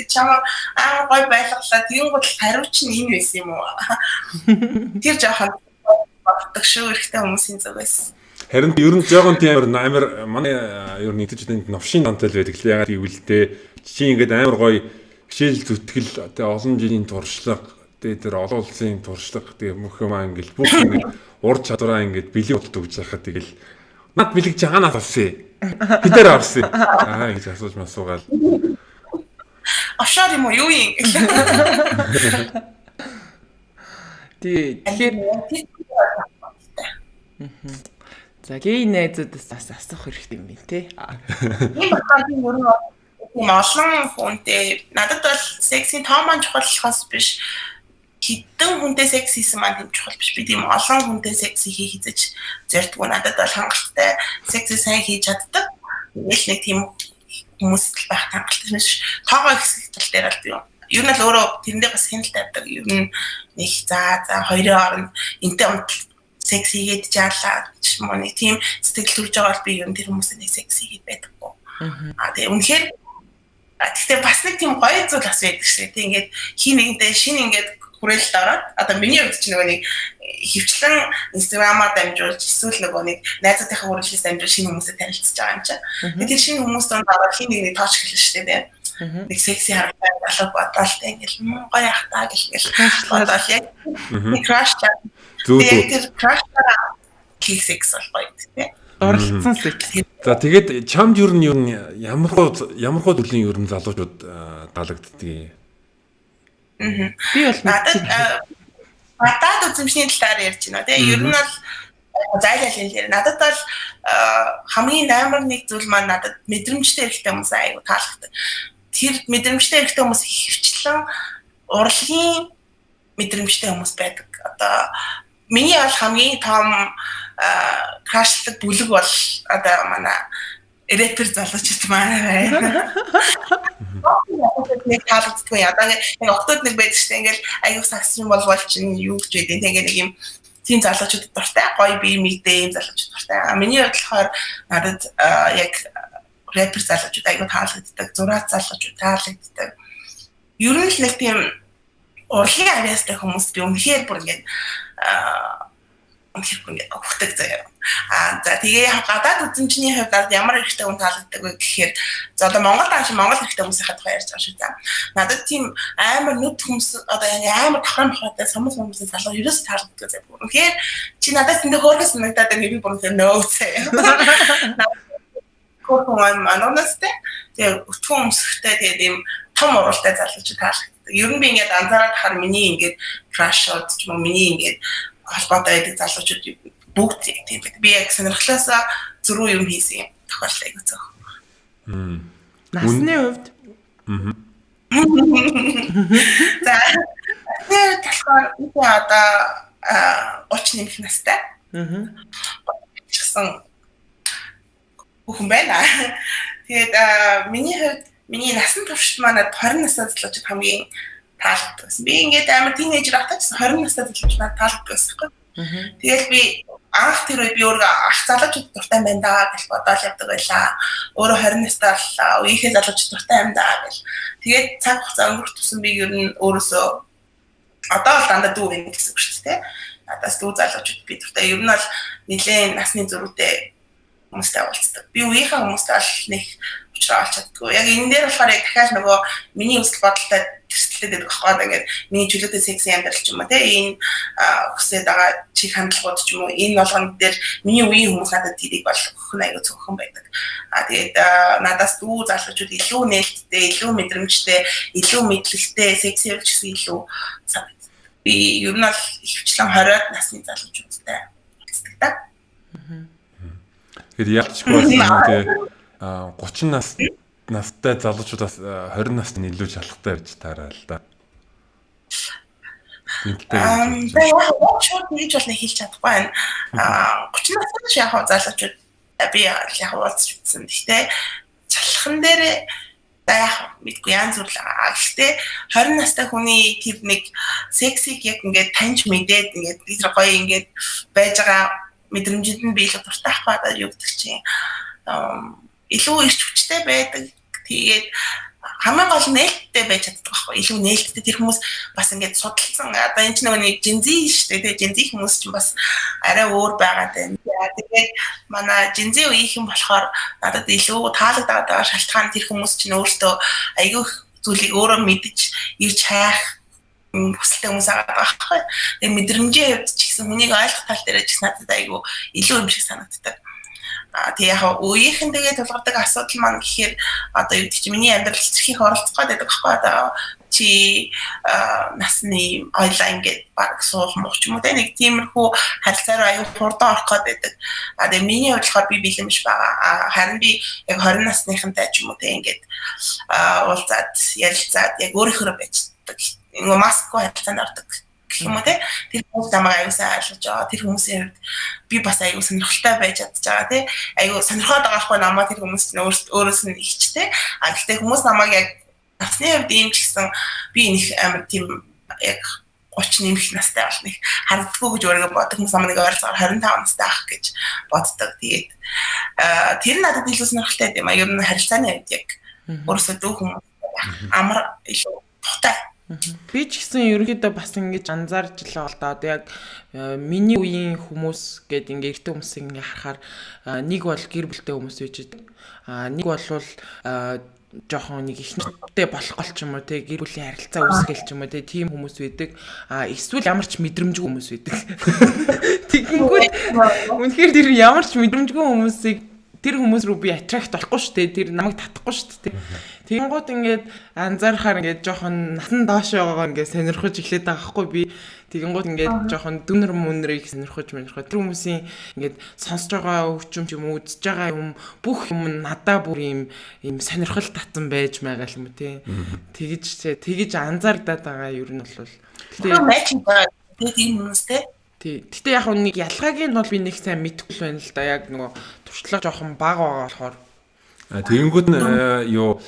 чамаа гоё байлгалаа. Тийм гол хариу чинь энэ байсан юм уу? Тэр жоохон боддог шүү эрэгтэй хүмүүсийн зүгээс.
Харин ер нь жоохон тийм амар манай ер нь идэвчтэй новшин донтол байдаг л ягаад гэвэл дээ чи ингээд амар гоё хичээл зүтгэл тэгээ олон жилийн туршлага тэгээ тэр олон улсын туршлага тэгээ мөх юмаа ингээд бүх ингээд ур чадвараа ингээд бэлэг болдог гэж байхад тэгэл над бэлэг чи хаанаас авсан хэдээр авсан гэж асууж масуугаал
Ашаар юм уу юу юм
тэгэхээр за гей найзуудаас бас асуух хэрэгтэй юм байна те.
Энэ баталгийн ер нь олон хүнтэй надад бол сексийн тоомон чухал болохоос биш хитэн хүнтэй секс хийсэн маань тийм чухал биш би тийм олон хүнтэй секс хийж зордгоо надад бол хангалттай секс сайн хийж чаддаг нэг тийм хүмүүс л байх хангалттай биш тоогоо их тал дээр бол би ер нь л өөрөө тэрэндээ бас хяналт тавьдаг ер нь нэг за хоёрын хооронд энтэй секс хийгээд жаалаа ч юм уу нэг тийм сэтгэл төрж байгаа бол би ер нь тэр хүмүүстэй нэг секс хийгээд байдаггүй тэгээ үнэхээр гэхдээ бас нэг тийм гоё зүйл бас байдаг шээ. Тэг ингээд хин нэгэнтэй шинэ ингээд хүрээлэлд ороод одоо миний хувьд ч нөгөө нэг хөвчлэн Instagram-аар дамжуулж эсвэл нөгөө нэг найзуудынхаа хүрээлэлээс дамжуулж шинэ хүмүүстэй танилцж байгаа юм чинь. Тэр шинэ хүмүүст ороод хин нэгний тооч хэлнэ шүү дээ. Нэг секси харагдаад алга бодлоо ингээд гоё ах таа гэл бодоод яг crush чад. Тэр crush секс бол гоё тийм.
Дурлцсан секс.
За тэгээд чамд ер нь ямар хоо төрлийн ер нь залуучууд даалгаддгийг.
Би бол
надад үзмжний талаар ярьж байна тийм. Ер нь бол зайлшгүй надад бол хамгийн амар нэг зүйл маань надад мэдрэмжтэй хэрэгтэй хүмүүс аягүй таалагддаг. Тэр мэдрэмжтэй хэрэгтэй хүмүүс хөвчлэн урлагийн мэдрэмжтэй хүмүүс байдаг. Одоо миний бол хамгийн том крашлаг бүлэг бол одоо манай рэпер залуучууд маань байна. Нэг таалагддаггүй яа. Нэг октод нэг байдаг шүү дээ. Ингээл аягүй саксрын болвол чинь юу гэж байдیں۔ Тэгээ нэг юм тийм залуучууд дуртай, гоё бие мэдээ юм залуучууд дуртай. Миний бодлохоор надад яг рэпер залуучууд аягүй таалагддаг, зураг залуучууд таалагддаг. Ер нь л нэг тийм урлагийн авьяастай хүмүүс би үнэхээр бүр ингээд өгдөг заяа. За тэгээ гадаад үзмжний хувьд надад ямар хэрэгтэй хүн таалагддаг вэ гэхээр за одоо Монгол хэрэгтэй хүмүүсийн тухай ярьж байгаа шүү дээ. Надад тийм амар нүд хүмүүс одоо амар тохром бохотой самс хүмүүсийн залуу ерөөс таалагддаг заяа. Үнэхээр чи надад тэндээ хөөргөс санагдаад байна би бүр нөөцөө. Коорон анонастай тэгээ өтгөн өмсөхтэй тэгээ ийм том уралтай залууч таалагддаг. Ер нь би ингээд анзаараад хахаар миний ингээд crush шот ч юм уу миний ингээд холбоотой байдаг залуучууд бүгд тийм байдаг. Би яг сонирхлоосаа зөрүү юм хийсэн юм тохиолдол айгүй зөөх.
Насны хувьд.
За тэр болохоор би одоо 30 нэмэх настай. Чигсэн бүхэн байна. Тэгээд миний хувьд миний насан туршид манад 20 настай залуучууд хамгийн таалагддаг. Би ингээд амар тийнейжер ахтайч 20 настай залуучууд надад таалагддаг байсан. Тэгээд би анх тэр үед би өөрөө ах залуучууд дуртай байна даа гэж бодоод явдаг байлаа. Өөрөө 20 настай боллоо. Үеийнхээ залуучууд дуртай юм даа гэл. Тэгээд цаг хугацаа өнгөрөх тусан би ер нь өөрөөсөө одоо л дандаа дүү юм гэсэн үг шүү дээ. Надаас дүү залуучууд би дуртай. Ер нь бол нэлээд насны зөрүүтэй хүмүүстэй уулздаг. Би үеийнхээ хүмүүстэй бол нэг уулзраа олж чаддгүй. Яг энэ дээр болохоор яг дахиад нөгөө миний өсөл бодолтой төсөлтэй гэдэг багхгүй. Ингээд миний чөлөөтэй секси амьдрал ч юм уу те энэ хүсээд байгаа чих хандлагууд ч юм уу энэ болгоно дээр миний үеийн хүмүүс надад тэрийг бол өгөх нь аюу цөөхөн байдаг. Тэгээд надаас дүү залуучууд илүү нээлттэй, илүү мэдрэмжтэй, илүү мэдлэгтэй секси явж гэсэн илүү санагдав. Би ер нь бол ихвчлэн 20 насны залуучуудтай уулздаг та.
Тэгэхээр ялчгүй байна. 30 настай залуучуудаас 20 насны илүү шалхалтай байж таараа л да.
Шууд нэг бол хэлж чадахгүй байна. 30 настай яг залуучууд би яг уулзч үзсэн. Гэхдээ шалхан дээр яг мэдгүй янз бүр л байгаа. Гэхдээ 20 настай хүний тэр нэг сексиг яг ингээд таньж мэдээд ингээд тэр гоё ингээд байж байгаа мэдрэмжинд нь биелэх дуртай хаа юу гэдэг чинь илүү их хүчтэй байдаг. Тэгээд хамгийн гол нээлттэй байж чаддаг байхгүй. Илүү нээлттэй тэр хүмүүс бас ингээд судалсан. Одоо энэ ч нэг жинзи шүү дээ. Тэгээд жинзи хүмүүс ч бас арай өөр байгаад байна. Тэгээд манай жинзи үеийнхэн болохоор надад илүү таалагдаад байгаа шалтгаан тэр хүмүүс чинь өөртөө айгүй зүйлийг өөрөө мэдж ирж хайх хүсэлтэй хүмүүс байгаа байхгүй. Тэгээд мэдрэмжийн хувьд ч гэсэн хүнийг ойлгох тал дээр ч надад айгүй илүү юм шиг санагддаг. Тэгээ яг үеийнхэн тэгээд тулгардаг асуудал маань гэхээр одоо юу гэдэг чи миний амьдрал хэцэрхийг оролцох гэдэг байхгүй одоо чи насны ойлаа ингээд баг суух мох ч юм уу нэг тиймэрхүү харилцаар аюул хурдан орох гэдэг. Тэгээ миний хувьд болохоор би бэлэмж байгаа. Харин би яг 20 насныхантай ч юм уу тэг ингээд уулзаад ярилцаад яг өөрийнхөө байцдаг. Ингээ маску харилцаанд ордог гэх юм уу те тэр хүмүүс намайг аюулсаа ойлгож байгаа. Тэр хүмүүсийн хувьд би бас аюул сонирхолтой байж чадж байгаа те аюул сонирхоод байгаа хгүй намайг тэр хүмүүс чинь өөрөөс нь ихчтэй. Гэхдээ хүмүүс намайг яг насны хувьд ийм ч гэсэн би нэг амар тийм яг 30 нэмэх настай бол нэг харддаггүй гэж өөрөө боддог хүмүүс намайг ойролцоогоор 25 настай ах гэж боддог. Тэгээд тэр надад илүү сонирхолтой юм а. Ер нь харилцааны хувьд яг өөрөөсөө дүү хүмүүс амар илүү тухтай.
Би ч гэсэн ерөнхийдөө бас ингэж анзаарч л байгаа л да. Одоо яг миний үеийн хүмүүс гээд ингээ эртний хүмүүсийг ингээ харахаар нэг бол гэр бүлтэй хүмүүс байж байдаг. Нэг болвол жоохон нэг их нэртэй болох гол ч юм уу те гэр бүлийн харилцаа үүсгэл ч юм уу те тийм хүмүүс байдаг. Эсвэл ямар ч мэдрэмжгүй хүмүүс байдаг. Тэгэнгүүт үнэхээр тэр ямар ч мэдрэмжгүй хүмүүсийг тэр хүмүүс рүү би аттракт болохгүй шүү дээ. Тэр намайг татахгүй шүү дээ. Тэгэнгүүт ингээд анзаархаар ингээд жоохон насан доош байгаа ингээд сонирхож эхлэдэг байгаа хгүй би. Тэгэнгүүт ингээд жоохон дүнэр мөнрийг сонирхож тэр хүмүүсийн ингээд сонсож байгаа өвчм ч юм уу үзэж байгаа юм бүх юм надаа бүр юм сонирхол татсан байж байгаа юм тий. Тэгэж анзаардаад байгаа ер нь бол.
Тэгээ матч тэгээд энэ хүмүүстэй
Гэтэ яг нэг ялгаагийн бол би нэг сайн мэдэхгүй байна л да. Яг нөгөө туршлага жоохон бага байгаа болохоор.
Тэгэнгүүт нь юу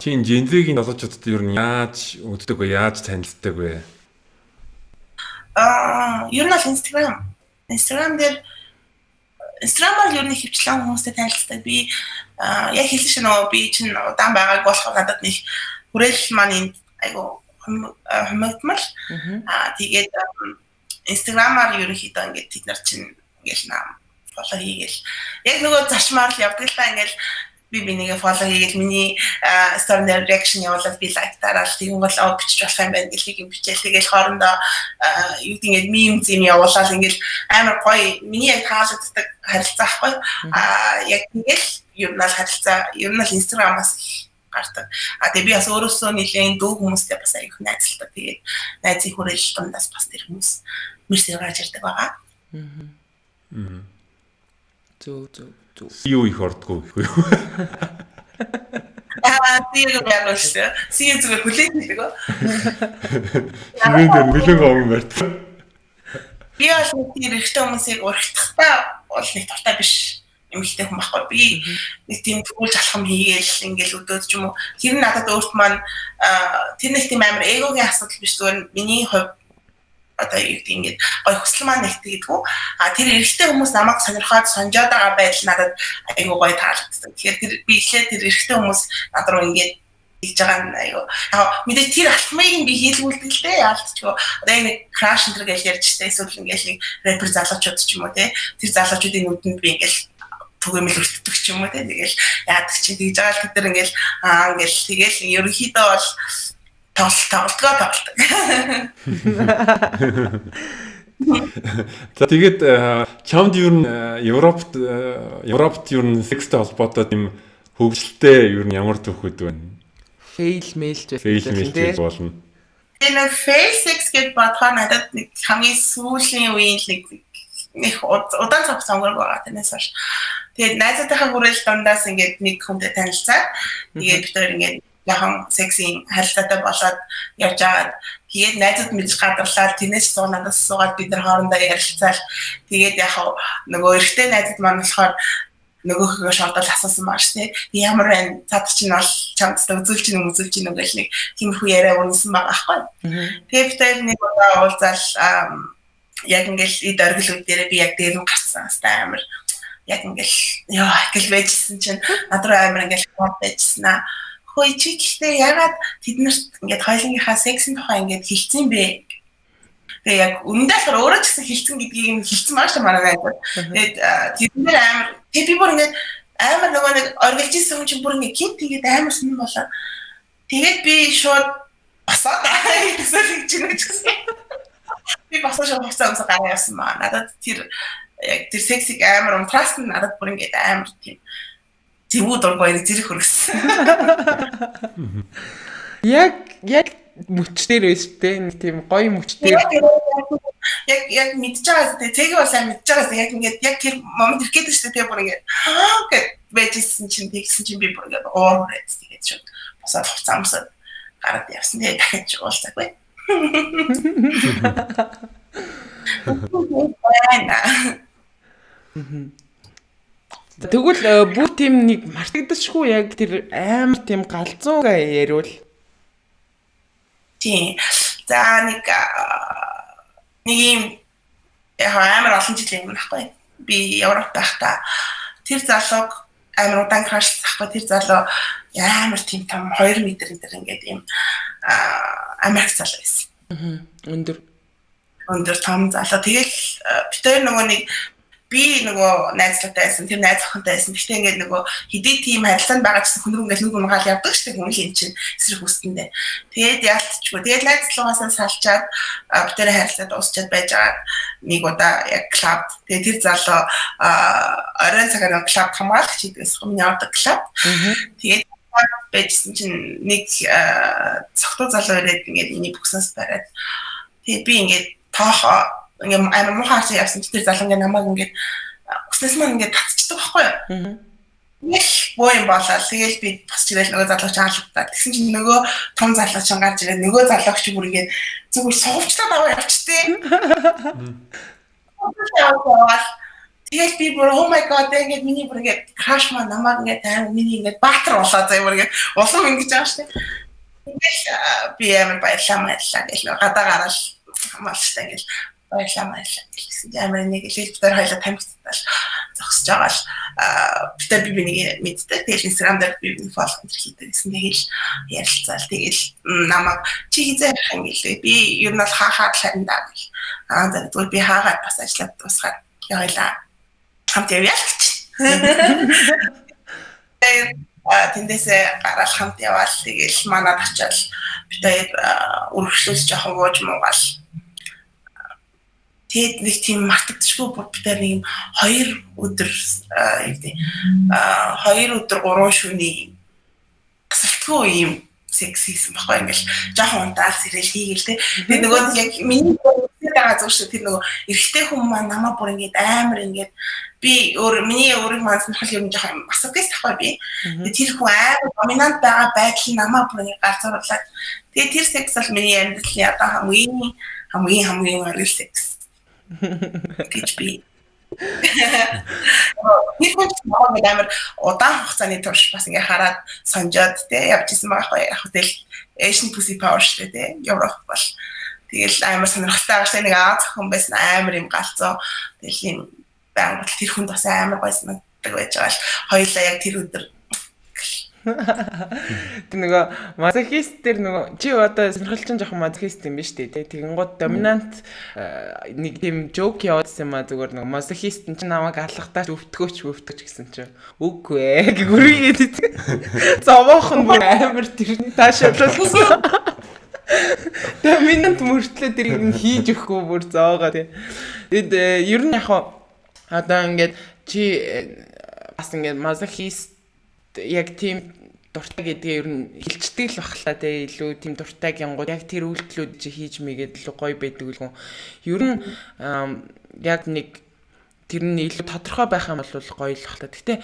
чинь жинзигийн залуучуудад ер нь яаж үздэг вэ? Яаж танилцдаг вэ?
Ер нь бол Instagram-аар ер нь хөвчлэн хүмүүстэй танилцдаг. Би яг хэлсэн шүү нөгөө би чинь удаан байгааг болохоор надад нэг хүрээлэл маань айгу хэмэгдмэл. Тэгээд Instagram-аар ерөнхийдөө ингээд тэд нар чинь ингээл фоллоу хийгээл яг нөгөө зарчмаар л явдаг л та ингээл би нэгэ фоллоу хийгээл миний story reaction явуулаад би лайк дараал тийм бол бичиж болох юм байна гэлхийг юм бичээл тэгэл хоорондоо юу гэдэг мем зэм явуулаад ингээл амар гоё миний яг таалагддаг харилцаа ахгүй яг ингээл ер нь харилцаа ер нь Instagram-аас гардаг. Тэгээ би бас өөрөөсөө нэлээд дүү хүмүүстэй бас аяг найзлдаг. Тэгээд найзын хүрээлэл дундаас бас тэр хүмүүс мэрсээр гарч ирдэг байгаа.
Зөв. Юу их ордгоо гэхгүй юу?
Тийм яг л шүү. Сие зүгээр хүлээж хэлдэг.
Шинээр нэлээд овон барьд.
Би бол тэр ихтэй хүмүүсийг урагтахтаа бол нэг туртай биш. Эмэгтэй хүн байхгүй би нэг тийм тгүүлж алхам хийгээл ингээл өдөөд ч юм уу тэр нь надад өөрт маань тэр нэг тийм амар эгогийн асуудал биш зүгээр миний хувь одоо юу гэдэг ингээд гой хүсэл маань нэгтгэдэггүй. Тэр эрэгтэй хүмүүс намайг сонирхоод сонжоод байгаа байдал надад айгүй гоё таалагдсан. Тэгэхээр би ихлээр тэр эрэгтэй хүмүүс над руу ингээд хийж байгаа нь айгүй. Мэдээ тэр алтмыг би хийлгүүлдэг л дээ. Яалтчгүй. Одоо нэг краш энэ гэж ярьж штэ эсвэл ингээд нэг рэпер залуучууд ч юм уу те. Тэр залуучуудын нүдэнд би ингээд түгээмэл өртдөг ч юм уу те. Тэгэл яадаг чи тэгж байгаа л тэр ингээд ингээд тэгэл ерөнхийдөө бол тоглолтгоо.
За тэгээд чамд юу н Европт юу н секстэй холбоотой тийм хөгжилтэй юу н ямар төвхөд байна?
Fail mail
болно.
Энэ fail sex гэдэг бодохоор надад нэг хамгийн сүүлийн үеийн нэг удаан цаг өнгөрөг байгаа тэрнээс хойш. Тэгээд найзуудынхаа хүрээлэл дундаас ингээд нэг хүнтэй танилцаад тэгээд бид хоёр ингээд яхан сексийн харилцаатай болоод явж байгаад тэгээд найзууд мэдж гадарлаад тэрнээс надаас суугаад бид нар хоорондоо ярилцаал тэгээд яхаа нөгөө эрэгтэй найзууд маань болохоор нөгөөхөө шоудал асуусан баа шүү дээ. Ямар байна? Цаад чинь бол чамд үзүүлж гин гэж нэг тиймэрхүү яриа өрнөсөн байгаа аахгүй. Тэгээд бид хоёр нэг удаа уулзаал яг ингээл эд оргил үдээрээ би яг дээр нь гарсан хэвээр амар яг ингээл ёо гэл байжсэн чинь над руу амар ингээл хот байжсэн аа. Хөөе чи гэхдээ ягаад тэднэрт ингээд хоёулынхаа сексийн тухай ингээд хэлсэн бэ? Тэгээ яг үндээр өөрөө ч гэсэн хэлсэн гэдгийг нь хэлсэн маш манай найз. Тэгээд тэднэр амар би бүр ингээд амар нөгөө нэг оргилж ирсэн хүн чинь бүр ингээд гинт тэгээд амар сонирн болоо. Тэгээд би шууд басаад гэсэн чинь гэсэн. Би басаж авсан гараа явсан маа. Надад тэр яг тэр сексиг амар унтраст надад бүр ингээд амар тийм зүуд оргоо зэрэг хөргсөн.
Яг мөчтөр байж тээ нэг тийм гоё мөчтөр.
Яг мэдж байгаас тээ цэгийг бол сайн мэдж байгаас яг ингээд яг тэр момент ирэх гэдэг шүү дээ бүр ингээд гэд байжсэн чинь тэгсэн чинь би бүр ингээд оорээд тэгээд шууд босоод хуцаамсаад гараад явсан. Тэгээд дахиж уулзаагүй.
Тэгвэл бүх тийм нэг мартагдчихгүй яг тэр амар тийм галзуугаа яриул.
Тийм. За нэг юм амар олон жилийн өмнө байхгүй. Би Европ байхдаа тэр залууг амар удаан крашлахгүй тэр залуу амар тийм том 2 м энэ ингээд юм Америк залуу байсан. Өндөр том залуу. Тэгэл бид хоёр нөгөө нэг би нөгөө найзлаатай байсан, тэр найз охинтой байсан. Гэхдээ ингээд нөгөө хэдий тийм харилцаанд байгаа гэсэн хүн рүү ингээд нүг унгаал явдаг шүү дээ хүн хин чинь эсрэг хүстэндээ. Тэгээд яалтчгүй. Тэгээд найзлуугаасаа салчаад бид тэрэ харилцаад дуусчаад байж байгаа нэг удаа яг клуб. Тэгээд тэр залуу оройн цагаар клуб хамгаалагч хийдгээс миний ордог клуб. Тэгээд байжсэн чинь нэг цогтуу залуу ирээд ингээд миний бүкснээс бариад. Тэгээд би ингээд тоохоо ингээд амар муухай явсан чинь тэр залуу ингээд намайг ингээд өснөөс маань ингээд татчихдаг байхгүй юу? Нэг боо юм болоо. Тэгэл би босч ирэл нөгөө залууч хаалгадаа. Тэгсэн чинь нөгөө том залууч гарч ирээд нөгөө залууч бүр ингээд зүгээр сувчлаад аваа явчтээ. Тэгэл би бүр oh my god ингээд миний бүр ингээд краш маа намайг ингээд амар миний ингээд баатар болоо заа бүр ингээд улам ингэж байгаа шүү дээ. Тэгэл би амар баярлаа гэл гадаа гараад хамаалцтай гэл баярлаа гэсэн. Амар нэг хэлбэр хоёлоо тамхицтал зогсож байгаа л бид би нэг мэддэг. Тэгэл Instagram дээр би фоллоу хийдэг гэсэн. Тэгэл ярилцаал. Тэгэл намайг чи хизээ ярих юм гэлээ. Би ер нь бол хаахаад харина гэл. Тэгвэл би хаагаад бас ажиллаад дуусгаад хоёлаа хамт явъя л гэж. Тэндээсээ гараад хамт яваал. Тэгэл манад очиад бид үргэлжлүүлж жоохон гооч муугаал. Тэгээд нэг тийм мартагдчихгүй бид нэг 2 өдөр 3 шөнийн тасалтгүй юм секс хийсэн баггүй ингээл жоохон унтаал сэрэл хийгээл те. Тэгээд нөгөө яг миний байгаа зүйл шүү тэр нөгөө эрэгтэй хүн маань намаа бүр ингээд амар ингээд би миний өөрийн маань сонирхол юм жоохон асуугээс тахгүй би. Тэр хүн амар доминант байгаа байдал намаа бүр ингээд гарцруулаад. Тэгээд тэр секс бол миний амьдралын одоо хамгийн орой секс. Гэж би. Нэг хүн нэг амар удаан хугацааны турш бас ингээ хараад сонжоод те явж исэн байгаа байхгүй яг хөтөл Asian Pussy Power шүү дээ Европ бол. Тэгэл амар сонирхолтой байгаа шүү. Нэг Аз охин байсан амар юм галзуу. Тэгэл юм байнга тэр хүнд бас амар гойсон байж байгаа л хоёулаа яг тэр өдөр
Тэг нөгөө мазохист тэр нөгөө чи одоо сонирхолтой жоохон мазохист юм биш үү те. Тэгэн гот доминант нэг тийм жоок явуулсан юм а зүгээр нөгөө мазохист нь ч намайг алгатаач өвтгөөч гэсэн чи үгүй ээ гүрийгээд зовоохон бүр амар тэрний таашаалсан. Доминант мөртлөө тэрийг хийж өгөхгүй бүр зоогоо те. Тэгэд ер нь яг одоо ингээд чи бас ингээд мазохист яг тийм дуртай гэдгээ ер нь хилчдэг л бахлаа те илүү тийм дуртай гингууд яг тэр үйлдэлүүд чи хийж мэгээд илүү гоё байдаг үлгэн ер нь яг нэг тэр нь илүү тодорхой байх юм бол гоё л бахлаа. Гэтэ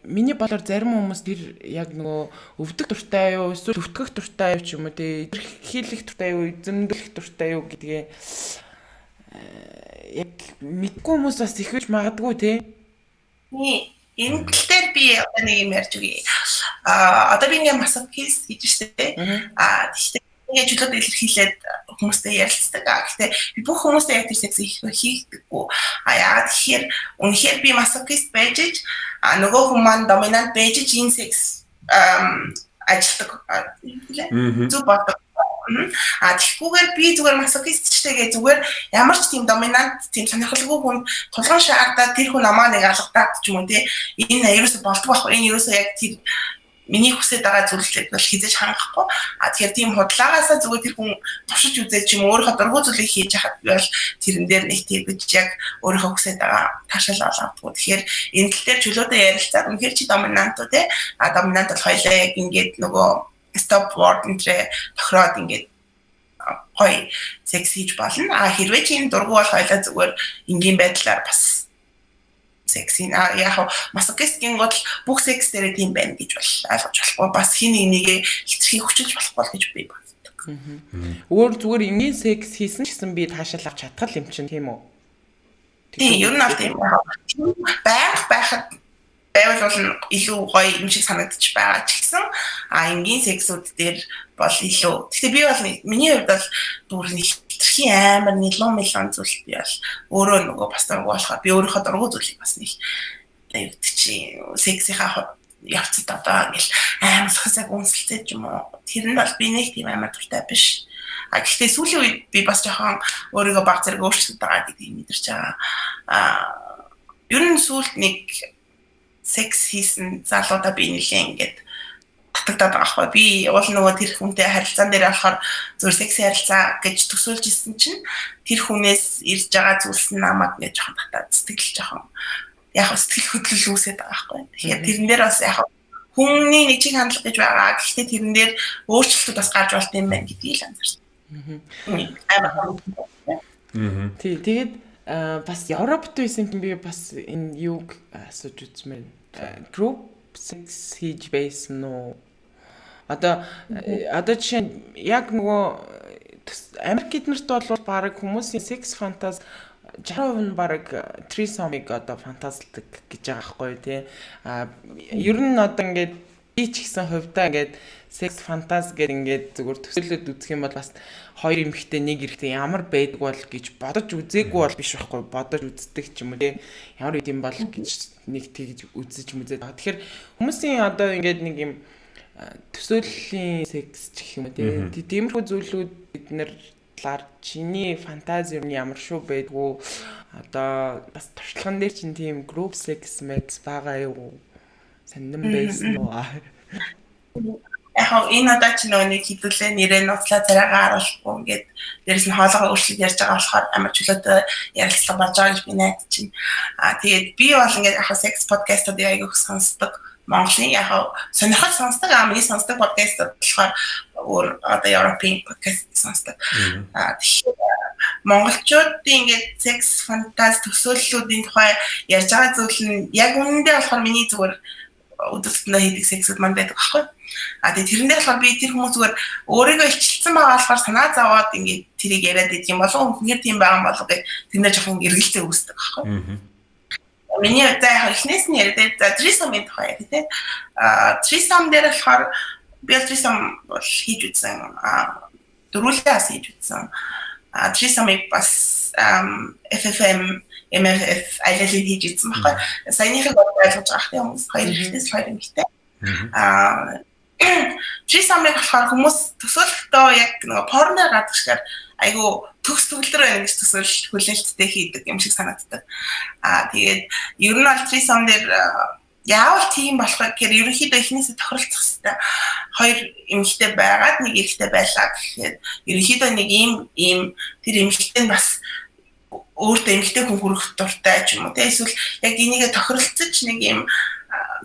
миний болоор зарим хүмүүс тэр яг нөгөө өвдөх дуртай юу эсвэл өвтгөх дуртай юу ч юм уу те хийлэх дуртай юу эзэмдэх дуртай юу гэдгээ яг мэдгүй хүмүүс бас их гэж магадгүй те.
Энэ дээр би одоо нэг юм ярьж өгье. Одоо би ингээ масокист гэж штэ. Тэгтээ ингээ чөлөөд илэрхийлээд хүмүүстэй ярилцдаг. Гэхдээ би бүх хүмүүстэй яг тэр секс хийхдэггүй. Яагаад тэгэхээр үнэхээр би масокист байж нөгөө хүмүүс маань доминант байж энэ секс ажилтдаг. Зүг бодог. Тэгэхгүйгээр би зүгээр масокистчтэйгээ зүгээр ямар ч тийм доминант тийм сонирхолгүй хүн тулгын шаардаад тэр хүн намаа нэг алгадаад ч юм уу тий энэ ерөөсө болдгоо байхгүй энэ ерөөсө яг тэр миний хүсэж байгаа зүйлийг бол хизээж хангахгүй тэгэхээр тийм худлаагаасаа зүгээр тэр хүн туршиж үзээд ч юм өөрийнхөө дургуй зүйлийг хийж яхад бол тэрэн дээр нэг тийгэж яг өөрийнхөө хүсэж байгаа таашаал олгодгоо тэгэхээр энэ тал дээр чөлөөтэй ярилцаад үнэхээр чи доминант уу тий доминант бол хоёлаа яг ингээд нөгөө stop word энтрэ тохироод ингээд гоё секс хийж болно. Хэрвээ чи энэ дургу бол хоёлаа зүгээр энгийн байдлаар бас секси яг масокистгийн гол бүх секс дээр тийм байна гэж бол ойлгож болохгүй. Бас хин нэгээ хитрхийг хүчилж болохгүй гэж би боддог.
Өөр зүгээр энгийн секс хийсэн ч гэсэн би таашаал авч чадхал юм чинь тийм үү?
Тийм, ер нь аль тийм байхад байвал бол илүү гоё юм шиг санагдчих байгаа ч гэсэн энгийн сексүүд дээр бол илүү. Гэхдээ би бол миний хувьд бол бүр нэг хитрхийн амар нилон зүйл би бол өөрөө нөгөө бас дургу болохоор би өөрийнхөө дургу зүйлийг бас нэг аюут чи сексийнхаа явцад одоо ингээл амар сахсаг үнсэлтэй юм уу. Тэр нь бол би нэг тийм амар дуртай биш. Гэхдээ сүүлийн үед би бас жоохон өөрийгөө баг зэрэг өөрчлөлт байгаа гэдгийг мэдэрч байгаа. Ер нь сүүлд нэг секс хийсэн залуудаа би нэлээ ингээд татагдаад байгаа хгүй. Би уул нөгөө тэр хүнтэй харилцаан дээр болохоор зөв секси харилцаа гэж төсөөлж исэн чинь тэр хүнээс ирж байгаа зүйлс нь намайг ингээд жоохон татаад сэтгэл жоохон яг сэтгэл хөдлөл үүсээд байгаа хгүй. Тэгэхээр тэрэн дээр бас яг хүний нэг чиг хандлага гэж байгаа. Гэхдээ тэрэн дээр өөрчлөлтүүд бас гарч болт юм байна гэдгийг л анзаарсан.
Тэгээд бас Европт байсан би бас энэ юг асууж үзмээр group sex хийж байсан уу? Одоо жишээ яг нөгөө Америк эднэрт бол баг хүмүүсийн sex фантаз 60% нь баг threesome-ыг одоо фантазладаг гэж байгаа байхгүй тий. Ер нь одоо ингээд би ч гэсэн хувьдаа ингээд sex фантаз гэдэг ингээд зүгээр төсөөлөд үзэх юм бол бас хоёр эмэгтэй нэг эрэгтэй ямар байдаг бол гэж бодож үзээгүй бол биш байхгүй бодож үздэг ч юм уу тий. Ямар үт юм бол гэж нэг тэгж үзэж мүзээд байгаа. Тэгэхээр хүмүүсийн одоо ингээд нэг юм төсөөллийн секс ч гэх юм уу тий. Тиймэрхүү зүйлүүд бид нэр талаар чиний фантази юу ямар шүү байдгүй одоо бас туршлаган дээр чинь тийм group sex max байгаа юу сандан байсан уу?
Яг энэ одоо ч нэг хэдүүлээ нэрээ нуцлаа царайгаа харуулахгүй ингээд дээрэс нь хоолойгоо өөрчлөж ярьж байгаа болохоор амар чөлөөтэй ярилцлага болж байгаа гэж би найдаж чинь. Тэгээд би бол ингээд яг секс подкастууд аяг сонсдог. Монголын яг сонирхол сонсдог миний сонсдог подкастууд болохоор өөр одоо Европын подкаст сонсдог. Тэгэхээр монголчуудын ингээд секс фантаз төсөөллүүдийн тухай ярьж байгаа зүйл нь яг үнэндээ болохоор миний зүгээр өдөртөндөө хийдэг сексүүд манд байдаг байхгүй. Тэгээд тэрэн дээр болохоор би тэр хүмүүс зүгээр өөрийгөө илчилсэн байгаа болохоор санаа зовоод ингээд тэрийг яриад идэх юм болов үнээр тийм байгаа юм болов гэх тэрнээ жоохон эргэлзээ үүсдэг байхгүй. Миний одоо эхнээс нь яриад threesome-ийн тухай яриа тий. Threesome дээр болохоор би threesome бол хийж үзсэн. дөрүүлээ бас хийж үзсэн. Threesome-ыг бас FFM MFF айлалыг хийж үзсэн байхгүй. Саяныхыг ойлгож байгаа хэрэг хүмүүс хоёр ихтэйс хоёр эмэгтэй. Threesome-ыг болохоор хүмүүс төсөөлөлтөө яг нөгөө порноор гадаг шигээр айгу төгс төгөлдөр байна гэж төсөөлөл хүлээлттэй хийдэг юм шиг санагддаг. Тэгээд ер нь бол Threesome дээр яавал тийм болох гэхээр ерөнхийдөө эхнээсээ тохиролцох хэрэгтэй. Хоёр эмэгтэй байгаад нэг эрэгтэй байлаа гэхэд ерөнхийдөө нэг ийм тэр эмэгтэй нь бас өөртөө эмэгтэй хүн хүрэх дуртай ч юм уу. Эсвэл яг энийгээ тохиролцож нэг ийм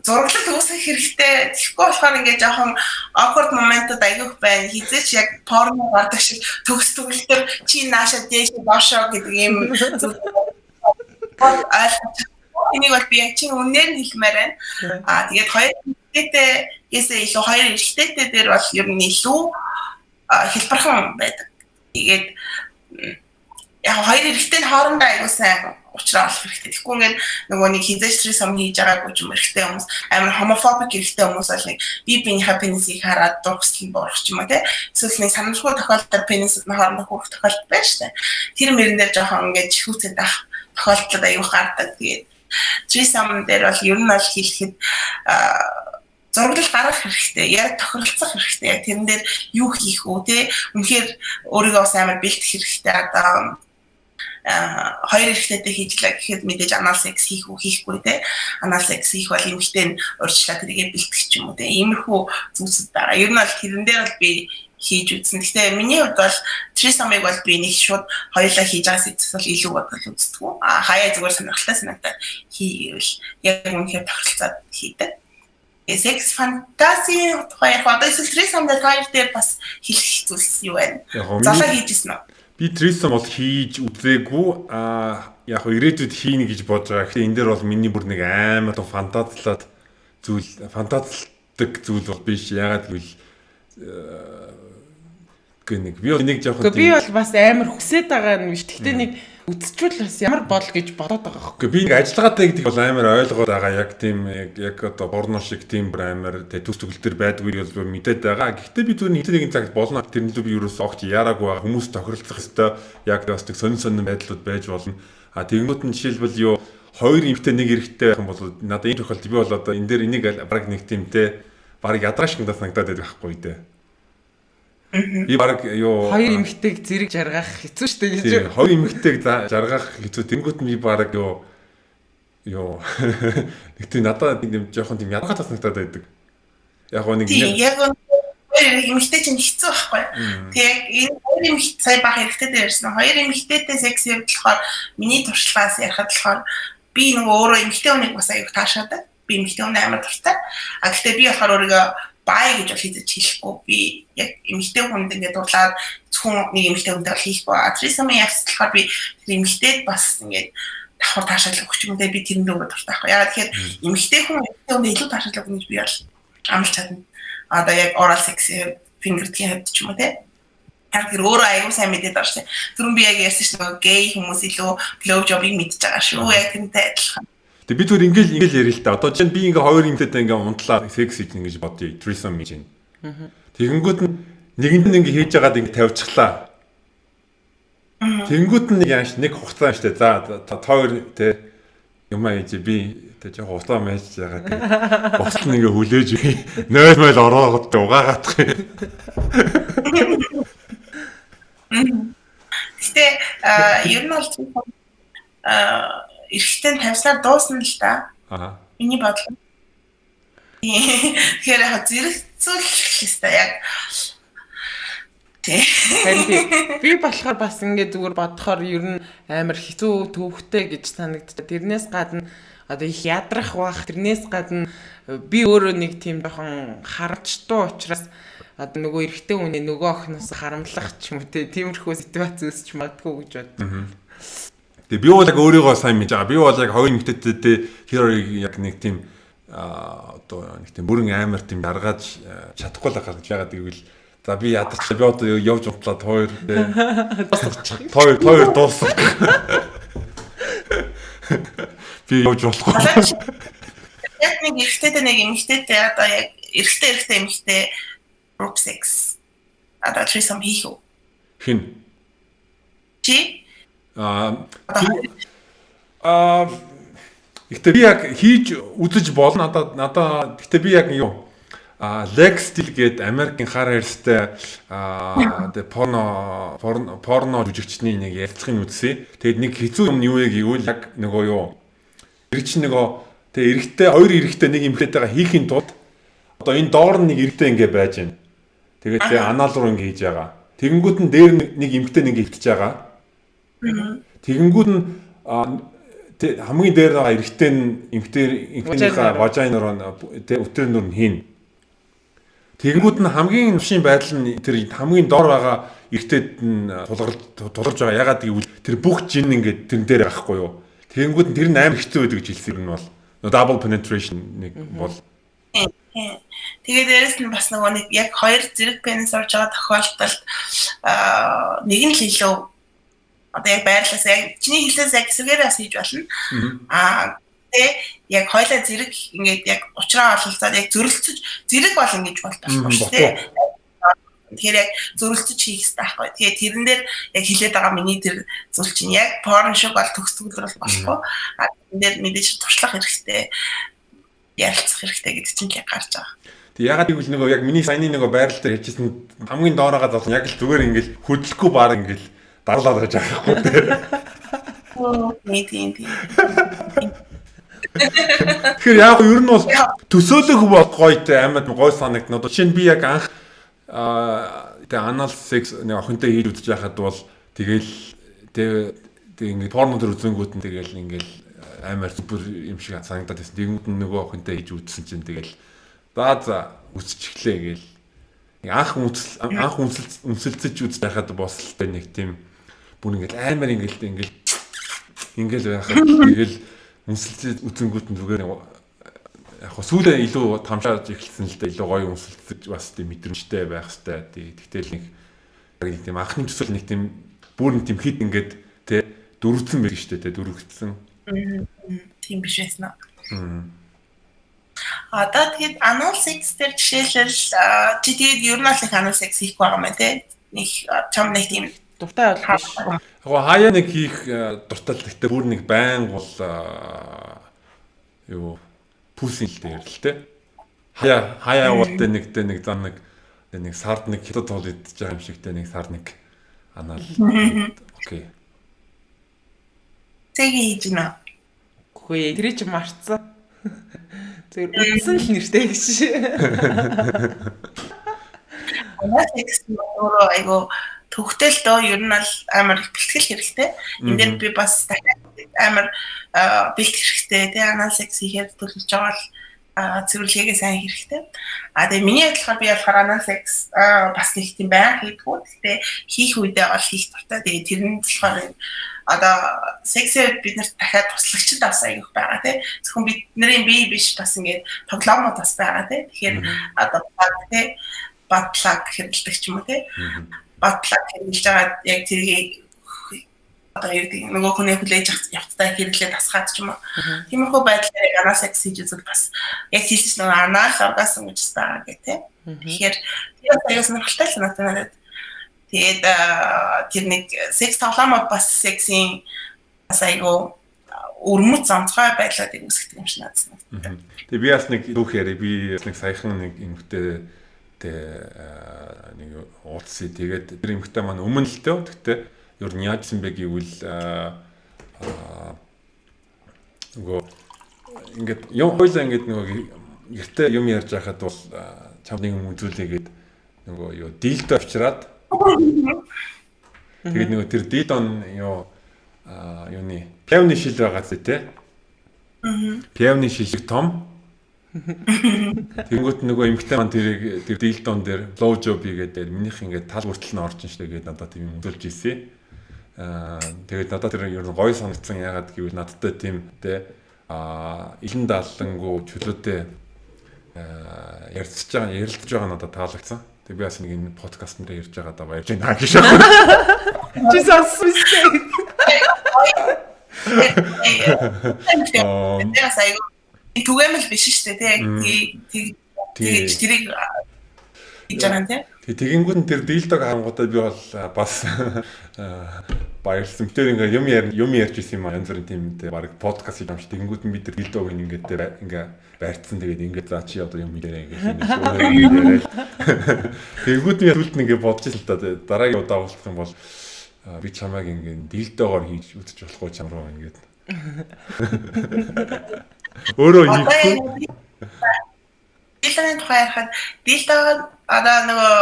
зураглал үүсгэх хэрэгтэй. Тэгэхгүй болохоор ингээд жоохон awkward моментууд аягүйх байна. Хизээч яг порно гардаг шиг төгс төгөлдөр чи нааша дээш доошоо гэдэг ийм зүйл энийг бол би яг чинь үнээр нь хэлмээр байна. Тэгээд хоёр эмэгтэйгээсээ илүү хоёр эрэгтэйтэй дээр бол ер нь илүү хэлбэрхэн байдаг. Тэгээд яг хоёр эрэгтэй нь хоорондоо аягүй сайн уулзраа олох хэрэгтэй. Тэгэхгүй ингээд нөгөө нэг хизээч Threesome хийж байгаагүй ч юм эрэгтэй хүмүүс амар homophobic эрэгтэй хүмүүс бол нэг биенийхээ пенисийг хараад дургсал борох ч юм уу те. Эсвэл нэг санамжгүй тохиолдолд пенисд нь хоорондоо хүрэх тохиолдол байна шүү дээ. Тэр мөрөн дээр жоохон ингээд чихүүцээд ах тохиолдлууд аягүй гардаг. Тэгээд Threesome дээр бол ер нь бол хэлэхэд зураглал гаргах хэрэгтэй. Яг тохиролцох хэрэгтэй. Яг тэрэн дээр юу хийх үү те. Үнэхээр өөрийгөө бас амар бэлтгэх хэрэгтэй. Одоо хоёр эрэгтэйтэй хийжлээ гэхэд мэдээж anal sex хийх үү хийхгүй те. Anal sex хийх бол эмэгтэй нь урьдчилаад тэргээ бэлтгэх ч юм уу те. Иймэрхүү зүйлсүүд байгаа. Ер нь бол тэрэн дээр бол би хийж үзсэн. Гэхдээ миний хувьд бол Threesome-ыг бол би нэг шууд хоёулаа хийж байгаас эсвэл илүү бодол үздэг. Хаяа зүгээр сонирхолтой санагдаад хийвэл яг үнэхээр тохиролцоод хийдэг. Sex fantasy хоёр одоо эсвэл Threesome дээр бас хэлэх зүйлс юу байна? Залаа хийжсэн үү?
Би Threesome бол хийж үзээгүй. Яг ирээдүйд хийнэ гэж бодож байгаа. Гэхдээ энэ дээр бол миний бүр нэг амар фантазлаад фантазлдаг зүйл бол биш. Ягаад гэвэл нэг би нэг жоохон
би бол бас амар хүсээд байгаа юм биш. Гэхдээ нэг үзчихвэл бас ямар бол гэж бодоод байгаа хөөх.
Би нэг ажиллагаатай гэдэг бол амар ойлгоод байгаа. Яг тийм яг одоо борно шиг тийм амар төс төгөл төр байдгүй бол мэдээд байгаа. Гэхдээ би зүгээр нэг нэгэн цагт болно. Тэрнээ би юурээс огч яараагүй байгаа. Хүмүүс тохиролцох ёстой. Яг бас нэг сонин байдлууд байж болно. Тэгэнгүүт нь жишээлбэл юу хоёр эмэгтэй нэг эрэгтэй байх юм бол надад энэ тохиолдолд би бол одоо энэ дээр энийг бараг нэг тиймтэй бараг ядраашгандаа санагдаад байдаг байхгүй дээ. Би бараг юу
хоёр эмэгтэйг зэрэг жаргах хэцүү шүү дээ гэж.
Хоёр эмэгтэйг жаргах хэцүү. Тэнгүүт нь би бараг юу нэг тийм надад нэг жоохон тийм ядгатай санагдаад байдаг. Яг нэг
яг эмэгтэй чинь хэцүү байхгүй. Тэгээ энэ хоёр эмэгтэй сая бах эрэгтэйтэй ярьсан. Хоёр эмэгтэйтэй секс явуулах болохоор миний туршлагаас ярихад болохоор би нөгөө өөрөө эмэгтэй хүнийг бас аяг таашаадаг. Би эмэгтэй хүн амар дуртай. Гэхдээ би болохоор өөрийгөө бай гэж бол хийж хэлэхгүй. Би яг эмэгтэй хүнд ингээд дурлаад зөвхөн нэг эмэгтэй хүнтэй бол хийхгүй. Threesome яачлахаар би тэр эмэгтэйд бас ингээд давхар таашаалах өгч юм даа би тэрэнд өөрөө дуртай байхгүй. Ягаад тэгэхээр эмэгтэй хүн илүү таашаалах гэж би бол амлж чадна. Одоо яг oral sex fingerting хэвд ч юм уу те. Яг тэр өөрөө аягүй сайн мэдээд байгаа шүү. Түрүүн би яг ярьсан шүү дээ гей хүмүүс илүү blow job-ыг мэдж байгаа шүү. Яг тэрнтэй адилхан.
Тэг би зүгээр ингээл ярил л та. Одоо чинь би ингээ хоёр эмэгтэйтэй ингээ унтлаа секс хийж ингээ бодъё. Threesome хийж байна. Тэгэнгүүт нь нэгэнд нь ингээ хийж байгаад ингээ тавьчихлаа. Тэгэнгүүт нь яаш нэг хугацаа штэ. За хоёр те юм аа хийж би те жоо хугацаа байж байгаа. Босч нь ингээ хүлээж 0 майл ороод угаагаадах юм.
Гэтэ ер нь бол эрэгтэй тавьснаар дуусна л да. Миний бодлоо. Тэгэхээр зэрэгцүүлэх хэрэгтэй яг.
Би болохоор бас ингэ зүгээр бодохоор ер нь амар хэцүү төвхтэй гэж санагддаг. Тэрнээс гадна одоо их ядрах бах. Тэрнээс гадна би өөрөө нэг тийм жоохон харамчтай учраас одоо нөгөө эрэгтэй хүний нөгөө охноос харамлах ч юм уу тиймэрхүү ситуац үүсч магадгүй гэж боддог.
Тэгээ би бол яг өөрийгөө сайн мэдж байгаа. Би бол яг хоёр эмэгтэйтэй тэр яг нэг тийм одоо нэг тийм бүрэн амар тийм даргааж чадахгүй л байгаа гэж яагаад гэвэл за би ядарч би одоо явж унтлаад хоёр дуусах. Би явж болохгүй.
Яг нэг эрэгтэйтэй нэг эмэгтэйтэй одоо яг эрэгтэй эмэгтэй group sex одоо Threesome хийх үү?
Хин.
Чи
Гэхдээ би яг хийж үзэж болно. Надаа гэхдээ би яг юу Lex Steel гээд Америкийн хар хайрстай тэгээ порно жүжигчний нэг ярилцлагыг үзсэн. Тэгээд нэг хэцүү юм юу вэ гэвэл яг нөгөө юу тэр чинь нөгөө тэгээ эрэгтэй хоёр эрэгтэй нэг эмэгтэйтэйгээ хийхин тулд одоо энэ доор нэг эрэгтэй ингээ байж байна. Тэгээд тэгээ анаал руу ингээ хийж байгаа. Тэгэнгүүт нь дээр нэг эмэгтэй нэг хөвтөж байгаа. Тэгэнгүүт нь хамгийн дээр байгаа эрэгтэй нь эмэгтэйнийхээ важайнаар өтөр нүр нь хийн. Тэгэнгүүт нь хамгийн навшийн байдал нь тэр хамгийн доор байгаа эрэгтэйд нь тулгарч байгаа. Ягаад гэвэл тэр бүх жин ингээд тэрэн дээр байхгүй юу. Тэгэнгүүт нь тэр нь амар хэцүү байдаг гэж хэлсэн юм бол double penetration нэг бол.
Тэгээд дээрэс нь бас нөгөө нэг яг хоёр зэрэг пенис орж байгаа тохиолдолд нэг нь л илүү одоо яг байрлалаас яг чиний хэлсээс яг эсрэгээр бас хийж болно. Яг хоёлаа зэрэг ингээд яг уучраа ололцоод яг зөрөлцөж зэрэг бол ингэж болдог шүү дээ. Тэгэхээр яг зөрөлцөж хийх хэрэгтэй байхгүй. Тэгээд тэрэн дээр яг хилээд байгаа миний тэр зүйл чинь яг порн шиг бол төгсгөлөр болохгүй. Тэрэн дээр мэдээж туршлах хэрэгтэй. Ярилцах хэрэгтэй гэдэг чинь яг гарч байгаа.
Тэг ягаад гэвэл нөгөө яг миний саяны нөгөө байрал дээр хийжсэн хамгийн доороогоо бол яг л зүгээр ингээл хөдөлгөхгүй баг ингээл дарлаад байж байгаа байхгүй тий.
Тийм.
Тэгэхээр яг ер нь бол төсөөлөх бол гоётэй амьд гой санагдана. Жишээ нь би яг анх тэгээ anal sex нэг охинтой хийж үзэж байхад бол тэгэл тэг ингээд порно төр үзэнгүүт нь тэгэл ингээл амар супер юм шиг санагдаад байсан. Тэгмүүд нь нөгөө охинтой хийж үзсэн чинь тэгэл за үсчихлээ гээл. Анх үнсэлцэж үзэж байхад босолтой нэг тийм бүр ингээл амар ингээл байхад тэгэл үнсэлцэж үзэнгүүт нь зүгээр яг сүүлээ илүү тамшааж эхэлсэн л дээ. Илүү гоё үнсэлцэж бас тийм мэдрэмжтэй байх хэвээр. Тэгтэл нэг тийм анхны төсөл нэг тийм бүр нэг тийм хит ингээд тэ дөрвцэн байдаг шүү дээ. Дөрвөгдсөн.
Тийм биш байсан аа. Одоо тэгээд anal sex дээр жишээлбэл чи тэгээд ер нь л их anal sex хийх байгаа мэн тэ. Нэг чам нэг тийм
дуртай бол биш.
Яг хаяа нэг хийх дуртай л гэхдээ бүр нэг байн бол юу пүсин л дээр л тэ. Хаяа бол нэг зам нэг сард нэг хятад тоол идэж байгаа юм шигтэй нэг сар нэг анал. Окей.
Тэгээ хийж нэ.
Үгүй тэр чинь марцсан. Зүгээр үдсэн л нэртэй гэж.
Anal sex өөрөө айгу төгтөл дөө ер нь л амар бэлтгэл хэрэгтэй. Энд дээр би бас дахиад амар бэлтгэх хэрэгтэй. Тэгээ anal sex хийхээр төлөвлөж байгаа л цэвэрлэгээ сайн хэрэгтэй. Тэгээ миний бодлохоор би болохоор anal sex бас нэг тийм байнга хийдгүү. Гэхдээ хийх үедээ бол хийх дуртай. Тэгээ тэр нь болохоор одоо сексээр бид нарт дахиад туслагчд бас аягүйх байгаа тийм. Зөвхөн бидний бие биш бас ингээд тоглоомод бас байгаа тийм. Тэгэхээр одоо тийм батлаг хэрэглэдэг ч юм уу тийм. Батлаг хэрэглэж байгаа яг тэрийг одоо нөгөө хүний хүлээж явцтай хэрэглээд тасгаад ч юм уу. Тиймэрхүү байдлаар anal sex хийж үзвэл бас яг хэлсэн нөгөө anal orgasm гэж байгаа гэх тийм. Тэгэхээр тэр аяас сонирхолтой санагдаж байна. Тэгээд тэр нэг секс тоглоомод бас сексийн бас айгу өрмөц онцгой байдлуудыг үүсгэх юм шиг надад санагдав.
Тэгээ би бас нэг түүх яриа. Би бас нэг саяхан нэг эмэгтэй нэг уулзсан. Тэгээд тэр эмэгтэй маань өмнө л төө. Тэгтээ ер нь яажсан бэ гэвэл нөгөө ингээд юм хойлоо ингээд нөгөө гэртээ юм ярьж байхад бол чамд юм үзүүлээгээд нөгөө юу дийлдэ авчираад тэгээд нөгөө тэр дидон юуны пиавны шил байгаа зү тэ. Пиавны шилэг том. Тэнгүүт нөгөө эмгтэй маань тэр дилдон дээр low job хийгээд минийх ингээд тал хүртэл нь орж штэ гээд надад тийм өмдөлж ийсэн. Тэгээд надад тэр ер нь гоё санагдсан. Ягаад гэвэл надтай тийм тэ илэн дааллангуу чөлөөтэй ярилцж байгаа надад таалагдсан. Тэг би бас нэг энэ подкаст дээр ярьж байгаа даа баярж байна гэж байна.
Jesus respect.
Түгээмэл биш шүү дээ тий. Тэрийг гэж байгаа юм тийм.
Тэгэнгүүт нь тэр дийлдэг харангуудаа би бол бас баярлсан. Тэр ингээ юм ярьж ирсэн юм янз бүрийн тиймтэй баг подкаст хийж амш тэгэнгүүт нь бид тэр дийлдэг ингээ байрцсан тэгээд ингээ за чи одоо юм хэлээрэй ингээ. Тэгэнгүүт нь сүлд ингээ бодож л та дараагийн удаа уулзах юм бол би чамайг ингээ дийлдэгоор хийж үзэж болохгүй чам руу ингээ. Өөрөө хийхгүй.
Дийлдэгийн тухай ярихад дийлдэг одоо нөгөө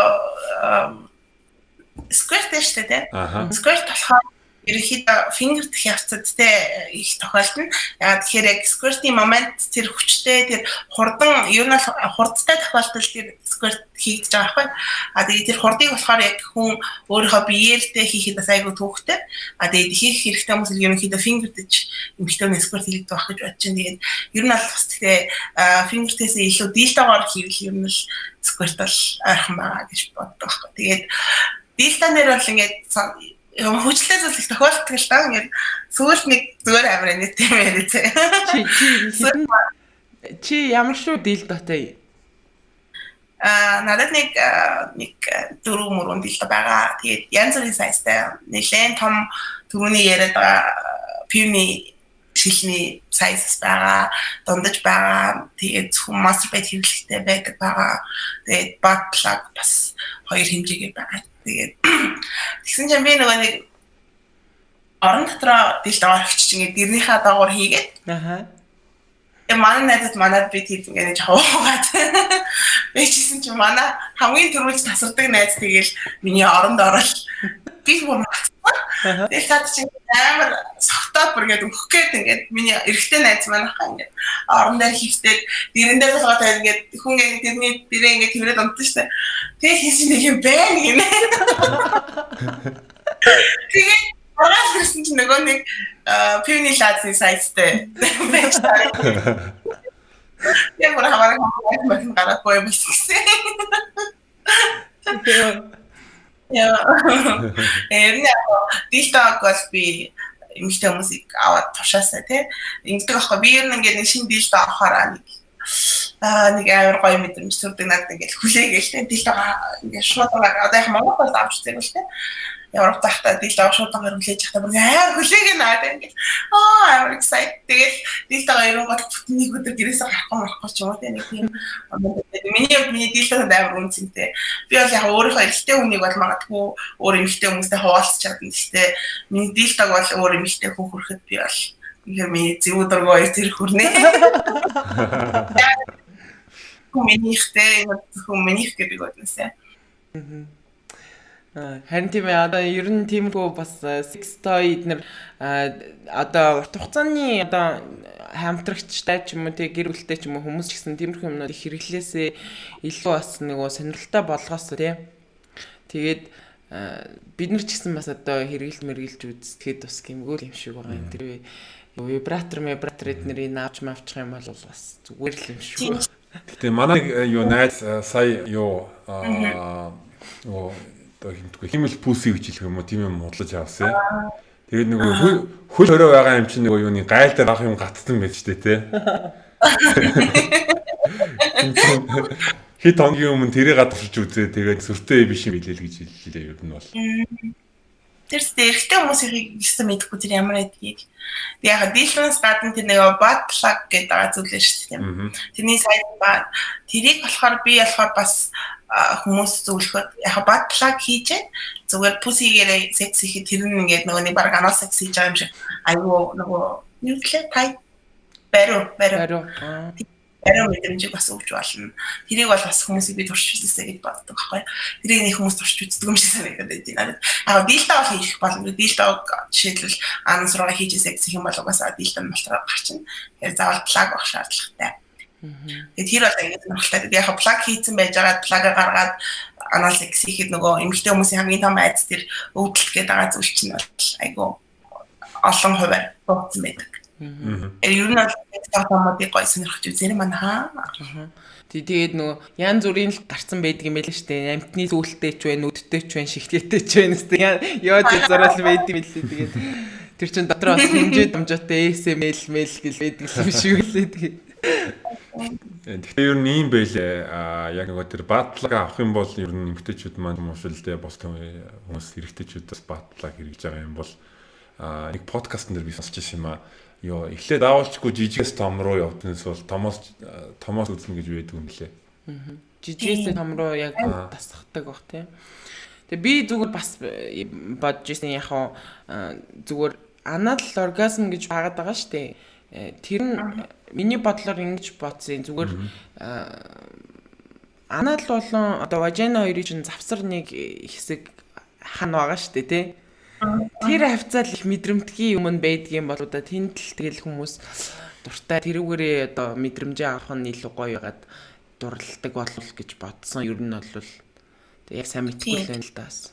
squirt шүү дээ. Squirt болохоор ерөнхийдөө finger дэх явцад те их тохиолдно. Яагаад тэгэхээр яг squirt-ийн момент тэр хүчтэй тэр хурдан ер нь хурдтай тохиолдолд тэр squirt хийгдэж байгаа байхгүй. Тэгээд тэр хурдыг болохоор яг хүн өөрийнхөө биеэртэй хийхэд бас айгүй төвхтэй. Тэгээд хийх хэрэгтэй хүмүүс ерөнхийдөө finger дэж эмхтэн squirt хийгдэх байх гэж бодож байна. Тэгээд ер нь бол бас тэгээ finger-тээс илүү дийлдэгээр хийвэл ер нь л squirt бол ойрхон байгаа гэж боддог байхгүй. Тэгээд дийлдэнээр бол ингээд хүчлээ зүйл их тохиолддог л даа. Ингээд сүүлд нэг зүгээр амир нэг тийм яриа.
Чи ямар шүү дийлдэтэй?
Надад нэг 4 мөрөнд дийлдэ байгаа. Тэгээд янз бүрийн сайзтай нэлээд том түрүүний яриад байгаа пивний шилний сайз байгаа, дундаж байгаа. Тэгээд masturbate хэрэглэхтэй байдаг байгаа. Тэгээд butt plug бас 2 хэмжээгээр байгаа. Тэгээд тэгсэн чинь би нөгөө нэг орон дотроо дийлдэ орохч чинь ингээд дэрнийхээ дагуур хийгээд. Манай найзад манад би тийм ингээд жахаад. Бэжсэн чинь манай хамгийн түрүүлж тасардаг найз тэгэл миний оронд орол. Би бүр тэгээд цаад чинь амар согтоод бүр ингээд өгөх гээд ингээд миний эрэгтэй найз манайхаа ингээд орон дээр хөвтөд дэрэн дээр болгоод ингээд хүн ингээд тэрний дэрээ ингээд тэрээд унтсан шүү дээ. Тэгээд хийсэн нэг юм байна гинэ. Тэгээд орол гэсэн чинь нөгөө нэг пивний лазны сайзтай байж таа. Яг бүр хамаарах юм гараад боё бисгсэн. Дийлдэг бол би эмэгтэй хүмүүсийг аваад тушаасаа тий. Ингэдэг аахгүй би ер нь ингээд нэг шинэ дийлдэг авахаараа нэг амар гоё мэдрэмж төрдөг надад ингээд хүлээгээл тий. Дийлдэг ингээд шууд одоо яг Монгол бол авч үзээгүй л тий. Европ тахта дийлдэг шууд хүлээж явахдаа бүр амар хүлээг надад ингээд амар excited. Тэгэл дийлдэг ерөн гол нэг өдөр гэрээсээ гарахгүй ч юм уу тий. Нэг тийм миний дийлдэг амар үнцэнтэй. Би бол яг өөрийнхөө эрэгтэй хүнийг бол магадгүй өөр эмэгтэй хүмүүстэй хуваалцах чадна. Гэхдээ миний дийлдэг бол өөр эмэгтэй хүн хүрэхэд би бол ингээ миний зөв дургой зэрэг хүрнэ. Хүмүүнийхтэй би годносаа.
Харин тийм ээ одоо ер нь тиймгүй бас sex toy эднэр одоо урт хугацааны одоо хамтрагчтай ч юм уу тэг гэр бүлтэй ч юм уу хүмүүс ч гэсэн тиймэрхүү юмнууд хэрэглээсээ илүү бас нөгөө сонирхолтой болгоосоо тий. Тэгээд бид нар ч гэсэн бас одоо хэрэглэж үздэхэд бас гэмгүүл юм шиг байгаа юм. Тэр вибратор эднэрийг наавч мавчих юм бол бас зүгээр л юм шиг.
Гэтэ манай юу найз сая юу химэл пүүси гэж хэлэх юм уу тийм юм модлож авсан. Тэгээд нөгөө хөл хорой байгаа юм чинь нөгөө юуны гайл дээр авах юм гацсан байж тээ те. Хит онгийн өмнө тэрийг гадагшиж үзээ тэгээд сүртэй биш юм билээ л гэж хэллээ ер нь бол.
Тэр эрэгтэй хүмүүсийн гэсэн мэдхгүй тэр ямар байдгийг. Яг дийлэнс гадна тэр нэг butt plug гэдэг байгаа зүйл шүү дээ тийм. Тэрний сайз ба тэрийг болохоор би болохоор бас хүмүүс зөвлөхөд яг butt plug хийжээ зүгээр пүсигээрээ секс хийхэд тэр нь ингээд нөгөө нэг баг анаа секс хийж байгаа юм шиг айгүй нөгөө nuclear type бариу мэдрэмжийг бас өгч болно. Тэрийг бол бас хүмүүсийг би турш үзсэй гэж боддог байхгүй. Тэрийг нэг хүмүүс турш үздэг юм шиг санагдаад байна. Аа дийлдэ бол хийх болно. Дийлдэ жишээлбэл анаас руугаа хийж секс хийх юм бол угаасаа дийлдэ болтроо гарчин. Тэгэхээр заавал plug авах шаардлагатай. Тэгээд тэр бол ингэ сонирхолтой. Яг plug хийцэн байж байгаа plug-а гаргаад анаа секс хийхэд нөгөө эмэгтэй хүмүүсийн хамгийн том айц тэр өвдөлт гэдэг байгаа зүйл чинь бол айгүй олон хувиар богцсон байдаг. Ер нь стартапуудыг гой сонирхож үзээрэй манайхаа.
Тэгээд нөгөө янз бүрийн л гарцсан байдаг юм байл шүү дээ. Амтны сүүлтэй ч байна, үдтэй ч байна, шигтээтэй ч байна гэсэн. Яаж зураал байд юм лээ тэгээд тэр чин дотроо хэмжээ дамжаатай ASML гэж байдаг юм шиг үлээ тэгээд.
Тэгэхээр ер нь ийм байлээ. Яг нөгөө тэр батлаг авах юм бол ер нь эмгтээчүүд маань хүмүүсэлдээ бос хүмүүс эрэгтэйчүүдээс батлаг хэрэгж байгаа юм бол нэг подкастн дээр би сонсч ирсэн юм аа. Йоо эхлээд даавалчгүй жижигээс том руу явтанаас бол томоос үзнэ гэж байдаг юм лээ.
Жижигээс том руу яг тасахдаг бах тийм. Тэгээ би зүгээр бас бодож ирсэн яг зүгээр анал оргазм гэж байгаад байгаа шүү дээ. Тэр нь миний бодлоор ингэж бодсон зүгээр анал болон одоо важина хоёрын чинь завсар нэг хэсэг хана байгаа шүү дээ тий. Тэр хавцаал их мэдрэмтгий юм байдгийн бол одоо тэнд л тэгэл хүмүүс дуртай тэрүүгээрээ одоо мэдрэмжээ авах нь илүү гоё байгаад дурладаг болов гэж бодсон. Ер нь бол тэг яг сайн мэдгүй л байна л даас.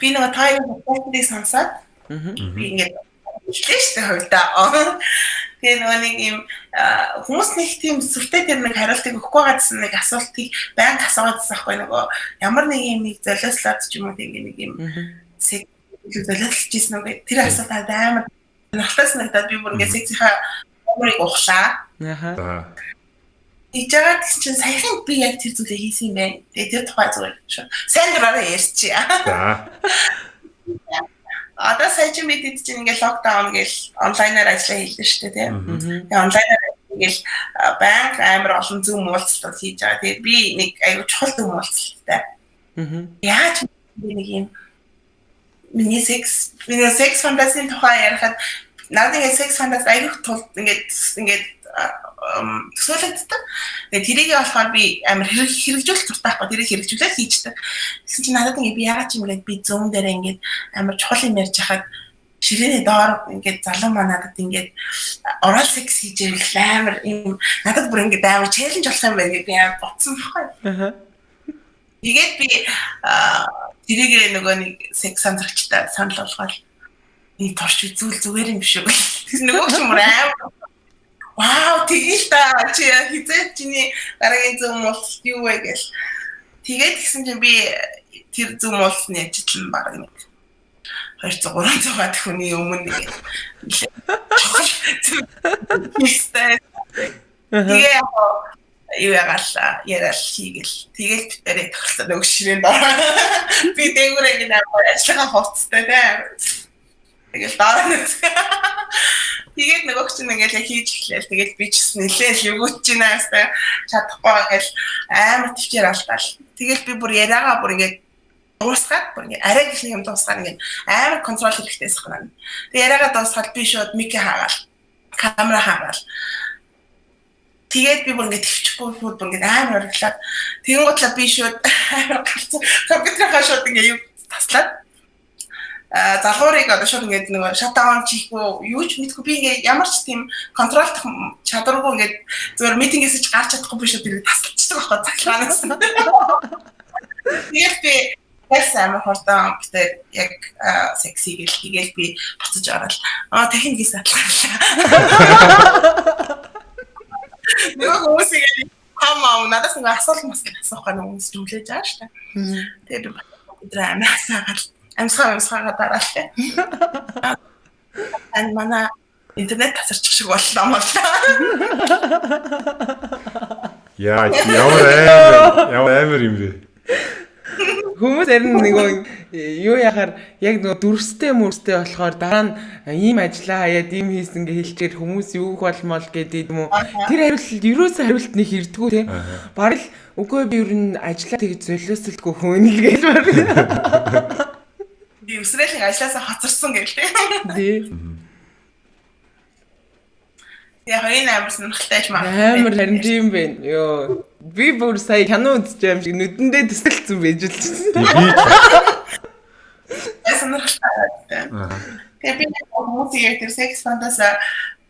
Би нөгөө тайван подкастыг сонсоод би ингээд хэлсэн хувьдаа. Тэгээ нөгөө нэг юм хүмүүс нэг тийм сүртэй тэр нэг хариултыг өгөхгүй байгаадсан нэг асуултыг байнга асуугаадсан байхгүй нөгөө ямар нэг юм нэг золиослоод ч юм уу нэг юм золиослж ийсэн үгүй тэр асуултад амар нахтас надад би бүр ингээд сексийнхаа номерыг ухлаа. Ижаагаад чинь саяхан би яг тэр зүйлээ хийсэн юм байна. Тэгээ тэр тухай зүгээр шүү. Сайн дураараа ярьчих. За. Одоо сая чи мэдээд чинь ингээд локдаун гэл онлайнаар ажиллаа хийлээ шүү дээ тийм. Тэгээ онлайнаар ингээл банк амар олон зүүн уулзалт хийж байгаа. Тэгээ би нэг аюу чухал зүүн уулзалттай. Яаж нэг юм миний секс фантазийн тухай ярихад надад секс фантаз аюу тул ингээд төсөөлөгддөг. Тэгээ тэрийг болохоор би амар хэрэгжүүлэх туртай байхгүй тэрийг хэрэгжүүлээд хийчихдэг. Тэгсэн чинь надад ингээд би яагаад ч юм гээд би зүүн дээр ингээд амар чухал юм ярьж хахад ширээний доор ингээд залуу маа надад ингээд орал секс хийж ирэл амар юм надад бүр ингээд амар челленж болох юм байна гэж би амар бодсон байхгүй. Тэгээд би тэрийг нөгөө нэг секс сандрагчтай санал болгоод энэ турш үзүүл зүгээр юм биш үү. Тэр нөгөө ч юм амар вау тэгэл та чи хизээ чиний гарагийн зүүн уулс юу вэ гэл. Тэгээд гисэн чинь би тэр зүүн уулсны ажилтан баг нэг 200-300 хүний өмнө нэг тэгээ юу ягаал яриад хийгээл. Тэгэл битэрээ тохирсон нөгөө ширээн доо. Би дээгүүрээ гинэ ажиллагаа хувцтай дээ. Тэгэл дараа нь тэгээд нөгөө чинь ингээл хийж эхлэв. Тэгээд би ч нэлээл югүйч чинь аастай чадахгүй ингээл амар төвчээр алдаал. Тэгээд би бүр яриагаа бүр ингээд дуусгаад бүр ингээд арай гэх юм дуусгаад ингээд амар контрол хийхтэйс ханаа. Тэгээд яриагаа дуусгаад би шууд микээ хаагаал. Камера хаагаал. Тэгээд би бүр ингээд төвчгүй бүр ингээд амар ориглаад тэгэнгүүтлээ би шууд амар галзуу компьютераа шууд ингээд юу таслаад залуурыг одоо шууд ингээд нөгөө шатдаун хийхгүй юу ч мэдгүй би ингээд ямар ч тийм контролдох чадваргүй ингээд зөвөр митингээс ч гарч чадахгүй би шууд тэрийг тасалчдаг байхгүй цаглаанаас. Тэгээд би амар хурдан битээ яг секси гэл хийгээл би буцаж ороод дахин гис атлаа. Нөгөө хүмүүсийг хамаа надаас нэг асуулт асуух гэнэ хүмүүс зүйлээж байгаа шүү дээ. Тэгээд би амар асаагаад амсгаа дараалаа. Манай интернет тасарчих шиг боллоо моллоо.
Яа, ямар амар юм бэ?
Хүмүүс харин нөгөө юу яхаар яг нөгөө дүрстэй мөрстэй болохоор дараа нь ийм ажиллаа хаяад ийм хийсэн гэж хэлчихээр хүмүүс юу болмол гэдэг юм уу. Тэр хариулт ерөөсөө хариулт нэг хэрдгүү те. Бараг л үгүй би ер нь ажиллаа тэгж золиослтгүй хүн л гэж байна. Би өсрэлэн ажилласаа хоцорсон гэх тий. Я хоёрын амар сонирхолтой маа. Амар харин тийм байна. Йоо. Би бүр сая кино үзэж юм шиг нүдэндээ төсөлцсөн байж л. Сонирхолтой. Тэгээ би хүмүүсийг тэр секс фантаза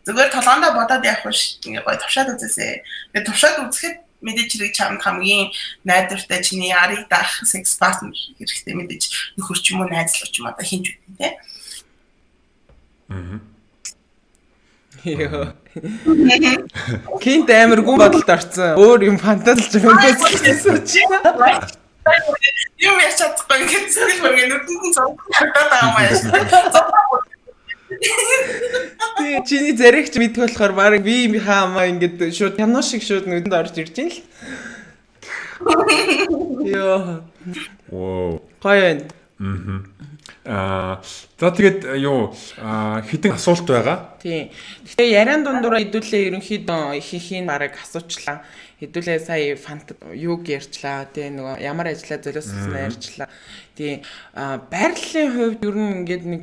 зүгээр толгоондоо бодоод явах биш. Ингээ гоё тушаад үзээсэй. Тэгээ тушаад үзэхэд мэдээж хэрэг чамд хамгийн найдвартай чиний арыг даах секс партнер хэрэгтэй мэдээж нөхөр ч юм уу найзлууч юм одоо хинж үү те. Йоо. Кинт амар гүн бодолд орсон. Өөр юм фантазлж байгаа гэсэн чи.
Юм яж чадахгүй ингээд сэтгэл мөргөө нүдэнд цог хатаад байгаа юм аа.
Тий чиний заригч мэдэх болохоор баг би хаамаа ингээд шууд кино шиг шууд нүдэнд орж ирж ин л. Йоо.
Оо.
Гоё.
За тэгээд юу хідэн асуулт байгаа.
Тий. Гэхдээ яриан дундуура хэдүүлээ ерөнхийдөө ихийнх бараг асуучлаа. Хэдүүлээ сая юуг ярьчлаа. Тий нөгөө ямар ажиллаа золиослсон ярьчлаа. Тий байрлалын хувьд ер нь ингээд нэг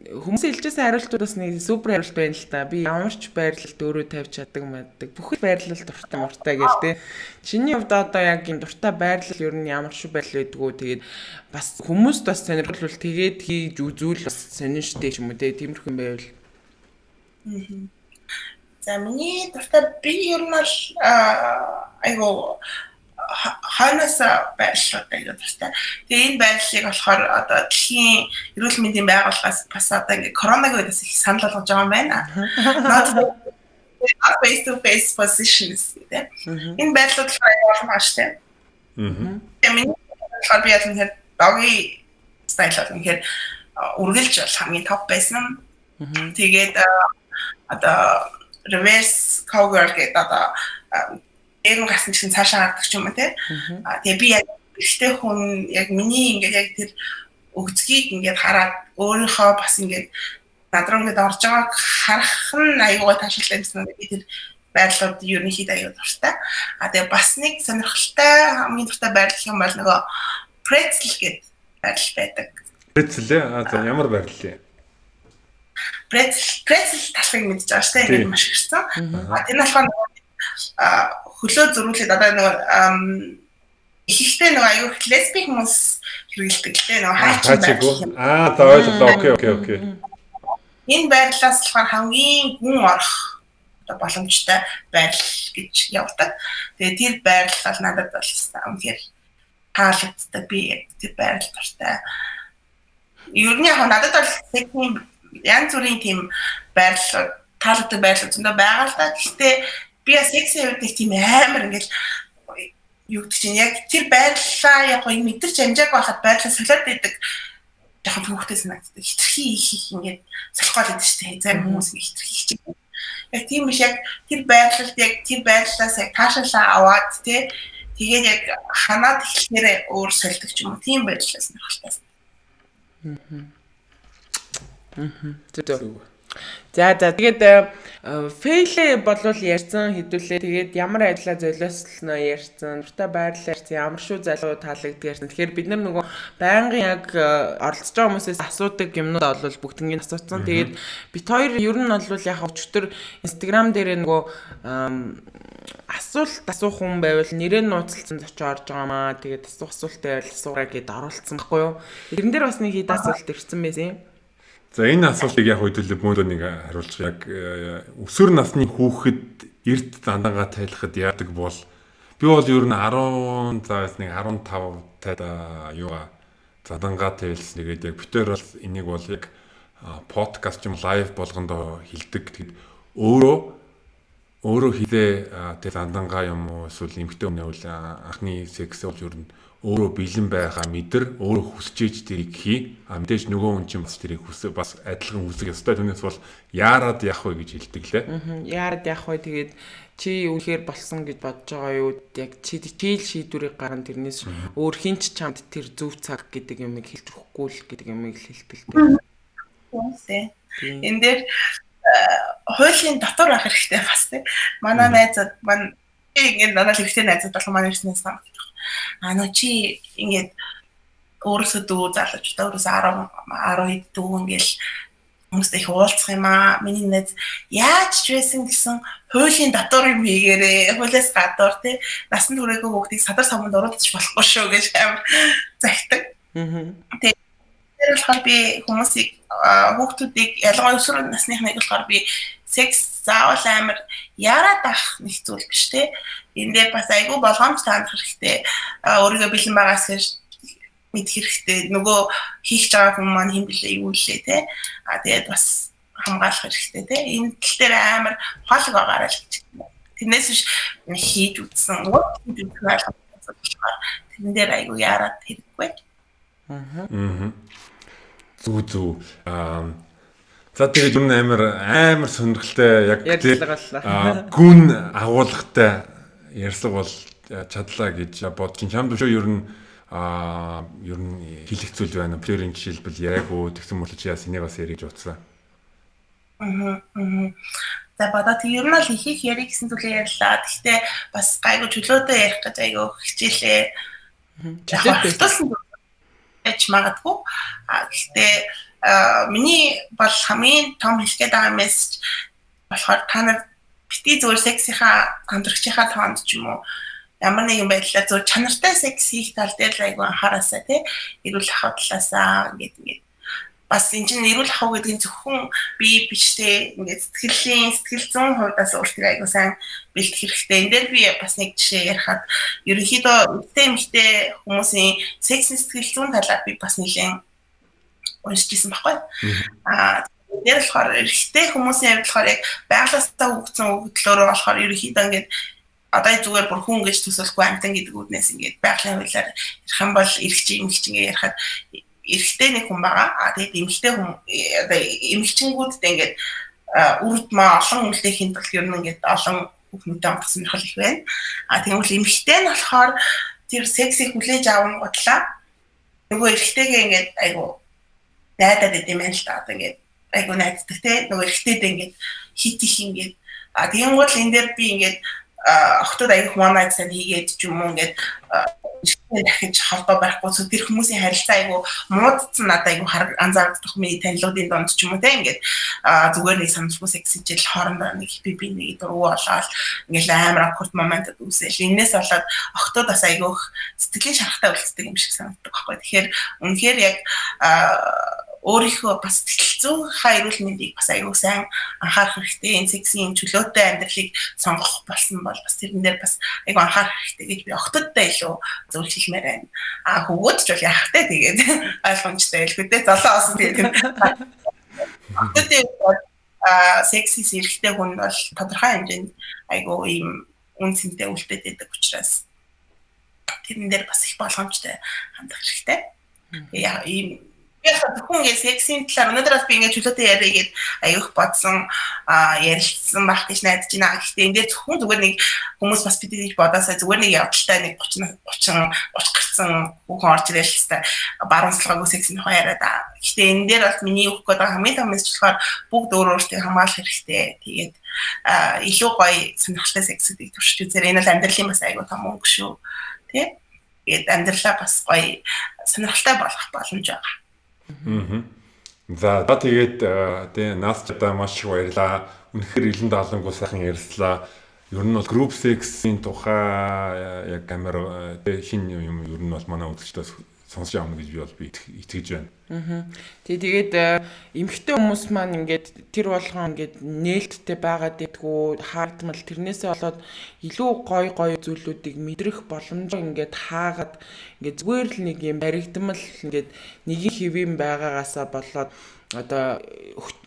хүмүүсийн хэлжсэн хариултуудаас нэг супер хариулт байна л та. Би ямар ч байрлалд өөрөө тавьж чаддаг мэддэг. Бүх байрлал дуртай муртай гэл тээ. Чиний хувьд одоо яг энэ дуртай байрлал ер нь ямар шиг байрлал байдгүй. Тэгээд бас хүмүүст бас сонирхолтой тэгээд хийж үзүүл бас сонирхтой ч юм уу те. Тиймэрхүү юм байвал.
За миний дуртай би ер нь бол айгу ханаас байрлалтай гэдэг дуртай. Тэгээ энэ байрлалыг болохоор одоо дэлхийн эрүүл мэндийн байгууллагаас бас одоо ингээ коронавигийн үеэс их санал болгож байгаа юм байна. Face to face positions гэдэг. Энэ байрлал болохоор маш тэ. Миний болохоор би яг нэг доги стайл нэг үргэлж бол хамгийн топ байсан. Тэгээд одоо reverse cowgirl гэдэг одоо энэ гасан чинь цаашаа гардаг ч юм уу те. Тэгээ би яг ихтэй хүн яг миний ингээд яг тэр өгцгийг ингээд хараад өөрийнхөө бас ингээд надруу ингээд орж байгааг харах нь аюугаа таашаалтай юмсан би тэр байрлалууд ерөнхийдөө аюу дуртай. Тэгээ бас нэг сонирхолтой хамгийн дуртай байрлал юм бол нөгөө pretzel гэдэг байрлал байдаг.
Pretzel за ямар байрлал юм?
Pretzel талхыг мэдж байгаа шүү дээ. Ингээд маш гэрсэн. Тэр нь болохоор хөлөө зөрүүлээд одоо нөгөө ихтэй нөгөө аюу лесбик хүмүүс хэрэглэдэг лээ нөгөө хайчин байрлал.
За ойлголоо. Окей.
Энэ байрлалаас болохоор хамгийн гүн орох одоо боломжтой байрлал гэж явдаг. Тэгээ тэр байрлал надад бол үнэхээр таалагддаг. Би яг тэр байрлал дуртай. Ер нь яг надад бол тийм янз бүрийн тийм байрлал таалагддаг байрлал зөндөө байгаа л да. Гэхдээ би сексийн үед нэг тийм амар ингээл юу гэдэг чинь яг тэр байрлалаа яг гоё мэдэрч амжааг байхад байрлал солиод байдаг. Яг хүүхдээ санагддаг. Хитрхи их ингээд солихгоо байдаг шүү дээ. Зарим хүмүүс хитрхи их чинь. Яг тийм биш яг тэр байрлалд яг тэр байрлалаас яг таашаалаа аваад тэгээд яг ханаад эхлэхээр өөр солидог ч юм уу. Тийм байрлалаас нөхөлтэй.
За тэгээд фейлээ болвол ярьсан хэдүүлээ тэгээд ямар ажиллаа золиослноо ярьсан дуртай байрлал ярьсан ямар шүү залуу таалагддаг ярьсан. Тэгэхээр бид нар нөгөө байнгын яг оролцож байгаа хүмүүсээс асуудаг юмнууд бол бүгднийг асуусан. Тэгээд бит хоёр ер нь бол яг өчтөр Instagram дээр нөгөө асуулт асуух хүн байвал нэрээ нууцлцсан очиж орж байгаамаа. Тэгээд асуулт байвал асуураа гэд оруулсан байхгүй юу? Тэрэн дээр бас нэг хэд асуулт ирсэн байсан юм.
За энэ асуултыг яг хөдөлгөөн мөн нэг хариулж яг өсвөр насны хүүхэд эрд дандангаа тайлахад яадаг бол би бол ер нь 10 заавал нэг 15 тад юугаа дандангаа тайлсан. Тэгээд яг битээр бол энийг бол яг подкаст юм лайв болгондоо хилдэг. Тэгэд өөрөө хилээ тэг дандангаа юм уу эсвэл эмхтэй өмнө үл анхны секс бол ер нь өөрөө бэлэн байгаа мэдэр өөрөө хүсэж иж тэрийг хий. Мэдээж нөгөө хүн чинь бас тэрийг бас адилхан хүсэх ёстой. Түүнээс бол яарад явах вэ гэж хэлдэг лээ.
Яарад явах вэ тэгээд чи үнэхээр болсон гэж бодож байгаа юу? Яг чи шийдвэрийг гарган тэрнээс өөр хинч чамд тэр зөв цаг гэдэг юмыг хэлж өгөхгүй л гэдэг юмыг хэлдэг лээ.
Энэ дээр хуулийн дотор байх хэрэгтэй бас тийм. Манай найзууд ингээд надад хэрэгтэй найзууд болох манай ирснээс байна. Нөө чи ингээд өөрөөсөө дүү залж өөрөөсөө 10 дүү ингээл хүмүүстэй их уулзах юм аа. Миний найз яаж ч байсан гэсэн хуулийн дотор юм хийгээрээ хуулиас гадуур тий насан туршаагүй хүүхдийг садар самбанд оруулах болохгүй шүү гэж амар загтаг. Тэгээд тэр болохоор би хүмүүсийг хүүхдүүдийг ялангуяа өсвөр насныхныг болохоор би секс заавал амар яраад ах нэг зүйл биш те. Эндээ бас айгүй болгоомжтой хандах хэрэгтэй. Өөрийгөө бэлэн байгаас гэж мэдэх хэрэгтэй. Нөгөө хийх байгаа хүмүүс маань хэм блэ юу лээ те. Тэгээд бас хамгаалах хэрэгтэй те. Энэ тал дээр амар хоолой байгаарай л гэж. Тэрнээс биш хийж үтсэн. энэ дээр айгу яарад хэрэггүй.
Зүг. За тэгээд юу амар сонирхолтой яг гүн агуулгатай ярьслага бол чадлаа гэж бодчих. Чамд шүү ер нь хэлэх зүйл байна. Плеерийн жишээлбэл яг үү тэгсэн мөрөж яас энийг бас яриж утсан.
За бодоод ер нь л их ярих гэсэн зүйлээ ярьлаа. Гэхдээ бас гайгүй чөлөөтэй ярих гэж айгүй хичээлээ. Яж магадгүй. Гэхдээ миний бол хамгийн том хэлгээд байгаа мессеж болохоор та нар бити зүгээр сексийнхаа хамтрагчийнхаа тоонд ч юм уу ямар нэгэн байдлаар зөв чанартай секс хийх тал дээр айгүй анхаараасаа тий эрүүл ахуй талаасаа ингээд бас энэ чинь эрүүл ахуй гэдэг нь зөвхөн бие бичтэй ингээд сэтгэл зүйн хувьдаас өөртөө айгүй сайн бэлтгэх хэрэгтэй. Энд дээр би бас нэг жишээ ярихад ерөнхийдөө эмэгтэй хүмүүсийн секс сэтгэл зүйн талаар би бас нэлээд уншижсэн байхгүй. Дээр болохоор эрэгтэй хүмүүсийн хувьд болохоор яг байгалаасаа хөгжсөн өгдлөөрөө болохоор ерөнхийдөө ингээд одоо зүгээр бүр хүн гэж төсөөлөхгүй амтан гэдэг үднээс ингээд байгалийн хуулиар ярих юм бол эрэгч эмэгч ингээд ярихад эрэгтэй нэг хүн байгаа. Тэгээд эмэгтэй хүн одоо эмэгчингүүдтэй ингээд үрдмээ олон үлдээх хин тул ер нь ингээд олон хүүхнүүдэд амтах сонирхол их байна. Тэгвэл эмэгтэй нь болохоор тэр сексийг хүлээж авах готлаа нөгөө эрэгтэйгээ ингээд айгу найдаад идэм байл та одоо ингээд айгу найддаг те нөгөө эрэгтэйдээ ингээд хит их ингээд тийм гол энэ дээр би ингээд охтод аяг one-night stand хийгээд ч юм уу ингээд дахиж холбоо барихгүй тэр хүмүүсийн харилцаа айгу муудсан надад айгу анзаардах миний танилуудын донд ч юм уу те ингээд зүгээр нэг санамсгүй секс хичээл хоорондоо нэг би нэг дургу болоод ингээд амар awkward моментд үүсэл энэс болоод охтод бас айгу сэтгэлийн шарахтай үлддэг юм шиг санагддаг байхгүй. Тэгэхээр үнэхээр яг өөрийнхөө бас сэтгэл зүйн эрүүл мэндийг бас аюул сайн анхаарах хэрэгтэй. Энэ сексийн чөлөөтэй амьдралыг сонгох болсон бол бас тэрэн дээр бас аюул анхаарах хэрэгтэй гэж би охтодтой илүү зөвлөмөр байна. Хөвгүүд ч бол яах вэ тэгээд ойлгомжтой байлгүй дээ. Золоо осон тэгээд охтодын сексис эрэхтэй хүн бол тодорхой хэмжээнд аюул ийм үнцэнтэй үлдээд байдаг учраас тэрэн дээр бас их болгоомжтой хандах хэрэгтэй. Яа ийм хүн сексийн талаар өнөөдөр бас би ингээд чөлөөтэй яриагээд аюух бодсон ярилцсан байх гэж найдаж байна. Гэхдээ энэ дээр зөвхөн зүгээр нэг хүмүүс бас бид бодоосаа зүгээр нэг явдалтай нэг 30 гарсан хүүхэн орж ирэл хэвээр баруунсалгаагүй сексийн тухай яриад. Гэхдээ энэ дээр бас миний өгөх гээд байгаа хамгийн том мессеж болохоор бүгд өөрөөсөө хамгаалах хэрэгтэй. Тэгээд илүү гоё сонирхолтой сексүүдийг туршиж үзээрэй. Энэ бол амьдралын бас аюу том өнгө шүү. Тэ? Тэгээд амьдралаа бас гоё сонирхолтой болгох боломж байгаа.
За тэгээд тэгээ нас чадаа маш их баярлаа. Үнэхээр илэн даалангуй сайхан ярьслаа. Ер нь бол group sex-ийн тухай яг амар хин юм ер нь бол манай үзэгчдээс сонсож авна гэж би итгэж байна.
Тэгээд эмэгтэй хүмүүс маань ингээд тэр болгон ингээд нээлттэй байгаад идэггүй хаагдмал тэрнээсээ болоод илүү гой зүйлүүдийг мэдрэх боломжоо ингээд хаагаад ингээд зүгээр л нэг юм баригдмал ингээд нэгin хэвэн байгаагаасаа болоод одоо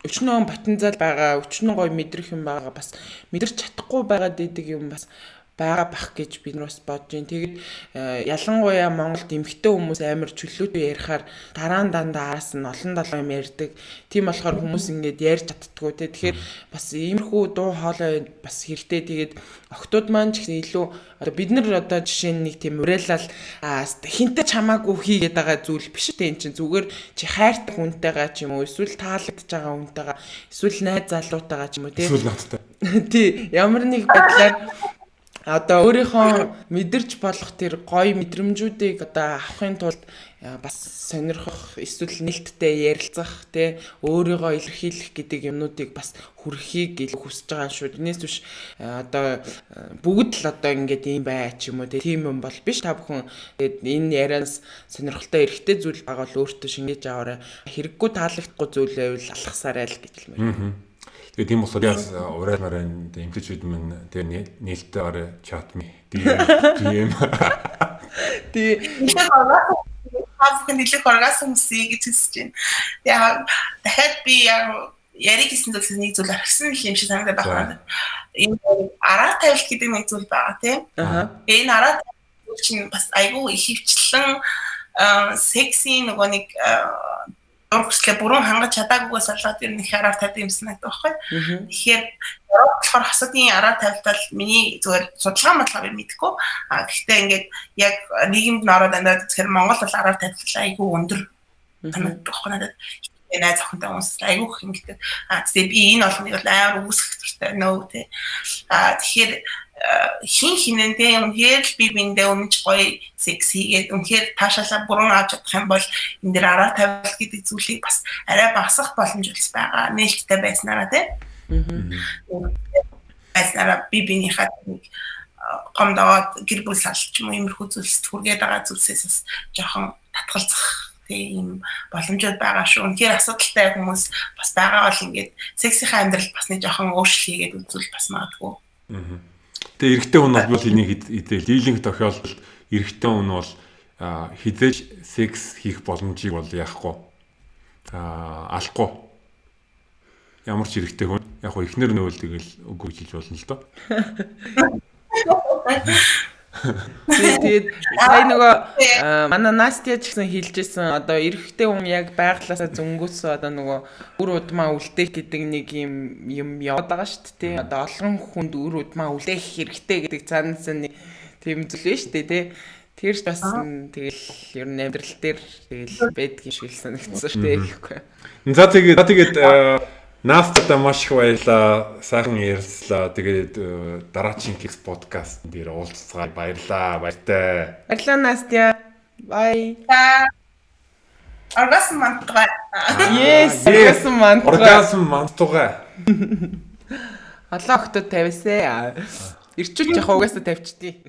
өчнөө потенциал байгаа өчнөө гой мэдрэх юм байгаа бас мэдэрч чадахгүй байгаад идэг юм бас байгаа бах гэж би бас бодож байна. Тэгээд ялангуяа Монголд эмэгтэй хүмүүс амар чөлөөтэй ярихаар дандаас нь олон долоо юм ярьдаг. Тийм болохоор хүмүүс ингээд ярьж чаддггүй те. Тэгэхээр бас иймэрхүү дуу хоолой бас хэрэгтэй. Тэгээд охтууд маань ч гэсэн илүү одоо бид нар одоо жишээ нь нэг тийм урайлал хинтээ чамаагүй хийгээд байгаа зүйл биш те. Энд чинь зүгээр чи хайртай хүнтэйгаа ч юм уу эсвэл таалагдж байгаа хүнтэйгаа эсвэл найз залуутайгаа ч юм уу те.
Эсвэл надтай.
Тий, ямар нэг байдлаар одоо өөрийнхөө мэдэрч болох тэр гоё мэдрэмжүүдийг одоо авахын тулд бас сонирхох эсвэл нээлттэй ярилцах те өөрийгөө илэрхийлэх гэдэг юмнуудыг бас хүрхийг илүү хүсэж байгаа шүү. Тэрнээс биш одоо бүгд л одоо ингээд юм бай ч юм уу те тийм юм бол биш. Та бүхэн тэгээд энэ ярианаас сонирхолтой эргэтэй зүйл байгаа бол өөртөө шингээж аваарай. Хэрэггүй таалагдахгүй зүйл байвал алхасаарай л гэж хэлмээр.
Тэгээд тийм болохоор яас урайлмаар энэ эмчүүд минь тэгээ нээлттэй орой чат ми DM
Хаафын нэлээд оргасан хүмүүсийг гэж хэлж байна. Яг дахиад би яриг гэсэн зүйлс нэг зүйл аргасан юм шиг санагдаад байна. Энэ араа тавилт гэдэг нэг зүйл байгаа тийм. Энэ араа чинь бас айгүй ихэвчлэн секси нөгөө нэг өөрчлөлт бүрэн хангаж чадаагүйгээс болоод ер нь их араар тавьдаг юмсан гэдэг байхгүй. Тэгэхээр болохоор хосуудын араар тавьтал миний зүгээр судалгаа мэдэхгүй. Гэхдээ ингээд яг нийгэмд н ороод амьдардаг тэгэхээр Монгол бол араар тавьтал айгүй өндөр танагддаг байхгүй надад. Найз охинтой хүмүүс айгүй их ингэдэг. Тэгээ би энэ болгоныг бол амар үүсгэх хэрэгтэй нөө тэ. Тэгэхээр хинэнтэй үнээр л би биндээ өмнөж гоё секс хийгээд үнээр таашаалаа бүрэн авч чадах юм бол энэ дэр араа тавьлт гэдэг зүйлийг бас арай багасгах боломж улс байгаа. Нээлттэй байснараа тий. Байснараа би биенийхээ гомдоод гэр бүл салч юм иймэрхүү зүйлс түргээд байгаа зүйлсээс бас жоохон татгалзах тийм боломжууд байгаа шүү. Үнээр асуудалтай хүмүүс бас байгаа бол ингээд сексийнхаа амьдралд бас нэг жоохон өөрчлөлт хийгээд үзвэл бас магадгүй.
Тэгээ эрэгтэй хүн бол энийг хэдэл дийлэнх тохиолдолд эрэгтэй хүн бол хизээж секс хийх боломжийг бол яахгүй алахгүй. Ямар ч эрэгтэй хүн яг хөө эхнэр нөөл тэгэл үгүй хэлж болно л доо.
Тэгээд сая нөгөө манай Настя ч гэсэн хэлжсэн одоо эрэгтэй хүн яг байглаасаа зөнгөөс одоо нөгөө үр удмаа үлдээх гэдэг нэг юм яваад байгаа шүү дээ. Одоо олон хүнд үр удмаа үлдээх хэрэгтэй гэдэг цаанаас нэг тийм зүйл байна шүү дээ тий. Тэр бас тэгэл ер нь амьдрал дээр тэгэл байдгийн шиг санагдсан шүү дээ гэхгүй.
За тэгээд Настата маш их баярлаа. Сайхан ярьслаа. Тэгээд дараагийн Kicks podcast дээр уулзцаа баярлаа. Баяртай.
Баярлалаа Настя. Bye.
Оргазм мантугай.
Yes, оргазм мантугай.
Оргазм мантугай.
Олон охтод тавьсаа. Ирчүүл яхаа угаасаа тавьчдээ.